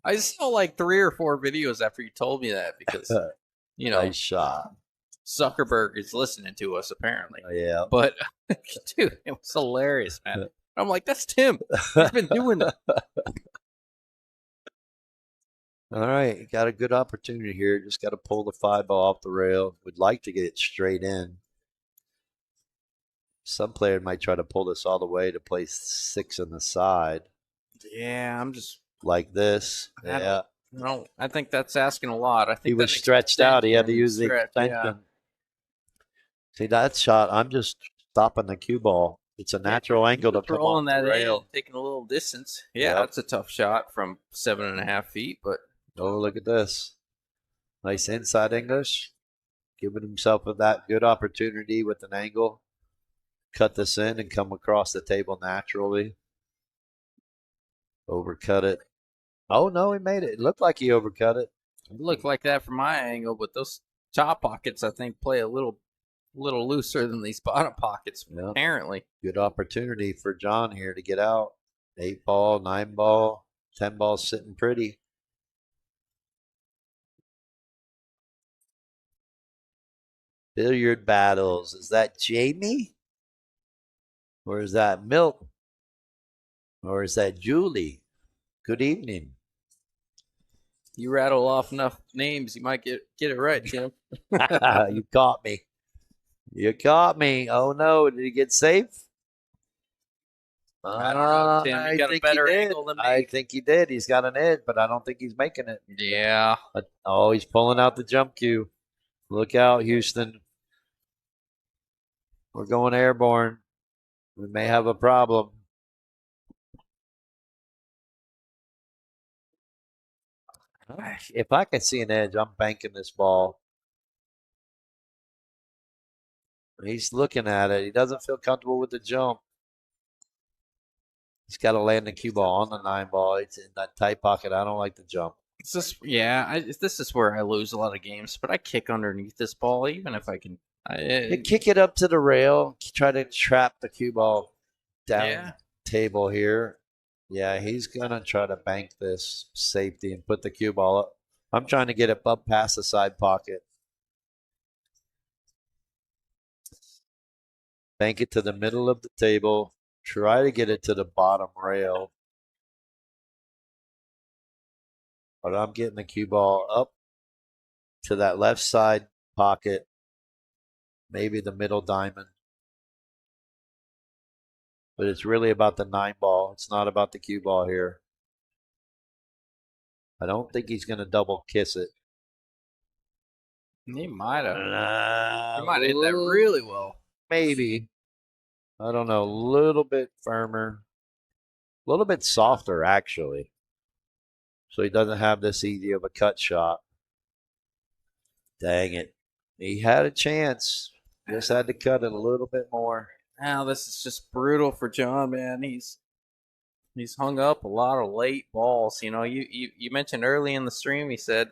I saw like 3 or 4 videos after you told me that because, nice shot. Zuckerberg is listening to us apparently. Yeah. But, dude, it was hilarious, man. I'm like, that's Tim. He's been doing that. All right, got a good opportunity here. Just got to pull the 5 ball off the rail. Would like to get it straight in. Some player might try to pull this all the way to play 6 on the side. Yeah, I'm just like this. No, I think that's asking a lot. I think he was stretched out. He had to use the extension. Yeah. See that shot? I'm just stopping the cue ball. It's a natural angle to come on the rail. Taking a little distance. Yeah, that's a tough shot from 7.5 feet, but. Oh, look at this. Nice inside English. Giving himself that good opportunity with an angle. Cut this in and come across the table naturally. Overcut it. Oh, no, he made it. It looked like he overcut it. It looked like that from my angle, but those top pockets, I think, play a little looser than these bottom pockets, apparently. Good opportunity for John here to get out. 8 ball, 9 ball, 10 ball sitting pretty. Billiard battles. Is that Jamie? Or is that Milt? Or is that Julie? Good evening. You rattle off enough names, you might get it right, Tim. You caught me. You caught me. Oh, no. Did he get safe? I don't know, Tim. You got a better angle than me. I think he did. He's got an edge, but I don't think he's making it. Yeah. Oh, he's pulling out the jump cue. Look out, Houston. We're going airborne. We may have a problem. If I can see an edge, I'm banking this ball. He's looking at it. He doesn't feel comfortable with the jump. He's got to land the cue ball on the 9 ball. It's in that tight pocket. I don't like the jump. This is where I lose a lot of games, but I kick underneath this ball even if I can. You kick it up to the rail. Try to trap the cue ball down table here. Yeah, he's going to try to bank this safety and put the cue ball up. I'm trying to get it up past the side pocket. Bank it to the middle of the table. Try to get it to the bottom rail. But I'm getting the cue ball up to that left side pocket. Maybe the middle diamond. But it's really about the 9 ball. It's not about the cue ball here. I don't think he's going to double kiss it. He might have. He might have hit that really well. Maybe. I don't know. A little bit firmer. A little bit softer, actually. So he doesn't have this easy of a cut shot. Dang it. He had a chance. Just had to cut it a little bit more. Now this is just brutal for John, man. He's hung up a lot of late balls. You know, you mentioned early in the stream, he said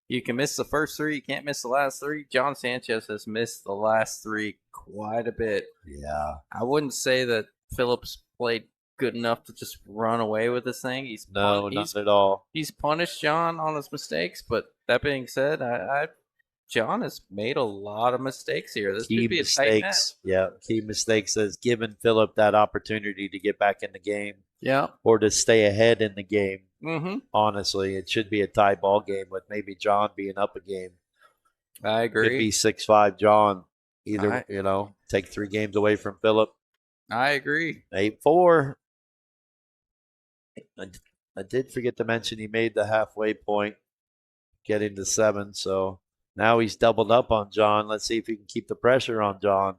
you can miss the first 3, you can't miss the last 3. John Sanchez has missed the last 3 quite a bit. Yeah. I wouldn't say that Phillips played good enough to just run away with this thing. Not at all. He's punished John on his mistakes, but that being said, John has made a lot of mistakes here. This could be a tight match. Yeah, key mistakes has given Phillip that opportunity to get back in the game. Yeah. Or to stay ahead in the game. Mm-hmm. Honestly, it should be a tie ball game with maybe John being up a game. I agree. It'd be 6-5 John. Either, take 3 games away from Phillip. I agree. 8-4. I did forget to mention he made the halfway point, getting to 7. So now he's doubled up on John. Let's see if he can keep the pressure on John.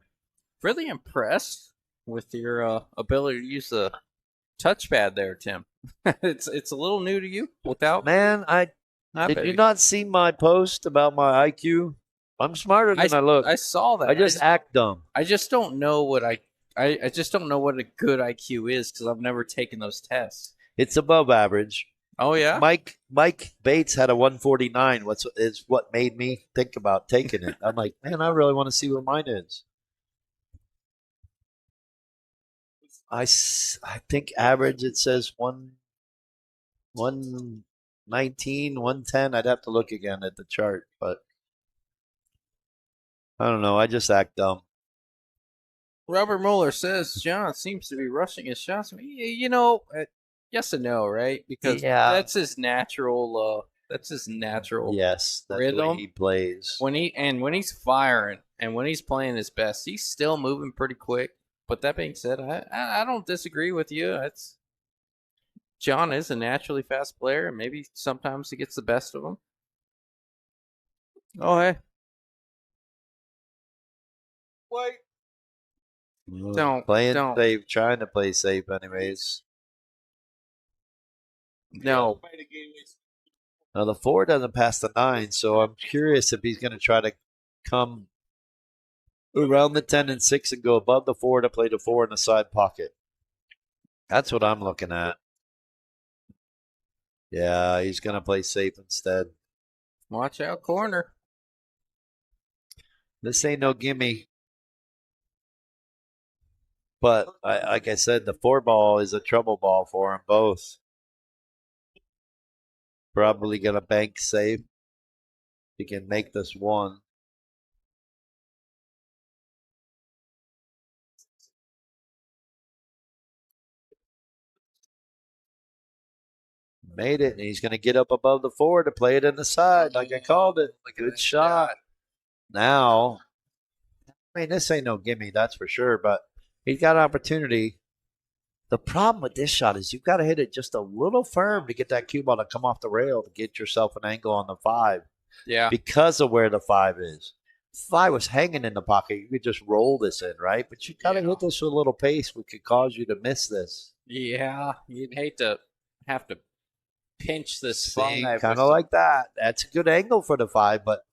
Really impressed with your ability to use the touchpad there, Tim. It's a little new to you. Man, did you not see my post about my IQ? I'm smarter than I look. I saw that. I just act dumb. I just don't know what I just don't know what a good IQ is because I've never taken those tests. It's above average. Oh yeah. Mike Bates had a 149. Is what made me think about taking it. I'm like, man, I really want to see what mine is. I think average it says 119, 110. I'd have to look again at the chart, but I don't know. I just act dumb. Robert Mueller says John seems to be rushing his shots. Yes and no, right? Because that's his natural. Yes, that's rhythm. The way he plays. When he's firing and when he's playing his best, he's still moving pretty quick. But that being said, I don't disagree with you. John is a naturally fast player, and maybe sometimes he gets the best of him. Oh hey. Wait. Don't safe, trying to play safe anyways. No. Now the 4 doesn't pass the 9, so I'm curious if he's going to try to come around the 10 and 6 and go above the 4 to play the 4 in the side pocket. That's what I'm looking at. Yeah, he's going to play safe instead. Watch out, corner. This ain't no gimme. But like I said, the 4 ball is a trouble ball for them both. Probably going to bank safe. He can make this 1. Made it, and he's going to get up above the 4 to play it in the side, like I called it. Good shot. Now, I mean, this ain't no gimme, that's for sure, but he's got an opportunity. The problem with this shot is you've got to hit it just a little firm to get that cue ball to come off the rail to get yourself an angle on the 5. Yeah. Because of where the 5 is. If I was hanging in the pocket, you could just roll this in, right? But you gotta Yeah. hit this with a little pace, which could cause you to miss this. Yeah, you'd hate to have to pinch this See, five. kind of like that. That's a good angle for the 5, but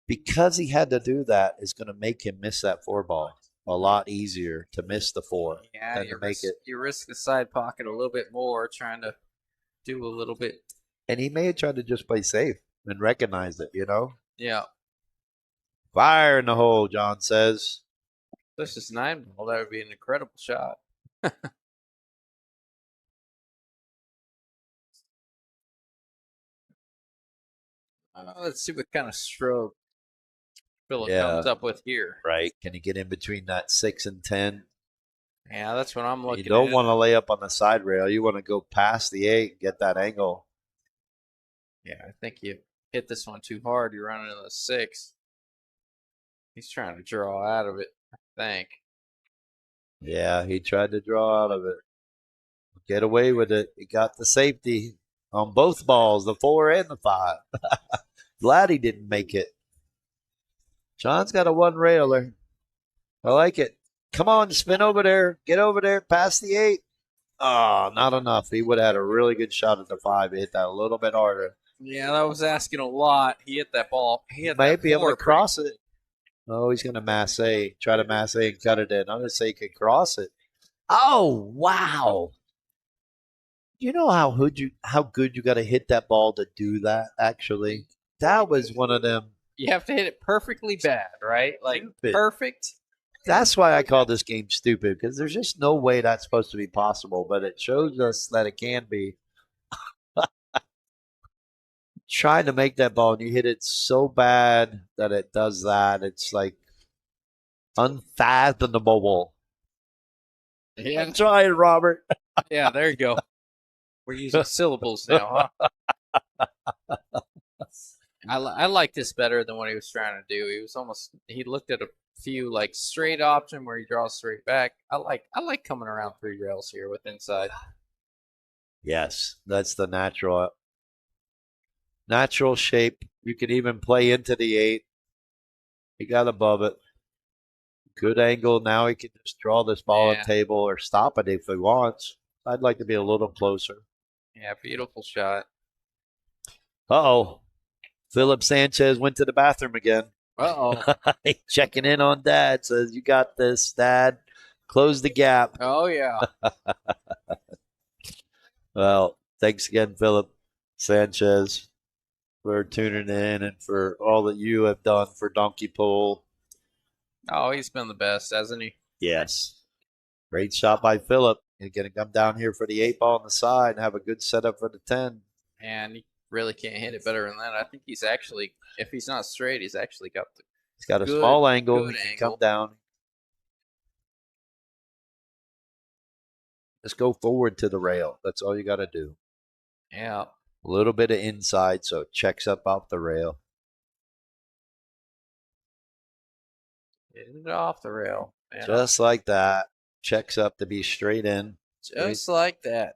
because he had to do that, is going to make him miss that 4 ball a lot easier to miss the 4 Yeah, than to make it. you risk the side pocket a little bit more, trying to do a little bit. And he may have tried to just play safe and recognize it, Yeah, Fire in the hole, John says. this is 9 ball. That would be an incredible shot. Let's see what kind of stroke Phillip comes up with here. Right. Can he get in between that 6 and 10? Yeah, that's what I'm looking You don't at. want to lay up on the side rail. You want to go past the 8 and get that angle. Yeah, I think you hit this one too hard. You're running into the 6. He's trying to draw out of it, I think. Yeah, he tried to draw out of it. Get away with it. He got the safety on both balls, the 4 and the 5. Glad he didn't make it. John's got a 1 railer. I like it. Come on, spin over there. Get over there, past the 8. Oh, not enough. He would have had a really good shot at the 5. He hit that a little bit harder. Yeah, that was asking a lot. He hit that ball. He hit Might that be able to 4 cross it. Oh, he's going to masse. Try to masse and cut it in. I'm going to say he could cross it. Oh, wow. You know how good you got to hit that ball to do that, actually? That was one of them. You have to hit it perfectly bad, right? Like Stupid. perfect. That's why I call this game stupid, because there's just no way that's supposed to be possible, but it shows us that it can be. Trying to make that ball, and you hit it so bad that it does that. It's like unfathomable. Yeah, I'm trying, Robert. yeah. There you go. We're using syllables now, huh? I like this better than what he was trying to do. He looked at a few like straight option where he draws straight back. I like coming around 3 rails here with inside. Yes, that's the natural shape. You can even play into the 8. He got above it. Good angle. Now he can just draw this ball on table or stop it if he wants. I'd like to be a little closer. Yeah, beautiful shot. Uh-oh. Phillip Sanchez went to the bathroom again. Uh-oh. Checking in on Dad. Says, you got this, Dad. Close the gap. Oh, yeah. Well, thanks again, Phillip Sanchez, for tuning in and for all that you have done for Donkey Pull. Oh, he's been the best, hasn't he? Yes. Great shot by Phillip. He's going to come down here for the 8 ball on the side and have a good setup for the 10. And he really can't hit it better than that. I think he's actually, if he's not straight, he's actually got the. He's got a small angle. Good He can angle. come down. Just go forward to the rail. That's all you got to do. Yeah. A little bit of inside, so it checks up off the rail. Hit it off the rail. Man. Just like that. Checks up to be straight in. Just like that.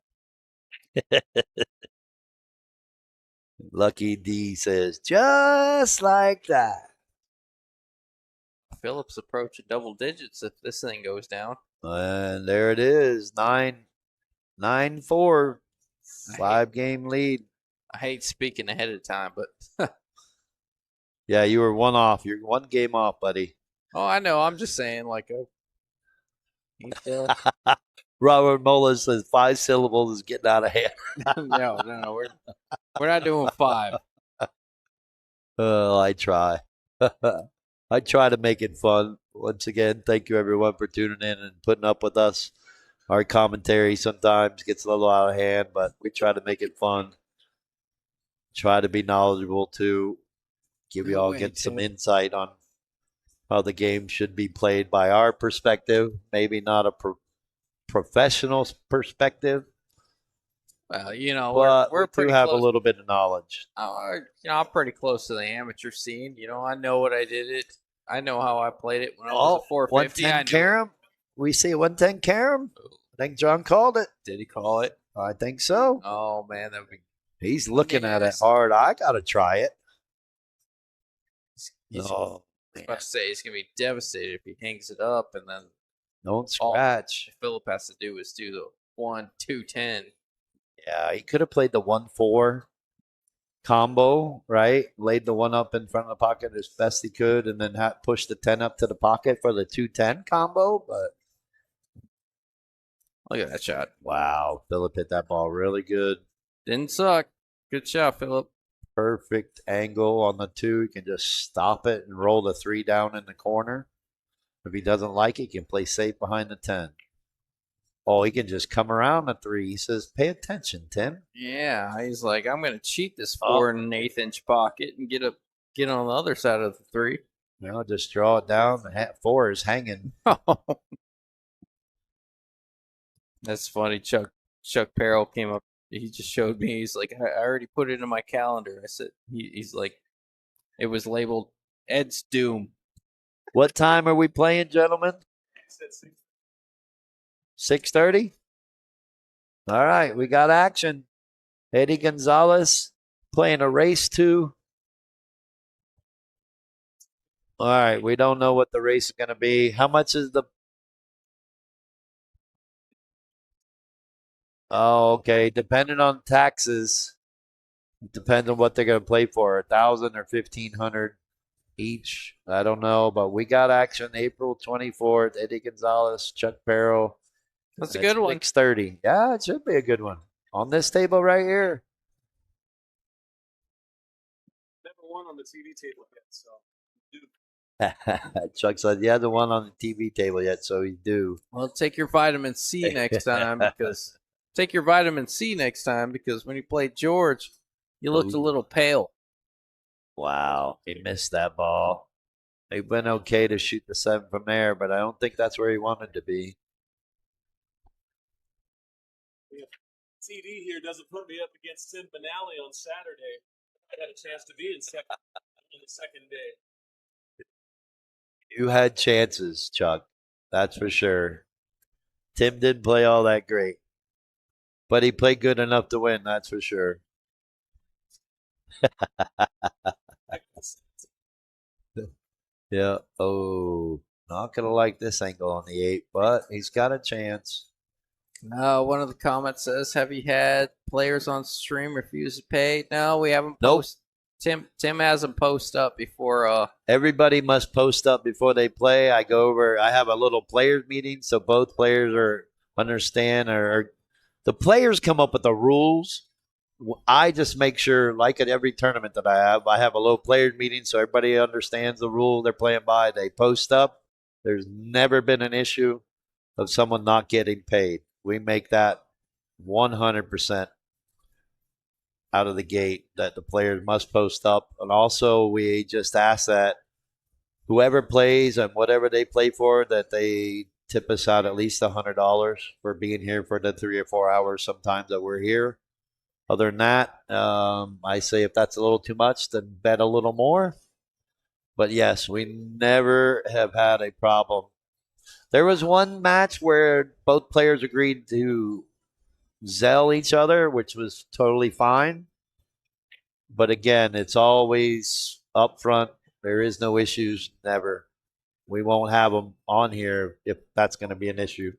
Lucky D says, just like that. Phillip's approaching double digits if this thing goes down. And there it is. 9-4. 5-game lead. I hate speaking ahead of time, but Yeah, you were 1 off. You're 1 game off, buddy. oh, I know. I'm just saying, like, Robert Mola says 5 syllables is getting out of hand. no, we're not doing 5. Oh, I try. I try to make it fun. Once again, thank you everyone for tuning in and putting up with us. Our commentary sometimes gets a little out of hand, but we try to make it fun. Try to be knowledgeable too. Give you all some insight on how the game should be played by our perspective, maybe not a professional perspective. Well, But we're we pretty do have close. a little bit of knowledge. I'm pretty close to the amateur scene. I know what I did it. I know how I played it when I was a 450. 110 carom. We see a 110 carom. I think John called it. Did he call it? I think so. Oh man, that would be. He's looking at it hard. I gotta try it. He's Oh, I was about to say he's gonna be devastated if he hangs it up, and then Don't all scratch. Phillip has to do is do the 1, 2, 10. Yeah, he could have played the 1-4 combo, right? Laid the one up in front of the pocket as best he could, and then pushed the 10 up to the pocket for the 2-10 combo. But Look at that shot. wow, Phillip hit that ball really good. Didn't suck. Good shot, Phillip. Perfect angle on the 2. He can just stop it and roll the 3 down in the corner. If he doesn't like it, he can play safe behind the 10. Oh, he can just come around the 3. He says, pay attention, Tim. Yeah, he's like, I'm gonna cheat this 4 1/8-inch pocket and get on the other side of the 3. You know, just draw it down. The 4 is hanging. That's funny. Chuck Perrell came up. He just showed me. He's like, I already put it in my calendar. I said, he's like, it was labeled Ed's Doom. What time are we playing, gentlemen? 6:30? All right, we got action. Eddie Gonzalez playing a race 2. All right, we don't know what the race is going to be. How much is the... Oh, okay. Depending on taxes, it depends on what they're going to play for, 1,000 or 1,500 each. I don't know, but we got action April 24th. Eddie Gonzalez, Chuck Perrell. That's a good one. 6:30. Yeah, it should be a good one. On this table right here. Never won on the TV table yet, so. Chuck said, "Yeah, the one on the TV table yet, so he's due." Well, take your vitamin C next time because when you played George, you looked a little pale. Wow, he missed that ball. He went okay to shoot the 7 from there, but I don't think that's where he wanted to be. TD here doesn't put me up against Tim Benally on Saturday. I had a chance to be on the second day. You had chances, Chuck. That's for sure. Tim didn't play all that great, but he played good enough to win. That's for sure. Yeah. Oh, not gonna like this angle on the 8, but he's got a chance. One of the comments says, "Have you had players on stream refuse to pay?" No, we haven't. Nope. Tim hasn't posted up before. Everybody must post up before they play. I have a little players meeting, so both players understand. Or the players come up with the rules. I just make sure, like at every tournament that I have a little players meeting, so everybody understands the rule they're playing by. They post up. There's never been an issue of someone not getting paid. We make that 100% out of the gate that the players must post up. And also we just ask that whoever plays and whatever they play for, that they tip us out at least $100 for being here for the 3 or 4 hours sometimes that we're here. Other than that, I say if that's a little too much, then bet a little more. But yes, we never have had a problem. There was one match where both players agreed to Zell each other, which was totally fine. But again, it's always up front. There is no issues, never. We won't have them on here if that's going to be an issue.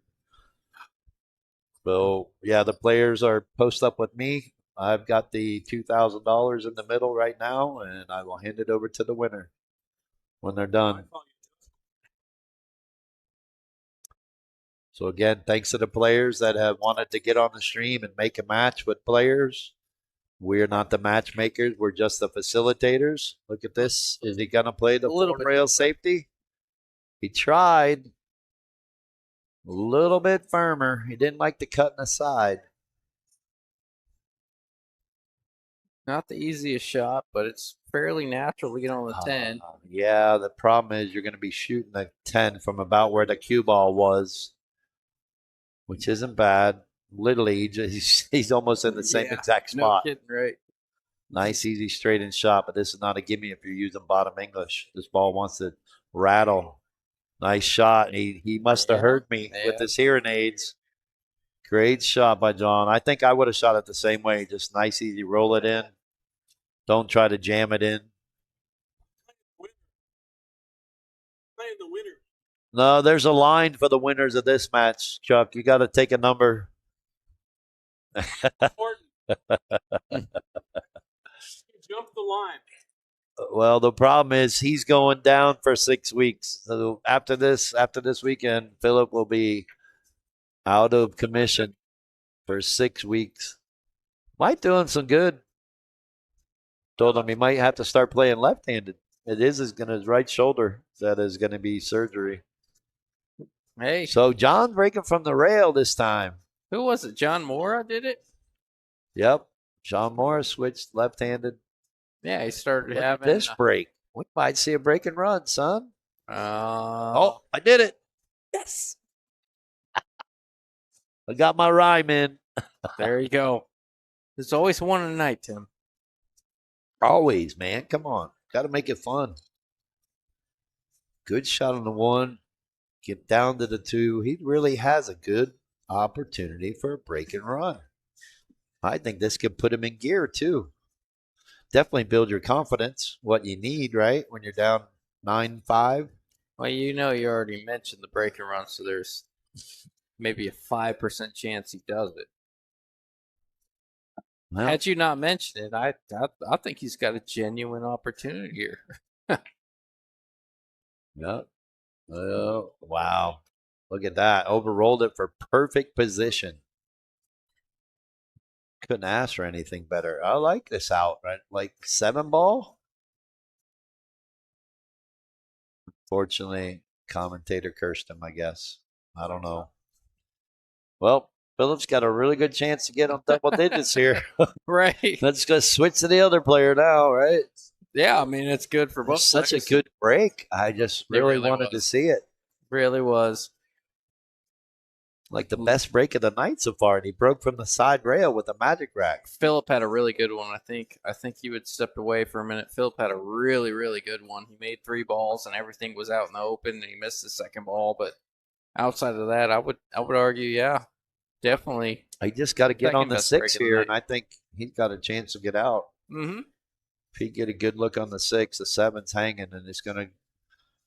So, yeah, the players are post up with me. I've got the $2,000 in the middle right now, and I will hand it over to the winner when they're done. So again, thanks to the players that have wanted to get on the stream and make a match with players. We're not the matchmakers. We're just the facilitators. Look at this. Is he going to play the full rail safety? He tried. A little bit firmer. He didn't like the cut in the side. Not the easiest shot, but it's fairly natural to get on the 10. Yeah, the problem is you're going to be shooting the 10 from about where the cue ball was, which isn't bad. Literally, he's almost in the same exact spot. No kidding, right? Nice, easy, straight in shot, but this is not a gimme if you're using bottom English. This ball wants to rattle. Nice shot. He must have heard me with his hearing aids. Great shot by John. I think I would have shot it the same way. Just nice, easy, roll it in. Don't try to jam it in. No, there's a line for the winners of this match, Chuck. You got to take a number. Important. Jump the line. Well, the problem is he's going down for 6 weeks. So after this weekend, Phillip will be out of commission for 6 weeks. Might do him some good. Told him he might have to start playing left-handed. It is going to his right shoulder that is going to be surgery. Hey, So John breaking from the rail this time. who was it? John Mora did it? Yep. John Morris switched left-handed. Yeah, he started Look at having this break. We might see a break and run, son. Oh, I did it. Yes. I got my rhyme in. there you go. There's always one a night, Tim. Always, man. Come on. Got to make it fun. Good shot on the 1. Get down to the 2. He really has a good opportunity for a break and run. I think this could put him in gear, too. Definitely build your confidence, what you need, right? When you're down 9-5. Well, you already mentioned the break and run, so there's maybe a 5% chance he does it. Well, Had you not mentioned it, I think he's got a genuine opportunity here. yep. Oh, wow. Look at that. Overrolled it for perfect position. Couldn't ask for anything better. I like this out, right? Like 7 ball. Fortunately, commentator cursed him, I guess. I don't know. Well, Phillip's got a really good chance to get on double digits here. Right. Let's go switch to the other player now, right? Yeah, I mean, it's good for both. Such a good break. I just really wanted to see it. Really was. Like the best break of the night so far, and he broke from the side rail with a magic rack. Phillip had a really good one. I think he would stepped away for a minute. Phillip had a really, really good one. He made 3 balls and everything was out in the open, and he missed the second ball. But outside of that, I would argue, yeah, definitely. He just got to get on the 6 here, and night. I think he's got a chance to get out. Mm-hmm. If he get a good look on the 6, the 7's hanging, and it's going to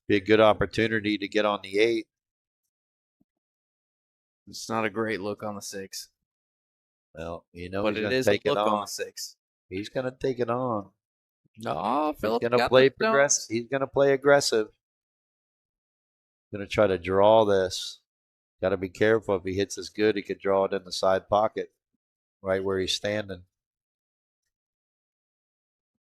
be a good opportunity to get on the 8. It's not a great look on the 6. Well, but he's it going to is a take it look on on. the 6. He's going to take it on. No, Phillip He's going to play progressive. He's going to play aggressive. Going to try to draw this. Got to be careful. If he hits this good, he could draw it in the side pocket, right where he's standing.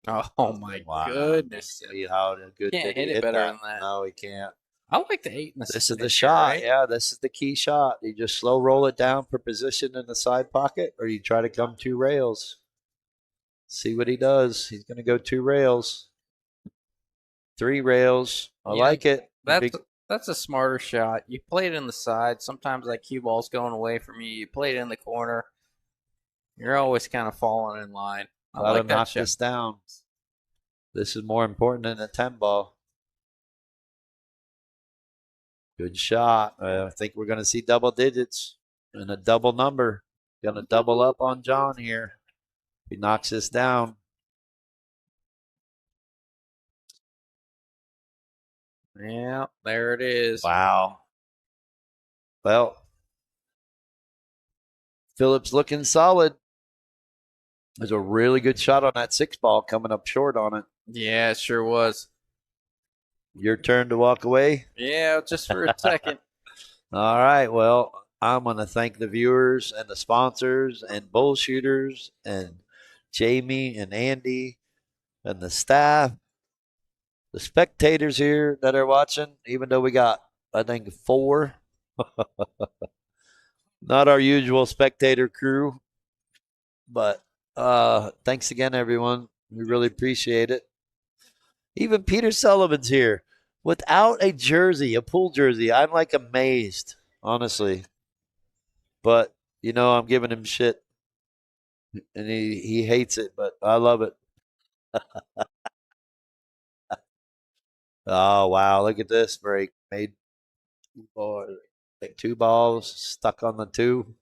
Oh my goodness! See how good Can't did he hit it hit better that? than that. No, he can't. I like the 8 in the This is the shot. Right? Yeah, this is the key shot. You just slow roll it down for position in the side pocket, or you try to come 2 rails. See what he does. He's going to go 2 rails. 3 rails. I like it. That's a smarter shot. You play it in the side. Sometimes that cue ball's going away from you. You play it in the corner. You're always kind of falling in line. I like that knock shot. this down. This is more important than a 10 ball. Good shot. I think we're going to see double digits and a double number. Going to double up on John here. He knocks this down. Yeah, there it is. Wow. Well, Phillip's looking solid. There's a really good shot on that 6 ball coming up short on it. Yeah, it sure was. Your turn to walk away? Yeah, just for a second. All right. Well, I'm going to thank the viewers and the sponsors and bullshooters and Jamie and Andy and the staff, the spectators here that are watching, even though we got, I think, 4. Not our usual spectator crew, but thanks again, everyone. We really appreciate it. Even Peter Sullivan's here without a jersey, a pool jersey. I'm like amazed, honestly. But, I'm giving him shit. And he hates it, but I love it. Oh, wow. Look at this break. Made 2 balls, stuck on the 2.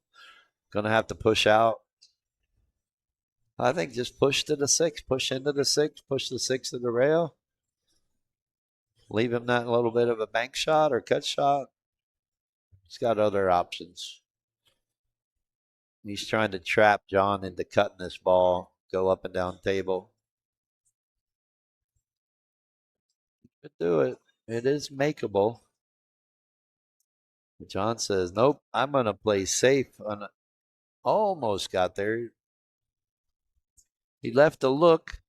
Going to have to push out. I think just push to the 6, push into the 6, push the 6 to the rail. Leave him that little bit of a bank shot or cut shot. He's got other options. He's trying to trap John into cutting this ball, go up and down table. Could do it. It is makeable. John says, nope, I'm going to play safe. Almost got there. He left a look.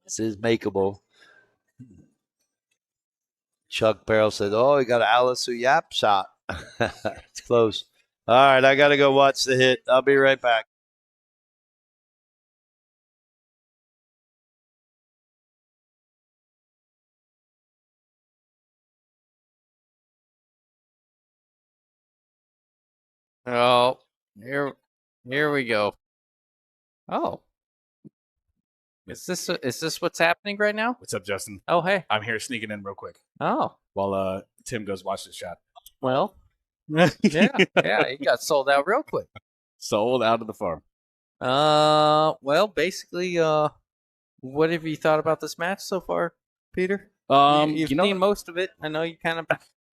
This is makeable. Chuck Barrel said, oh, he got an Alice Yap shot. It's close. All right, I got to go watch the hit. I'll be right back. Oh, here we go. Oh, is this what's happening right now? What's up, Justin? Oh, hey. I'm here sneaking in real quick Oh, while Tim goes watch the shot. well, yeah, it got sold out real quick. Sold out of the farm. Well, basically, what have you thought about this match so far, Peter? You've seen most of it. I know you kind of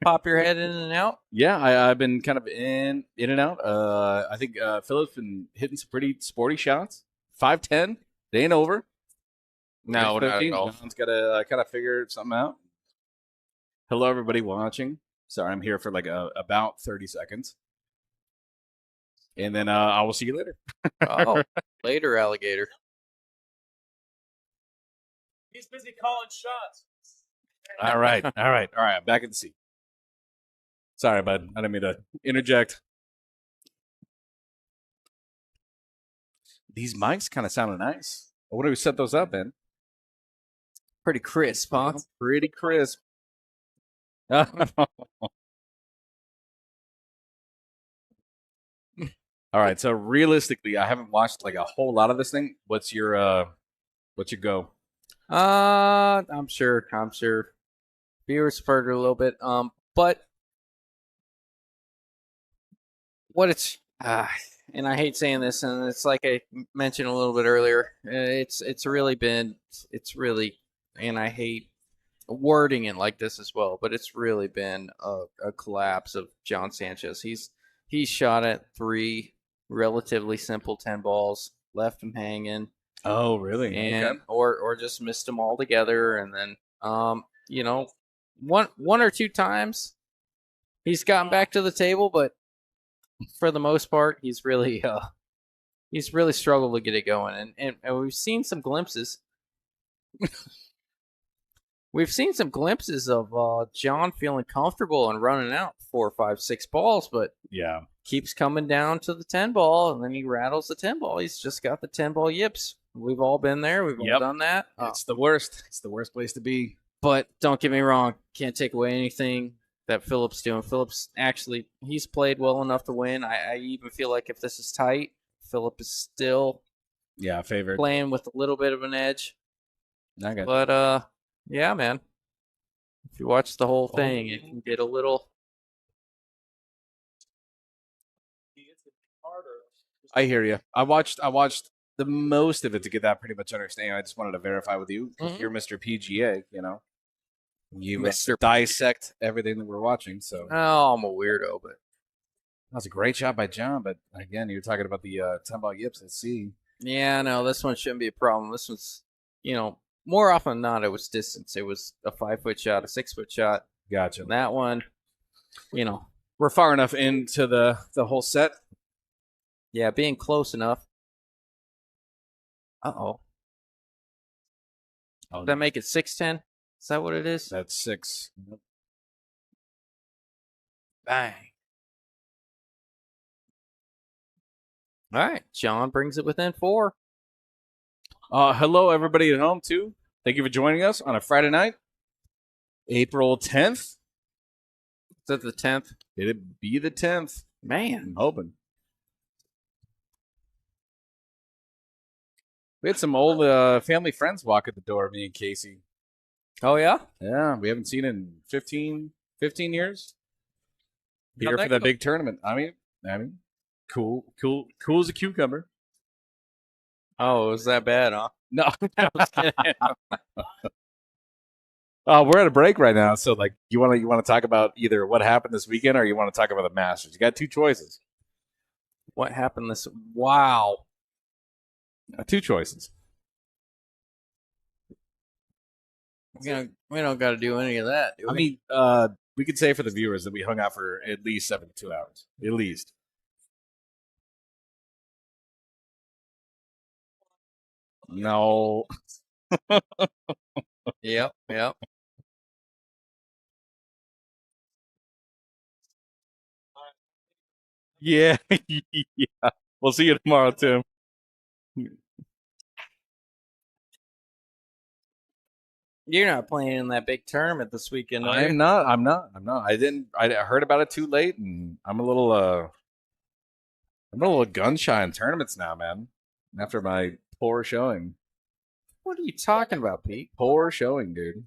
pop your head in and out. Yeah, I've been kind of in and out. I think Philip's been hitting some pretty sporty shots. 5'10", they ain't over. No, not at all. John's got to kind of figure something out. Hello, everybody watching. Sorry, I'm here for like about 30 seconds. And then I will see you later. Oh, later, alligator. He's busy calling shots. All right. I'm back at the seat. Sorry, bud. I didn't mean to interject. These mics kind of sound nice. What do we set those up in? Pretty crisp, huh? Pretty crisp. All right. So realistically, I haven't watched like a whole lot of this thing. What's your go? I'm sure. Viewers heard it a little bit. But what it's and I hate saying this, and it's like I mentioned a little bit earlier. It's really, and I hate wording it like this as well, but it's really been a collapse of John Sanchez. He's shot at 3 relatively simple 10 balls, left him hanging. Oh, really? And Okay. or just missed them all together, and then one or two times he's gotten back to the table, but for the most part he's really struggled to get it going, and we've seen some glimpses. We've seen some glimpses of John feeling comfortable and running out 4, 5, 6 balls, but Yeah. keeps coming down to the 10 ball, and then he rattles the 10 ball. He's just got the 10 ball yips. We've all been there. We've all done that. It's the worst. It's the worst place to be. But don't get me wrong. Can't take away anything that Phillip's doing. Phillip's actually, he's played well enough to win. I even feel like if this is tight, Phillip is still Favorite. playing with a little bit of an edge. I got But, yeah, man. If you watch the whole thing, it can get a little. I hear you. I watched the most of it to get that pretty much understanding. I just wanted to verify with you because Mhm. you're Mr. PGA, you know. You Mr. dissect everything that we're watching. So Oh, I'm a weirdo, but that was a great shot by John. But again, you're talking about the 10 ball yips at sea. yeah, no, this one shouldn't be a problem. This one's, more often than not, it was distance. It was a 5-foot shot, a 6-foot shot. Gotcha. And that one, We're far enough into the whole set. yeah, being close enough. Uh-oh. Oh, Does that make it 6-10? Is that what it is? that's 6. Bang. All right. John brings it within 4. Hello, everybody at home, too. Thank you for joining us on a Friday night, April 10th. Is that the 10th? Did it be the 10th? Man. I'm hoping. We had some old family friends walk at the door, me and Casey. Oh, yeah? Yeah, we haven't seen it in 15 years. How'd Here that for the go? big tournament. I mean, cool as a cucumber. Oh, it was that bad, huh? No, I was kidding. We're at a break right now, so like, you want to talk about either what happened this weekend or you want to talk about the Masters. You got two choices. What happened this? Wow. Two choices. We don't got to do any of that, do we? I mean, we could say for the viewers that we hung out for at least 72 hours. At least. No. Yep. Yeah. Yeah. We'll see you tomorrow, Tim. You're not playing in that big tournament this weekend, are you? I'm not. I heard about it too late, and I'm a little gun shy in tournaments now, man. After my poor showing. What are you talking about, Pete? Poor showing, dude.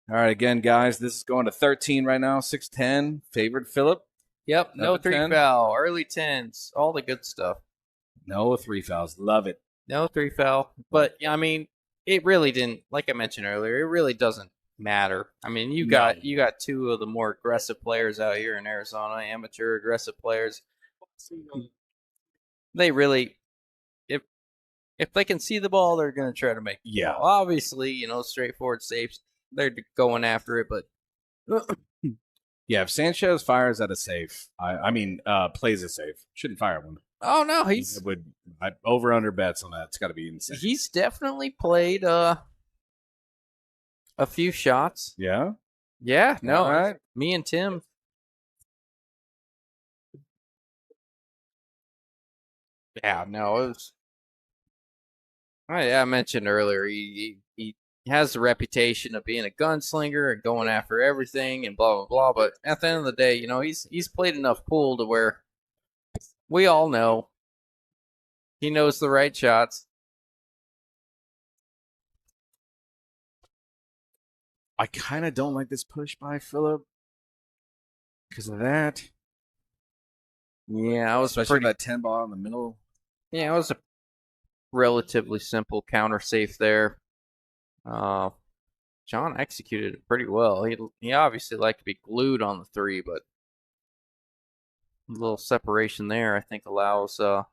All right, again, guys, this is going to 13 right now, 6-10. Favored Phillip. Yep, no Up to 3 10. foul, early 10s, all the good stuff. No 3 fouls. Love it. No 3 foul. But, I mean, it really didn't, like I mentioned earlier, it really doesn't matter. I mean, you got two of the more aggressive players out here in Arizona, amateur aggressive players. They really, if they can see the ball, they're going to try to make it. Yeah. Obviously, straightforward safes, they're going after it, but yeah, if Sanchez fires at a safe, plays a safe, shouldn't fire one. oh no, Over under bets on that. It's got to be insane. he's definitely played a few shots. Yeah. Yeah, no, All right. me and Tim. Yeah, no, it was. I mentioned earlier he has the reputation of being a gunslinger and going after everything and blah blah blah. But at the end of the day, he's played enough pool to where we all know he knows the right shots. I kind of don't like this push by Phillip because of that. Yeah, I was Especially that 10 ball in the middle. Yeah, it was a relatively simple counter safe there. John executed it pretty well. He obviously liked to be glued on the 3, but a little separation there I think allows I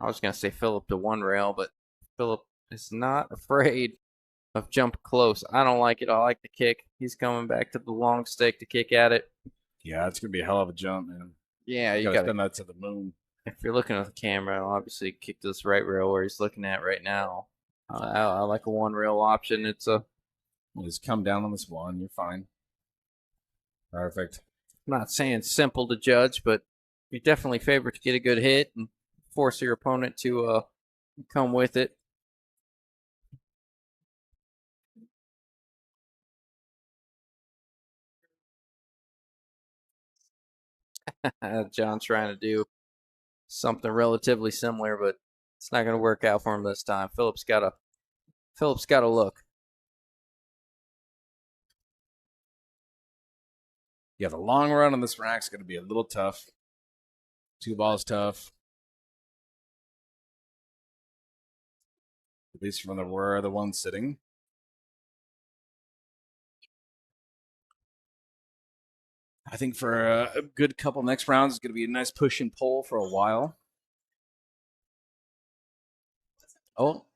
was gonna say Phillip to one rail, but Phillip is not afraid of jump close. I don't like it. I like the kick. He's coming back to the long stick to kick at it. Yeah, it's gonna be a hell of a jump, man. Yeah, you gotta send that to the moon. If you're looking at the camera, I'll obviously kick this right rail where he's looking at right now. I like a one rail option. Just come down on this one. You're fine. Perfect. I'm not saying simple to judge, but you're definitely favored to get a good hit and force your opponent to come with it. John's trying to do something relatively similar, but it's not going to work out for him this time. Phillip's got to look. Yeah, the long run on this rack's going to be a little tough. 2 balls tough. At least from where the one sitting. I think for a good couple next rounds, it's going to be a nice push and pull for a while. Oh.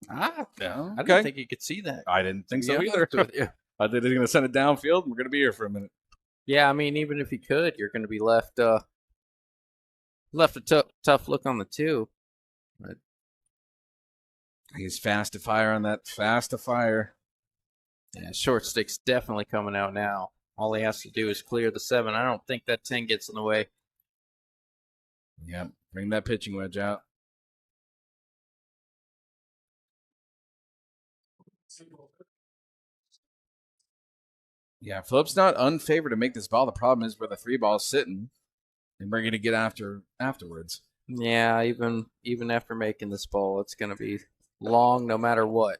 I Okay. didn't think you could see that. I didn't think so either. I think they're going to send it downfield, and we're going to be here for a minute. Yeah, I mean, even if you could, you're going to be left a tough look on the 2. But he's fast to fire on that. Fast to fire. Yeah, short stick's definitely coming out now. All he has to do is clear the 7. I don't think that 10 gets in the way. Yeah, bring that pitching wedge out. Yeah, Phillip's not unfavored to make this ball. The problem is where the 3 ball's sitting, and we're going to get afterwards. Yeah, even after making this ball, it's going to be long no matter what.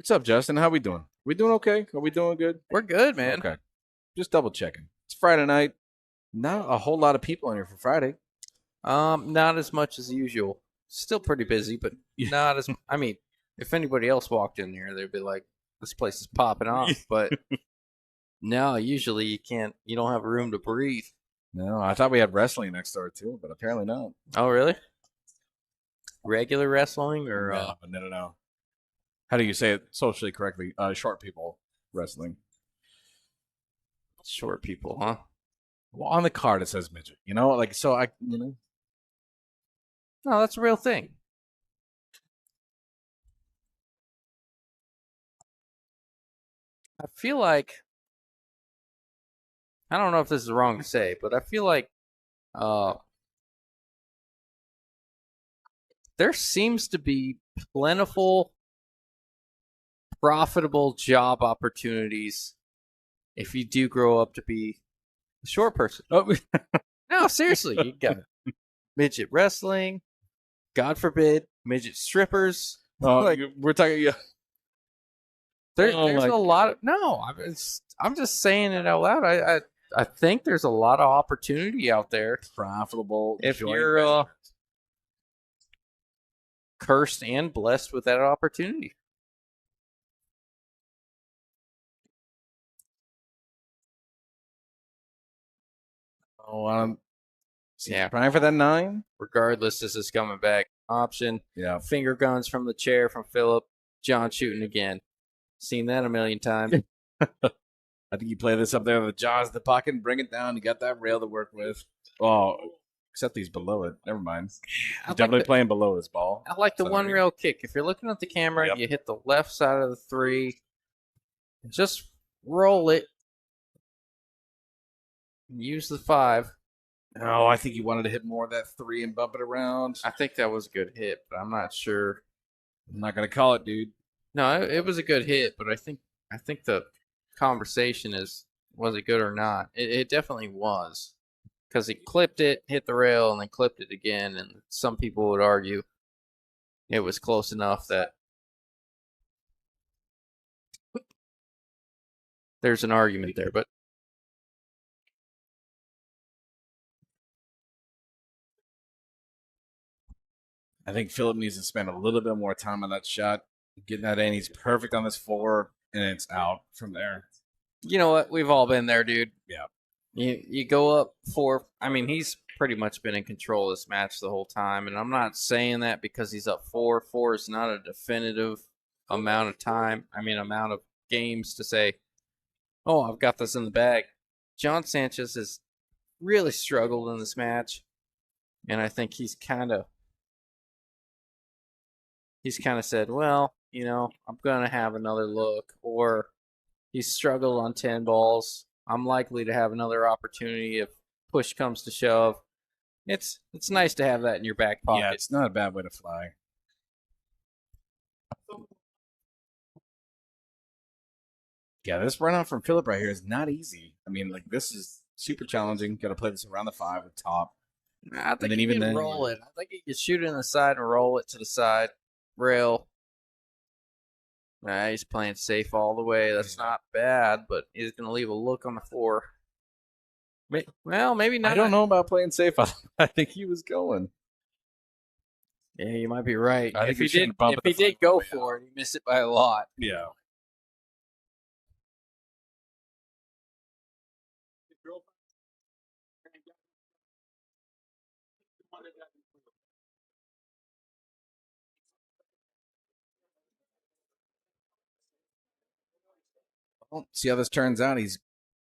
What's up, Justin? How we doing? We doing okay? Are we doing good? We're good, man. Okay. Just double checking. It's Friday night. Not a whole lot of people in here for Friday. Not as much as usual. Still pretty busy, but not as. I mean, if anybody else walked in here, they'd be like, "This place is popping off." But no, usually you can't. You don't have room to breathe. No, I thought we had wrestling next door too, but apparently not. Oh, really? Regular wrestling or No. How do you say it socially correctly? Short people wrestling. short people, huh? Well, on the card it says midget. No, that's a real thing. I feel like I don't know if this is wrong to say, but I feel like there seems to be plentiful, profitable job opportunities if you do grow up to be a short person. Oh, No, seriously, you got midget wrestling, God forbid, midget strippers. we're talking. Yeah. There's a lot of no. I'm just saying it out loud. I think there's a lot of opportunity out there. Profitable. If you're cursed and blessed with that opportunity. Oh, yeah. Trying for that 9. Regardless, this is coming back. Option. Yeah. Finger guns from the chair from Phillip. John shooting again. Seen that a million times. I think you play this up there with jaws in the pocket and bring it down. You got that rail to work with. Oh, except he's below it. Never mind. He's definitely playing below this ball. I like the one rail kick. If you're looking at the camera, you hit the left side of the 3. Just roll it. Use the 5. No, I think he wanted to hit more of that 3 and bump it around. I think that was a good hit, but I'm not sure. I'm not gonna call it, dude. No, it was a good hit, but I think the conversation is, was it good or not? It definitely was, because he clipped it, hit the rail, and then clipped it again. And some people would argue it was close enough that there's an argument there, but I think Phillip needs to spend a little bit more time on that shot, getting that in. He's perfect on this 4, and it's out from there. You know what? We've all been there, dude. Yeah. You go up 4. I mean, he's pretty much been in control of this match the whole time, and I'm not saying that because he's up 4. 4 is not a definitive amount of time. I mean, amount of games to say, oh, I've got this in the bag. John Sanchez has really struggled in this match, and I think he's kind of said, well, I'm going to have another look, or he's struggled on 10 balls. I'm likely to have another opportunity if push comes to shove. It's nice to have that in your back pocket. Yeah, it's not a bad way to fly. Yeah, this run out from Phillip right here is not easy. I mean, this is super challenging. Got to play this around the 5 with top. I think you can roll it. I think you can shoot it in the side and roll it to the side. Rail. He's playing safe all the way. That's not bad, but he's going to leave a look on the 4. Well, maybe not. I don't know about playing safe. I think he was going. Yeah, you might be right. If he did go for it, he missed it by a lot. Yeah. Well, see how this turns out. He's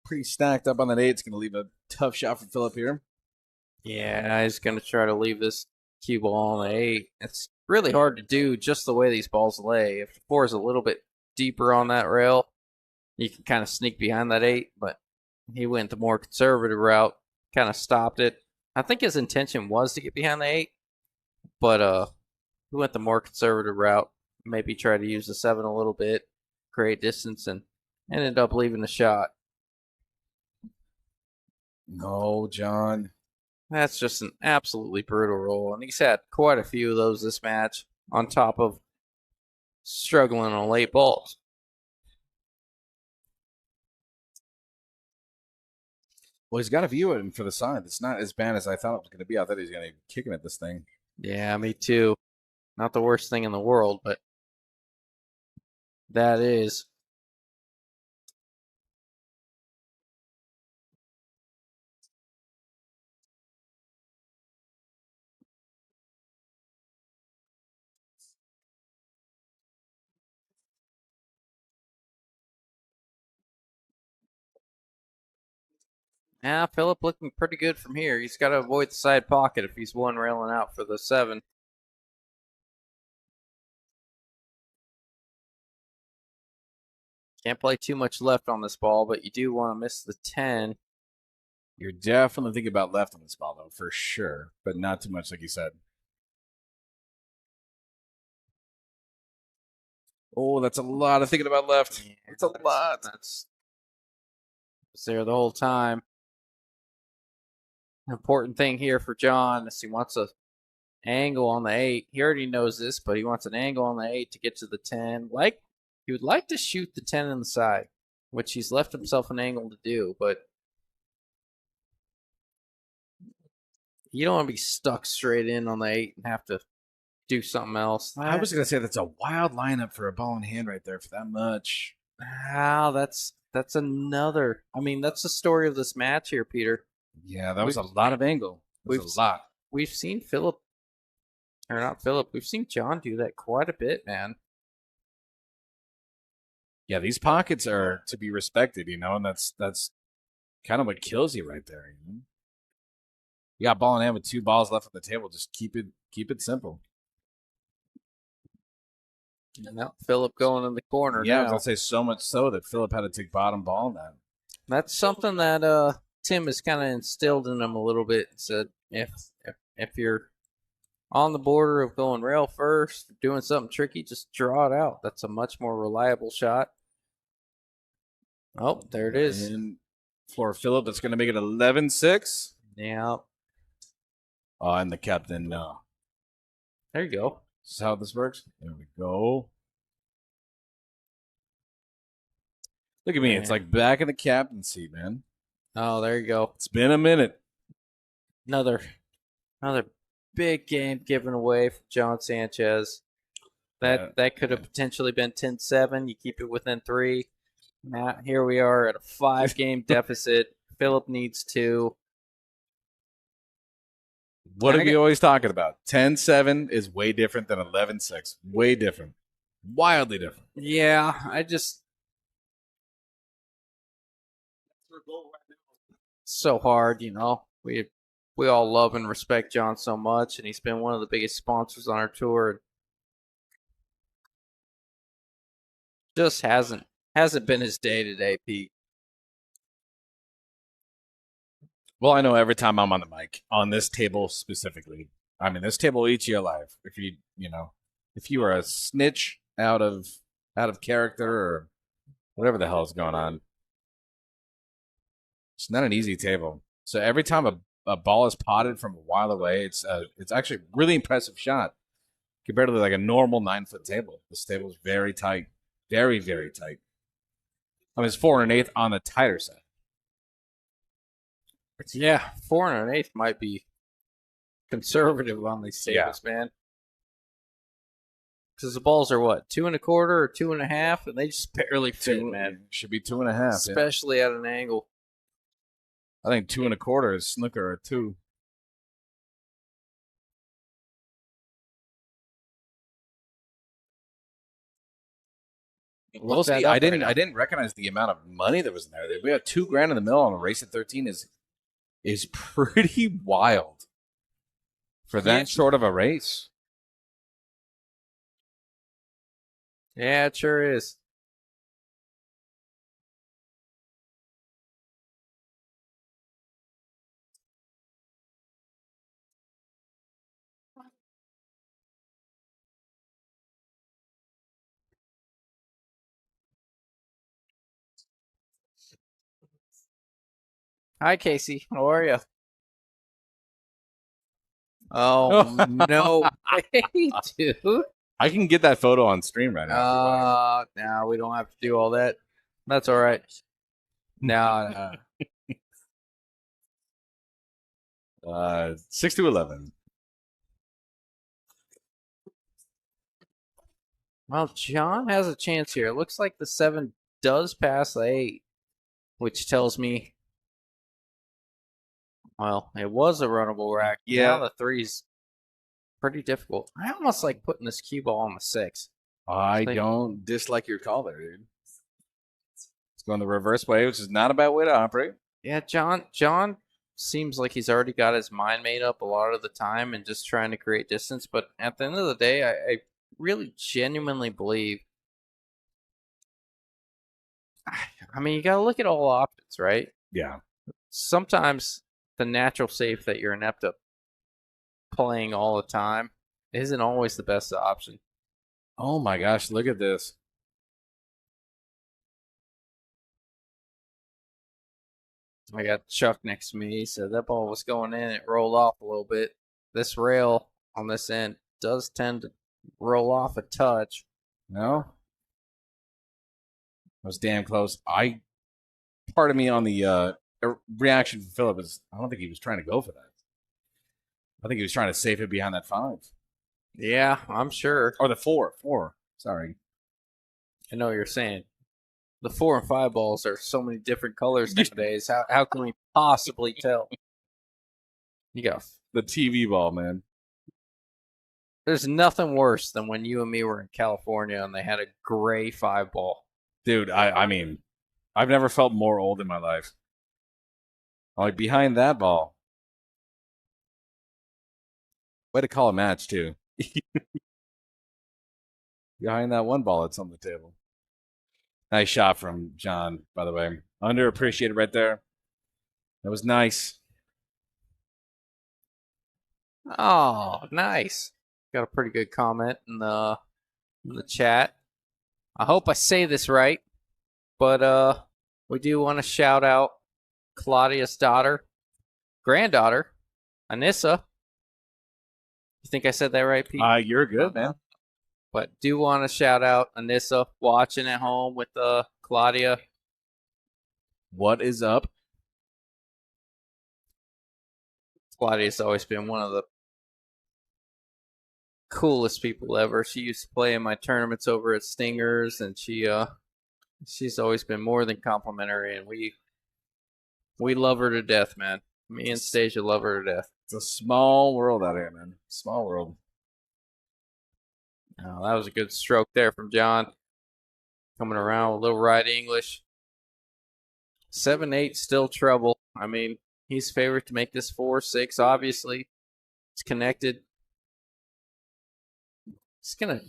pretty stacked up on that 8. It's going to leave a tough shot for Phillip here. Yeah, he's going to try to leave this cue ball on the 8. It's really hard to do just the way these balls lay. If the 4 is a little bit deeper on that rail, you can kind of sneak behind that 8, but he went the more conservative route, kind of stopped it. I think his intention was to get behind the 8, but he went the more conservative route, maybe try to use the 7 a little bit, create distance, and ended up leaving the shot. No, John. That's just an absolutely brutal roll, and he's had quite a few of those this match, on top of struggling on late balls. Well, he's got to view it for the side. It's not as bad as I thought it was going to be. I thought he was going to be kicking at this thing. Yeah, me too. Not the worst thing in the world, but that is. Yeah, Phillip looking pretty good from here. He's got to avoid the side pocket if he's one railing out for the 7. Can't play too much left on this ball, but you do want to miss the 10. You're definitely thinking about left on this ball, though, for sure, but not too much, like you said. Oh, that's a lot of thinking about left. Yeah, it's a lot. That's there the whole time. Important thing here for John is he wants a angle on the 8. He already knows this, but he wants an angle on the 8 to get to the 10. Like he would like to shoot the 10 in the side, which he's left himself an angle to do, but you don't want to be stuck straight in on the 8 and have to do something else. I was going to say that's a wild lineup for a ball in hand right there for that much. Wow, that's another. I mean, that's the story of this match here, Peter. Yeah, that was a lot of angle. That was a lot. We've seen Phillip, or not Phillip, we've seen John do that quite a bit, man. Yeah, these pockets are to be respected, and that's kind of what kills you right there. You got ball in hand with 2 balls left on the table. Just keep it simple. Now Phillip going in the corner. Yeah, now. I was gonna say so much so that Phillip had to take bottom ball in that. That's something that Tim has kind of instilled in him a little bit. Said if you're on the border of going rail first, doing something tricky, just draw it out. That's a much more reliable shot. Oh, there it is. And for Phillip, that's going to make it 11-6. Yeah. Oh, and the captain. There you go. This is how this works. There we go. Look at me. Man. It's like back in the captain's seat, man. Oh, there you go. It's been a minute. Another big game given away for John Sanchez. That could have potentially been 10-7. You keep it within 3. Now here we are at a 5-game deficit. Phillip needs 2. What are we always talking about? 10-7 is way different than 11-6. Way different. Wildly different. Yeah, I just so hard, We all love and respect John so much, and he's been one of the biggest sponsors on our tour. Just hasn't been his day today, Pete. Well, I know every time I'm on the mic, on this table specifically, I mean, this table eats you alive. If you are a snitch out of character or whatever the hell is going on, it's not an easy table. So every time a ball is potted from a while away, it's actually a really impressive shot compared to like a normal 9-foot table. This table is very tight, very, very tight. I mean, it's 4 1/8 on the tighter side. Yeah, 4 1/8 might be conservative on these tables, man. Because the balls are what, 2 1/4 or 2 1/2, and they just barely fit, man. Should be 2 1/2, especially at an angle. I think 2 1/4 is snooker or 2. Well, see, I didn't recognize the amount of money that was in there. We have $2,000 in the middle on a race at 13 is pretty wild for that short of a race. Yeah, it sure is. Hi, Casey. How are you? Oh, no way, dude. I can get that photo on stream right now. No, we don't have to do all that. That's all right. No. 6-11. Well, John has a chance here. It looks like the 7 does pass the 8, which tells me, well, it was a runnable rack. Yeah. Now the 3's pretty difficult. I almost like putting this cue ball on the 6. I don't dislike your call there, dude. It's going the reverse way, which is not a bad way to operate. Yeah, John seems like he's already got his mind made up a lot of the time and just trying to create distance. But at the end of the day, I really genuinely believe. I mean, you got to look at all options, right? Yeah. Sometimes the natural safe that you're inept at playing all the time isn't always the best option. Oh my gosh, look at this. I got Chuck next to me. He said that ball was going in. It rolled off a little bit. This rail on this end does tend to roll off a touch. No? That was damn close. Part of me on the reaction from Phillip is I don't think he was trying to go for that. I think he was trying to save it behind that 5. Yeah, I'm sure. Or the 4. Sorry. I know what you're saying. The 4 and 5 balls are so many different colors nowadays. How can we possibly tell? You go. The TV ball, man. There's nothing worse than when you and me were in California and they had a gray 5 ball. Dude, I mean, I've never felt more old in my life. Like, behind that ball. Way to call a match, too. Behind that 1 ball that's on the table. Nice shot from John, by the way. Underappreciated right there. That was nice. Oh, nice. Got a pretty good comment in the chat. I hope I say this right, but we do want to shout out Claudia's granddaughter, Anissa. You think I said that right, Pete? You're good, man. But do want to shout out Anissa watching at home with Claudia. What is up? Claudia's always been one of the coolest people ever. She used to play in my tournaments over at Stingers, and she's always been more than complimentary, and we love her to death, man. Me and Stasia love her to death. It's a small world out here, man. Small world. Oh, that was a good stroke there from John. Coming around with a little right English. 7-8 still trouble. I mean, he's favored to make this 4-6, obviously. It's connected. He's going to...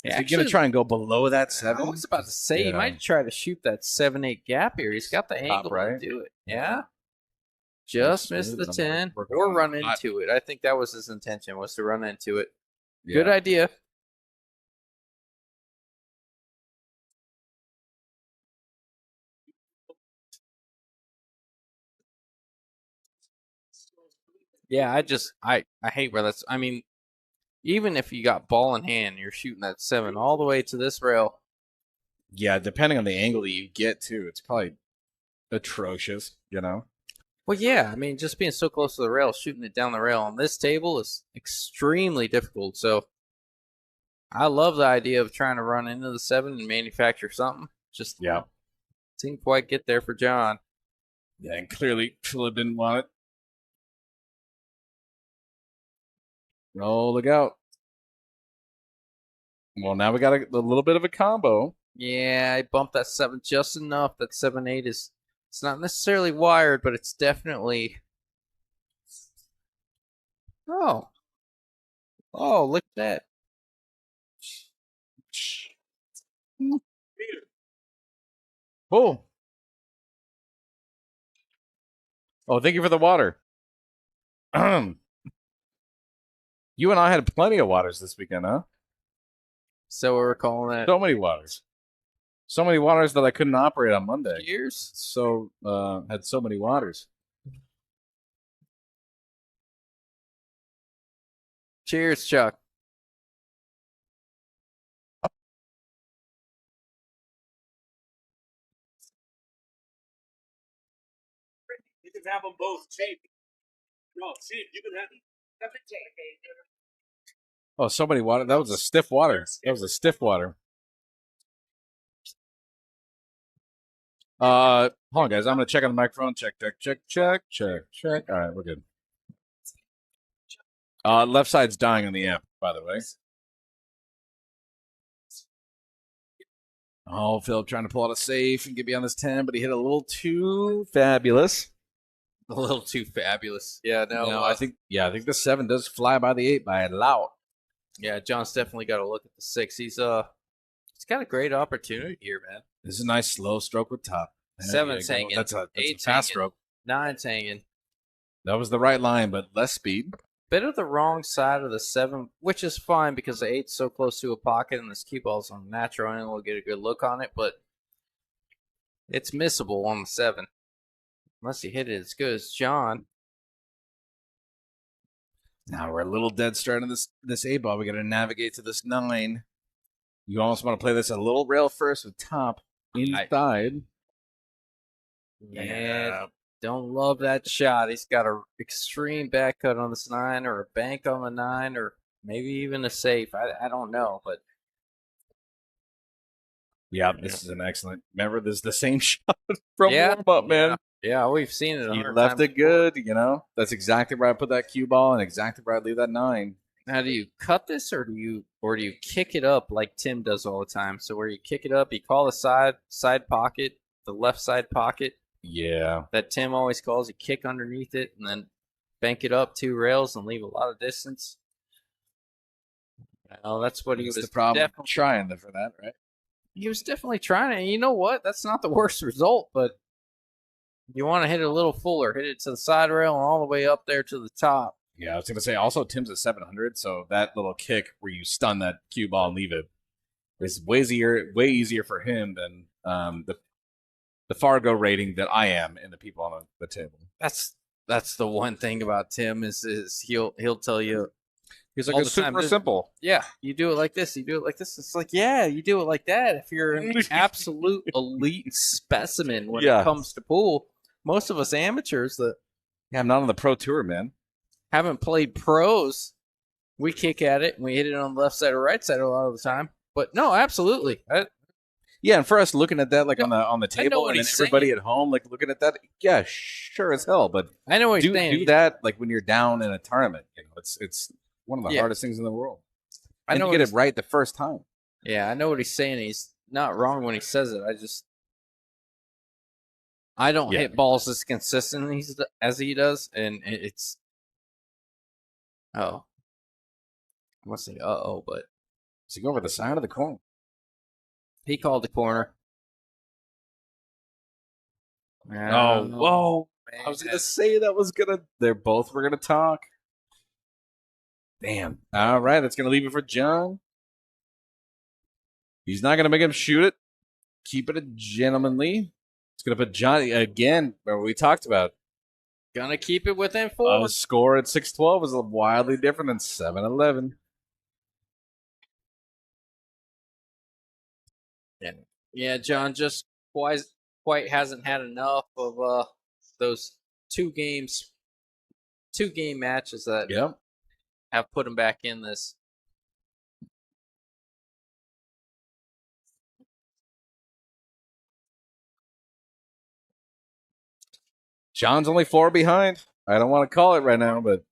Is he going to try and go below that 7? I was about to say, he might try to shoot that 7-8 gap here. He's got the angle to do it. Yeah. Just missed the 10 or run into it. I think that was his intention, was to run into it. Yeah. Good idea. Yeah, I hate where that's. I mean, even if you got ball in hand, you're shooting that 7 all the way to this rail. Yeah, depending on the angle that you get to, it's probably atrocious, you know? Well, yeah, I mean, just being so close to the rail, shooting it down the rail on this table is extremely difficult. So I love the idea of trying to run into the 7 and manufacture something. Just didn't quite get there for John. Yeah, and clearly Phillip didn't want it. Oh, look out. Well, now we got a little bit of a combo. Yeah, I bumped that 7 just enough. That 7-8 is, it's not necessarily wired, but it's definitely. Oh, look at that. Boom. Oh, thank you for the water. You and I had plenty of waters this weekend, huh? So we're calling that. So many waters. So many waters that I couldn't operate on Monday. Cheers. So, had so many waters. Cheers, Chuck. can have them both cheap. No, cheap. You can have them. Oh, somebody water. That was a stiff water. That was a stiff water. Hold on, guys. I'm gonna check on the microphone. Check. All right, we're good. Left side's dying on the amp, by the way. Oh, Phillip trying to pull out a safe and get beyond this 10, but he hit a little too fabulous. A little too fabulous. Yeah, no. I think the 7 does fly by the 8 by a lot. Yeah, John's definitely got to look at the 6. He's got a great opportunity here, man. This is a nice slow stroke with top. 7's hanging. That's a Eight's fast hanging. stroke. 9's hanging. That was the right line, but less speed. Bit of the wrong side of the 7, which is fine because the 8's so close to a pocket and this cue ball's on a natural angle. We'll get a good look on it, but it's missable on the 7. Unless you hit it as good as John. Now we're a little dead start on this 8 ball. We got to navigate to this 9. You almost want to play this a little rail first with top inside. Yeah. Don't love that shot. He's got an extreme back cut on this 9 or a bank on the 9 or maybe even a safe. I don't know, but yeah, this is an excellent. Remember, this is the same shot from warm up, man. Yeah, we've seen it. He left it good, That's exactly where I put that cue ball and exactly where I leave that 9. Now, do you cut this or do you kick it up like Tim does all the time? So where you kick it up, you call the side pocket, the left side pocket. Yeah. That Tim always calls. You kick underneath it and then bank it up 2 rails and leave a lot of distance. Well, that's what he was the problem. Definitely Trying for that, right? He was definitely trying it. And you know what? That's not the worst result, but you want to hit it a little fuller. Hit it to the side rail and all the way up there to the top. Yeah, I was going to say, also, Tim's a 700, so that little kick where you stun that cue ball and leave it is way easier for him than the Fargo rating that I am and the people on the table. That's the one thing about Tim is he'll tell you. He's like, it's super simple. Yeah, you do it like this. You do it like this. It's like, yeah, you do it like that. If you're an absolute elite specimen when it comes to pool, most of us amateurs that I'm not on the pro tour, man. Haven't played pros. We kick at it and we hit it on the left side or right side a lot of the time. But no, absolutely. Yeah, and for us looking at that on the table and then everybody at home like looking at that, yeah, sure as hell. But I know what you're saying. Do that like when you're down in a tournament. It's one of the hardest things in the world. I know you get it right the first time. Yeah, I know what he's saying. He's not wrong when he says it. I don't hit balls as consistently as he does, and it's I want to say but does he go over the side of the corner? He called the corner. Oh, whoa! Man. I was gonna say they both were gonna talk. Damn. All right, that's going to leave it for John. He's not going to make him shoot it. Keep it gentlemanly. It's going to put Johnny again, where we talked about. Going to keep it within 4. Score at 6-12 is wildly different than 7-11. Yeah, John just quite hasn't had enough of those 2-game matches that have put him back in this. John's only 4 behind. I don't want to call it right now, but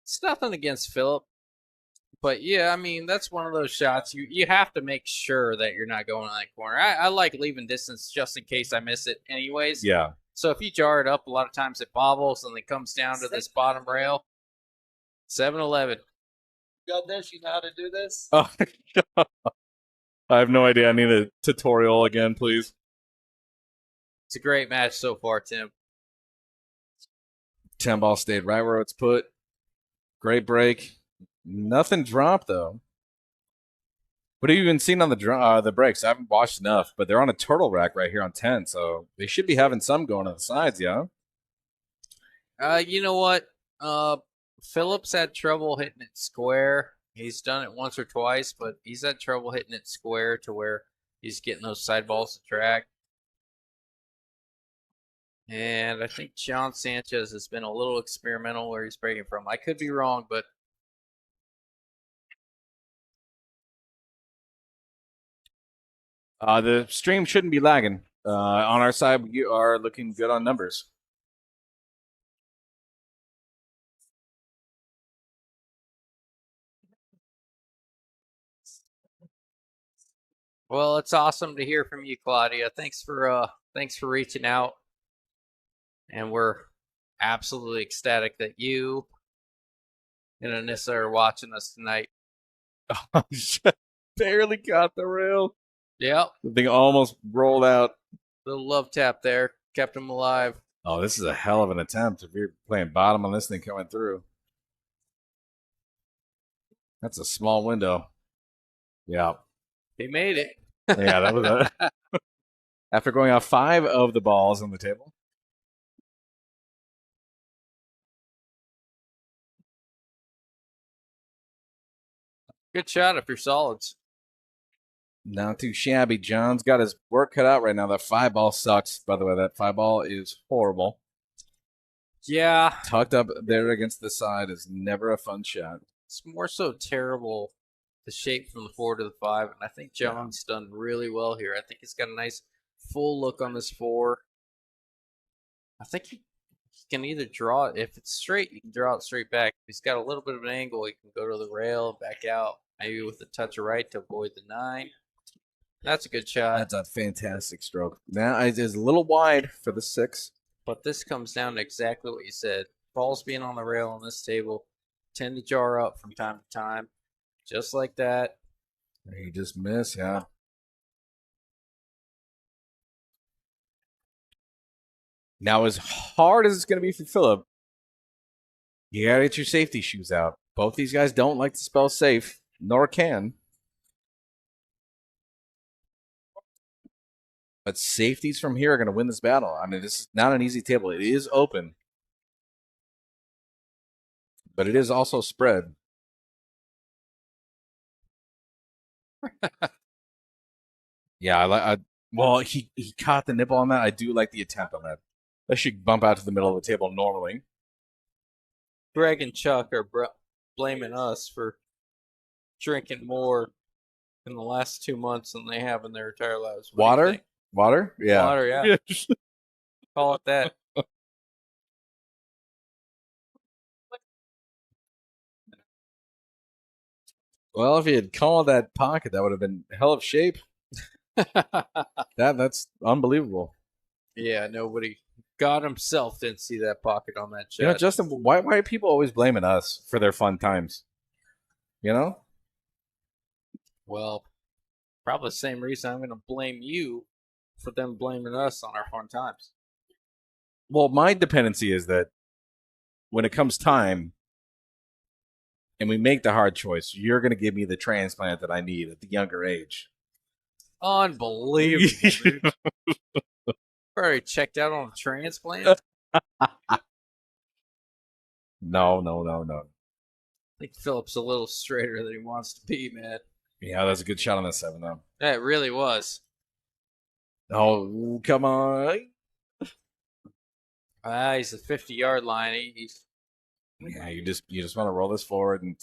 it's nothing against Phillip. But yeah, I mean, that's one of those shots you have to make sure that you're not going on that corner. I like leaving distance just in case I miss it anyways. Yeah. So if you jar it up, a lot of times it bobbles and it comes down to this bottom rail. 7-11. Got this? You know how to do this? Oh, I have no idea. I need a tutorial again, please. It's a great match so far, Tim. 10 ball stayed right where it's put. Great break. Nothing dropped, though. What have you been seeing on the breaks? I haven't watched enough, but they're on a turtle rack right here on 10, so they should be having some going on the sides, yeah? You know what? Phillip's had trouble hitting it square. He's done it once or twice, but he's had trouble hitting it square to where he's getting those side balls to track. And I think John Sanchez has been a little experimental where he's breaking from. I could be wrong, but The stream shouldn't be lagging. On our side, we are looking good on numbers. well, it's awesome to hear from you, Claudia. Thanks for reaching out. And we're absolutely ecstatic that you and Anissa are watching us tonight. Oh, barely got the rail. Yep. The thing almost rolled out. Little love tap there. Kept him alive. Oh, this is a hell of an attempt if you're playing bottom on this thing coming through. That's a small window. Yeah. He made it. Yeah, that was it. After going off 5 of the balls on the table. Good shot if you're solids. Not too shabby. John's got his work cut out right now. That 5 ball sucks, by the way. That 5 ball is horrible. Yeah. Tucked up there against the side is never a fun shot. It's more so terrible, the shape from the 4 to the 5. And I think John's done really well here. I think he's got a nice full look on this 4. I think he can either draw it. If it's straight, you can draw it straight back. If he's got a little bit of an angle, he can go to the rail and back out. Maybe with a touch of right to avoid the 9. That's a good shot. That's a fantastic stroke. Now it is a little wide for the 6. But this comes down to exactly what you said. Balls being on the rail on this table tend to jar up from time to time. Just like that. You just miss, yeah. Now, as hard as it's going to be for Phillip, you got to get your safety shoes out. Both these guys don't like to spell safe, nor can. But safeties from here are going to win this battle. I mean, this is not an easy table. It is open. But it is also spread. Yeah, well, he caught the nipple on that. I do like the attempt on that. That should bump out to the middle of the table normally. Greg and Chuck are blaming us for drinking more in the last 2 months than they have in their entire lives. What do you think? Water? Yeah. Water, yeah. Call it that. Well, if he had called that pocket, that would have been hell of shape. That's unbelievable. Yeah, nobody. God himself didn't see that pocket on that shot. You know, Justin, why are people always blaming us for their fun times? You know? Well, probably the same reason I'm going to blame you for them blaming us on our fun times. Well, my dependency is that when it comes time and we make the hard choice, you're going to give me the transplant that I need at the younger age. Unbelievable, dude. Already checked out on a transplant? No. I think Phillip's a little straighter than he wants to be, man. Yeah, that's a good shot on that 7, though. Yeah, it really was. Oh, come on. He's the 50-yard line. Yeah, you just want to roll this forward and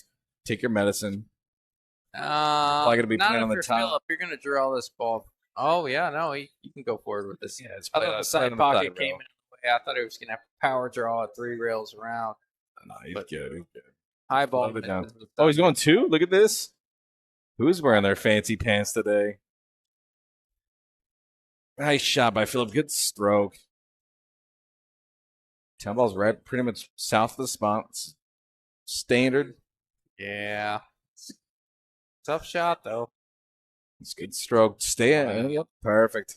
take your medicine. Probably going to be not playing on the if top. you're Phillip. You're going to draw this ball. Oh, yeah, no, you can go forward with this. Yeah, it's I playing thought on the side the pocket side came rail. in the way. I thought he was going to have to power draw at 3 rails around. No, he's good. He's good. High ball. Love it down. Oh, he's going 2? Look at this. Who's wearing their fancy pants today? Nice shot by Phillip. Good stroke. 10 ball's right, pretty much south of the spot. It's standard. Yeah. Tough shot, though. It's a good stroke. Stay in. Yep. Perfect.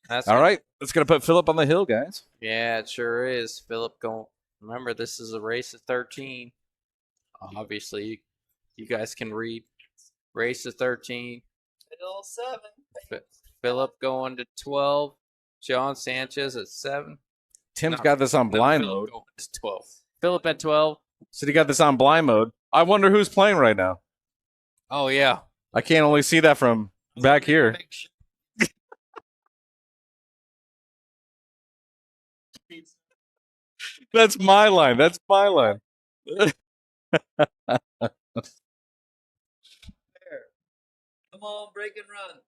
That's All right. Let's going to put Phillip on the hill, guys. Yeah, it sure is. Phillip going. Remember, this is a race of 13. Obviously, you guys can read. Race of 13. Middle 7. Phillip going to 12. John Sanchez at 7. Tim's got this on blind Phillip mode. going to 12. Phillip at 12. So he got this on blind mode. I wonder who's playing right now. Oh, yeah. I can't only see that from back here. That's my line. That's my line. Come on, break and run.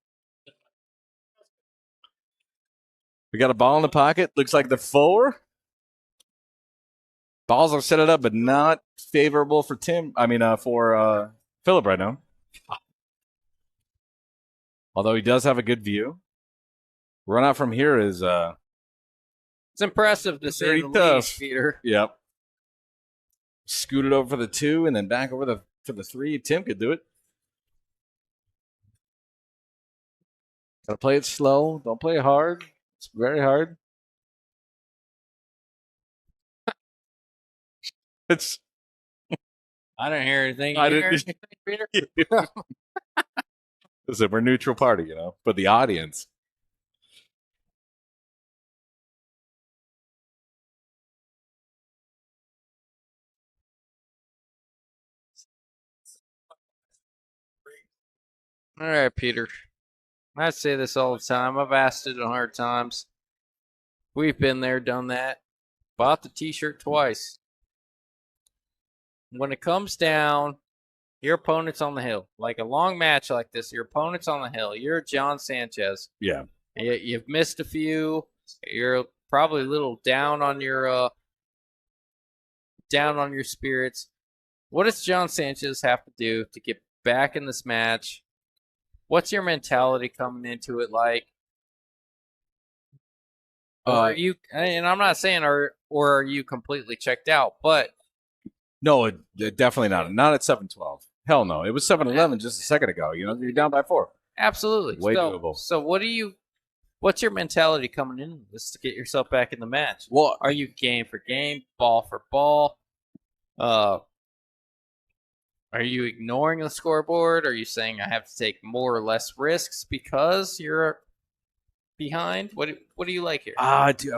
We got a ball in the pocket. Looks like the 4. Balls are set it up, but not favorable for for Phillip right now. Although he does have a good view. Run out from here is It's impressive to say very the tough. least, Peter. Yep. Scooted over for the 2 and then back over for the 3. Tim could do it. Gotta play it slow. Don't play it hard. It's very hard. It's I didn't hear anything. I You hear didn't- anything, Peter? listen, we're a neutral party, but the audience. All right, Peter. I say this all the time. I've asked it 100 times. We've been there, done that. Bought the T-shirt twice. When it comes down, your opponent's on the hill. Like a long match like this, your opponent's on the hill. You're John Sanchez. Yeah. You've missed a few. You're probably a little down on your spirits. What does John Sanchez have to do to get back in this match? What's your mentality coming into it like? Or are you? And I'm not saying or are you completely checked out? But No, definitely not. Not at 7-12. Hell no. It was 7-11 just a second ago. You're down by 4. absolutely, Way so, doable. So what's your mentality coming into this to get yourself back in the match? Well, Are you game for game, ball for ball? Are you ignoring the scoreboard? Are you saying I have to take more or less risks because you're behind? What do you like here? dude,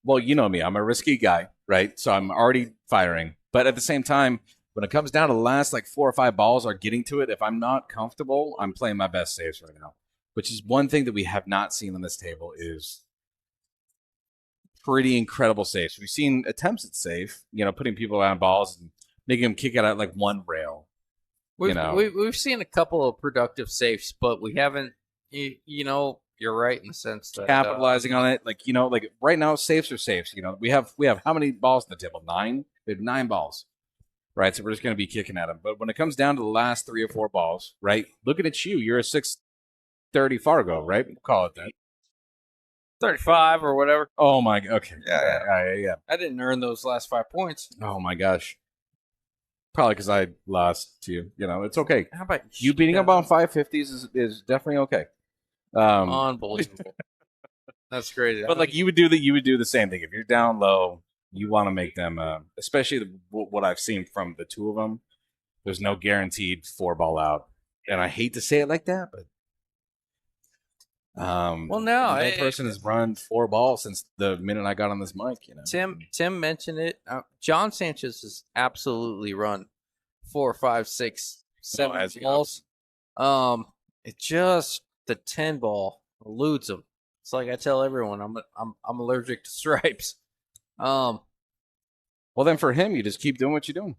well, you know me. I'm a risky guy, right? So I'm already firing. But at the same time, when it comes down to the last 4 or 5 balls are getting to it, if I'm not comfortable, I'm playing my best saves right now, which is one thing that we have not seen on this table is pretty incredible saves. We've seen attempts at save, putting people around balls and making them kick it at one rail. We've seen a couple of productive saves, but we haven't. You're right in the sense that capitalizing on it, right now, saves are saves. We have how many balls on the table? 9. We have 9 balls, right? So we're just going to be kicking at them. But when it comes down to the last 3 or 4 balls, right? Looking at you, you're a 630 Fargo, right? We'll call it that. 35 or whatever. Oh my. Okay. Yeah. I didn't earn those last 5 points. Oh my gosh. Probably because I lost to you. It's okay. How about You beating up on 550s is definitely okay. Unbelievable. That's crazy. But you would do the same thing if you're down low. You want to make them, especially what I've seen from the 2 of them. There's no guaranteed 4-ball out, and I hate to say it like that, but no person has run 4 balls since the minute I got on this mic. Tim mentioned it. John Sanchez has absolutely run 4, 5, 6, 7 balls. It just the 10 ball eludes him. It's like I tell everyone, I'm allergic to stripes. Well, then for him, you just keep doing what you're doing.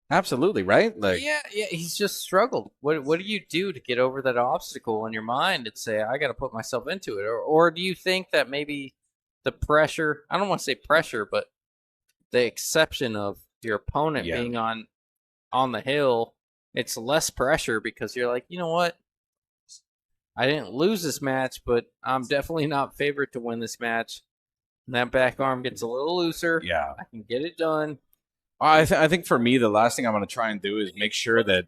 Absolutely, right? Yeah, he's just struggled. What do you do to get over that obstacle in your mind and say, I got to put myself into it? Or do you think that maybe the pressure, I don't want to say pressure, but the exception of your opponent being on the hill, it's less pressure because you're like, you know what? I didn't lose this match, but I'm definitely not favored to win this match. And that back arm gets a little looser. Yeah. I can get it done. I think for me, the last thing I'm going to try and do is make sure that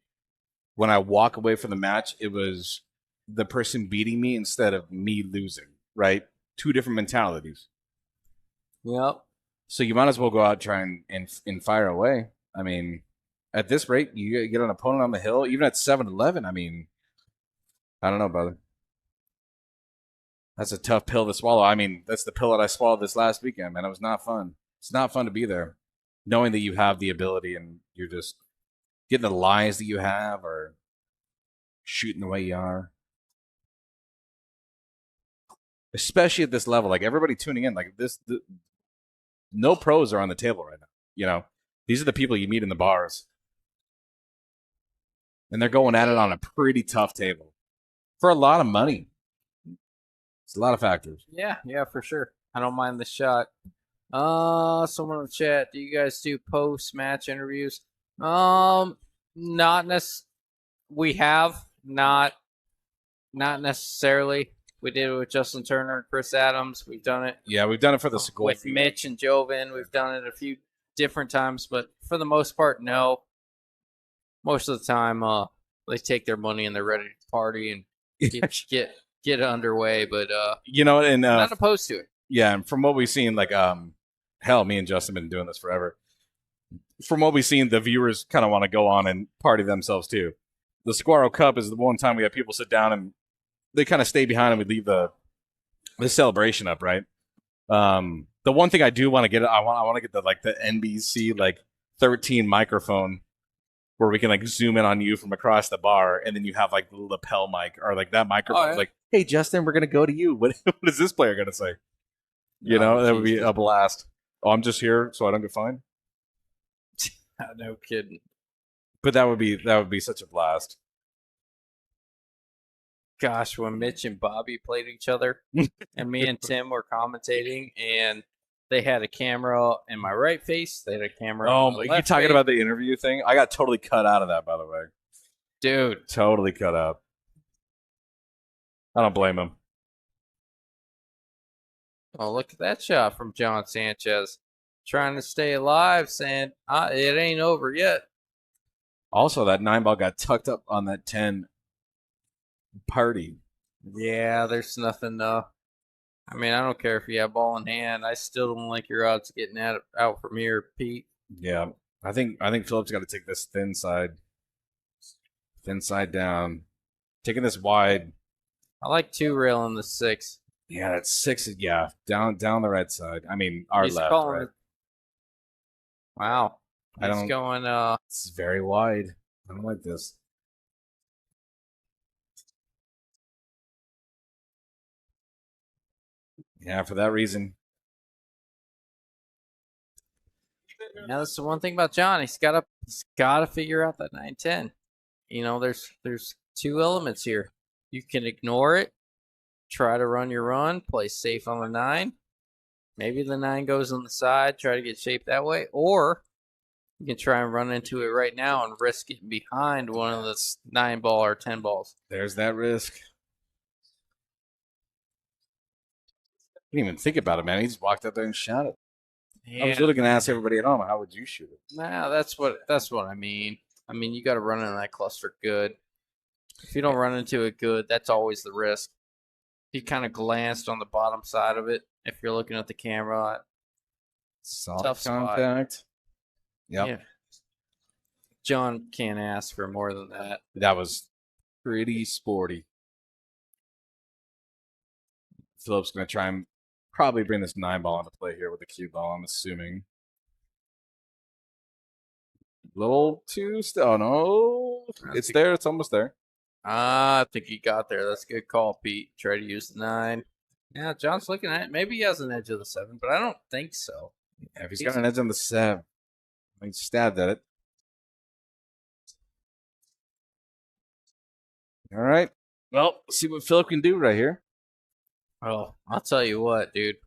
when I walk away from the match, it was the person beating me instead of me losing, right? 2 different mentalities. Yep. So you might as well go out and fire away. I mean, at this rate, you get an opponent on the hill, even at 7-11. I mean, I don't know, brother. That's a tough pill to swallow. I mean, that's the pill that I swallowed this last weekend, man. It was not fun. It's not fun to be there, knowing that you have the ability and you're just getting the lies that you have or shooting the way you are. Especially at this level, everybody tuning in, no pros are on the table right now. You know, these are the people you meet in the bars. And they're going at it on a pretty tough table for a lot of money. It's a lot of factors. Yeah, for sure. I don't mind the shot. Someone in the chat, do you guys do post-match interviews? Not necessarily. We have not necessarily. We did it with Justin Turner and Chris Adams. We've done it. Yeah, we've done it for the Segura with Mitch and Joven. We've done it a few different times, but for the most part, no. Most of the time, they take their money and they're ready to party and get underway. But you know, and not opposed to it. Yeah, and from what we've seen, like hell, me and Justin have been doing this forever. From what we've seen, the viewers kind of want to go on and party themselves too. The Saguaro Cup is the one time we have people sit down and they kind of stay behind and we leave the celebration up, right? The one thing I do want to get, I want to get the NBC 13 microphone where we can zoom in on you from across the bar, and then you have the lapel mic or that microphone. Oh, yeah. Hey Justin, we're gonna go to you. What is this player gonna say? You know, that would be a blast. Oh, I'm just here so I don't get fined. No kidding. But that would be such a blast. Gosh, when Mitch and Bobby played each other, and me and Tim were commentating, and they had a camera in my right face, they had a camera. Oh, in my you left talking face. about the interview thing? I got totally cut out of that, by the way. Dude, Totally cut out. I don't blame him. oh, look at that shot from John Sanchez. Trying to stay alive, saying, it ain't over yet. Also, that 9-ball got tucked up on that 10 party. Yeah, there's nothing. I mean, I don't care if you have ball in hand. I still don't like your odds getting out from here, Pete. Yeah, I think Phillip's got to take this thin side down, taking this wide. I like 2 rail in the 6. Yeah, that's 6. Yeah, down the right side. I mean, our He's left. calling Right? it. Wow, I he's don't- going. It's very wide. I don't like this. Yeah, for that reason. Yeah, that's the one thing about John. He's got to figure out that 9-10. You know, there's 2 elements here. You can ignore it, try to run your run, play safe on the 9. Maybe the 9 goes on the side, try to get shaped that way, or you can try and run into it right now and risk getting behind one of the 9-ball or 10 balls. There's that risk. Didn't even think about it, man. He just walked out there and shot it. Yeah. I was literally going to ask everybody at home, how would you shoot it? Nah, that's what I mean. I mean, you got to run in that cluster good. If you don't run into it good, that's always the risk. He kind of glanced on the bottom side of it. If you're looking at the camera, Solid tough spot. contact. Yep. Yeah. John can't ask for more than that. That was pretty sporty. Phillip's going to try and probably bring this 9-ball into play here with the cue ball, I'm assuming. Little too oh no. It's there. It's almost there. I think he got there. That's a good call, Pete. Try to use the 9. Yeah, John's looking at it. Maybe he has an edge of the 7, but I don't think so. Yeah, if he's got an edge on the 7, he stabbed at it. All right. Well, see what Phillip can do right here. Oh, I'll tell you what, dude.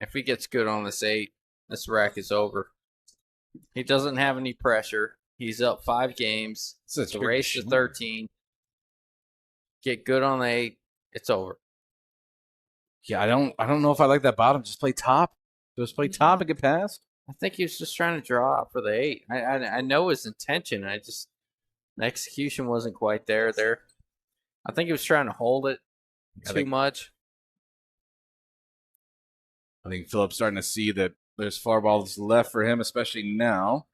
If he gets good on this 8, this rack is over. He doesn't have any pressure. He's up 5 games. It's a race to 13. Get good on the 8. It's over. Yeah, I don't know if I like that bottom. Just play top. Just play top and get past. I think he was just trying to draw for the 8. I know his intention. The execution wasn't quite there. I think he was trying to hold it too much. I think Phillip's starting to see that there's 4 balls left for him, especially now.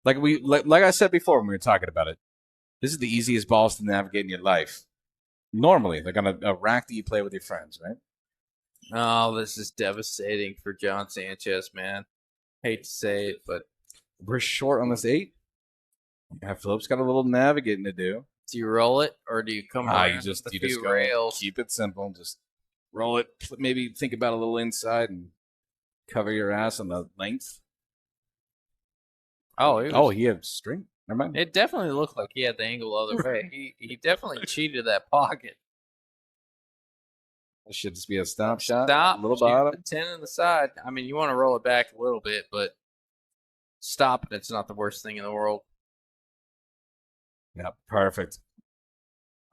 Like I said before when we were talking about it, this is the easiest balls to navigate in your life. Normally, like on a rack that you play with your friends, right? Oh, this is devastating for John Sanchez, man. Hate to say it, but we're short on this 8. Yeah, Phillip's got a little navigating to do. Do you roll it or do you come around You just rails? keep it simple. Just roll it. Maybe think about a little inside and cover your ass on the length. Oh, He had string. Never mind. it definitely looked like he had the angle the other way. He definitely cheated that pocket. That should just be a stop shot. Stop. A little shoot bottom. the 10 in the side. I mean, you want to roll it back a little bit, but stop it. It's not the worst thing in the world. Yep, perfect.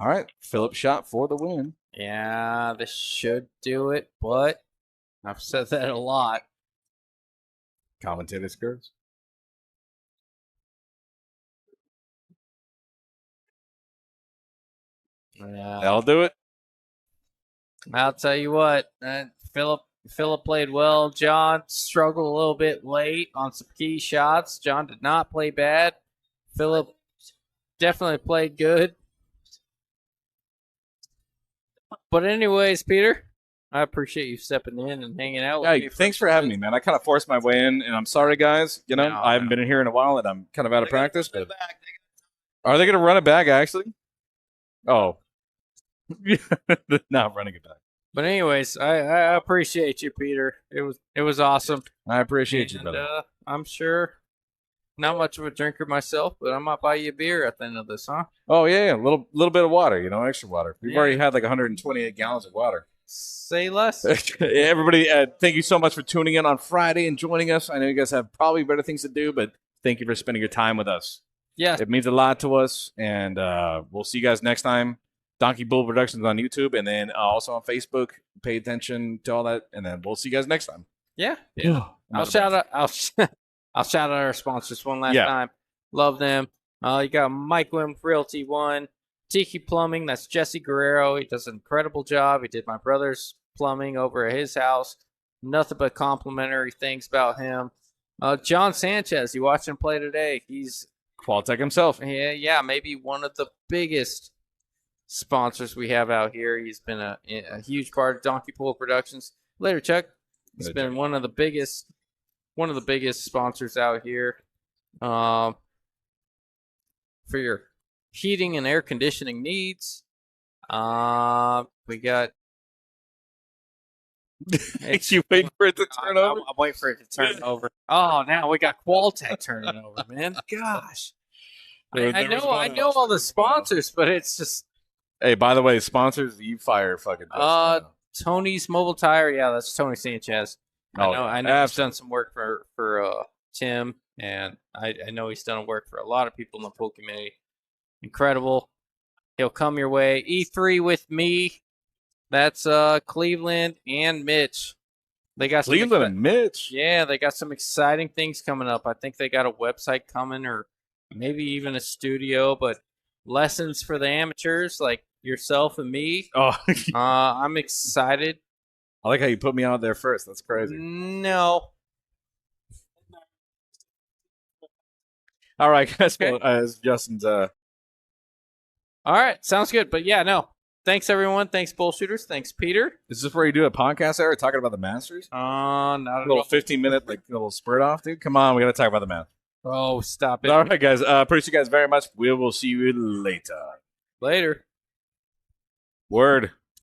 All right, Phillip shot for the win. Yeah, this should do it, but I've said that a lot. Commentator scores. Yeah. That'll do it. I'll tell you what, Phillip played well. John struggled a little bit late on some key shots. John did not play bad. Phillip definitely played good. But anyways, Peter, I appreciate you stepping in and hanging out with me. Hey, thanks for having me, man. I kind of forced my way in, and I'm sorry, guys. You know, No, I haven't been in here in a while, and I'm kind of out of practice. But are they going to run it back, actually? Oh. Not running it back. But anyways, I appreciate you, Peter. It was awesome. I appreciate you, And, brother. I'm sure not much of a drinker myself, but I might buy you a beer at the end of this, huh? Oh, yeah. A little bit of water, you know, extra water. We've Yeah. already had like 128 gallons of water. Say less. Everybody, thank you so much for tuning in on Friday and joining us. I know you guys have probably better things to do, but thank you for spending your time with us. Yes. It means a lot to us, and we'll see you guys next time. Donkey Bull Productions on YouTube, and then also on Facebook. Pay attention to all that, and then we'll see you guys next time. Yeah. I'll shout out our sponsors one last time. Love them. You got Mike Wim Realty One, Tiki Plumbing. That's Jesse Guerrero. He does an incredible job. He did my brother's plumbing over at his house. Nothing but complimentary things about him. John Sanchez. You watched him play today. He's Qualtech himself. yeah, maybe one of the biggest sponsors we have out here. He's been a huge part of Donkey Pool Productions. Later, Chuck. He's been one of the biggest sponsors out here for your heating and air conditioning needs. We got. You wait for it to turn over? I'm waiting for it to turn over. Oh, now we got Qualtech turning over, man. Gosh. I know all the sponsors, but it's just. Hey, by the way, sponsors, you fire fucking. Tony's Mobile Tire. Yeah, that's Tony Sanchez. I know he's done some work for Tim, and I know he's done work for a lot of people in the pool community. Incredible. He'll come your way. E3 with me. That's Cleveland and Mitch. They got Cleveland and Mitch. Yeah, they got some exciting things coming up. I think they got a website coming, or maybe even a studio. But lessons for the amateurs, like yourself and me. Oh, I'm excited. I like how you put me out there first. That's crazy. No. All right, guys. Okay. Well, as Justin's. All right, sounds good. But yeah, no. Thanks everyone. Thanks bullshooters. Thanks Peter. Is this where you do a podcast era talking about the Masters? Not A at little all. 15-minute like little spurt off, dude. Come on, we got to talk about the Masters. Oh, stop it. All right, guys. Appreciate you guys very much. We will see you later. Later. Word.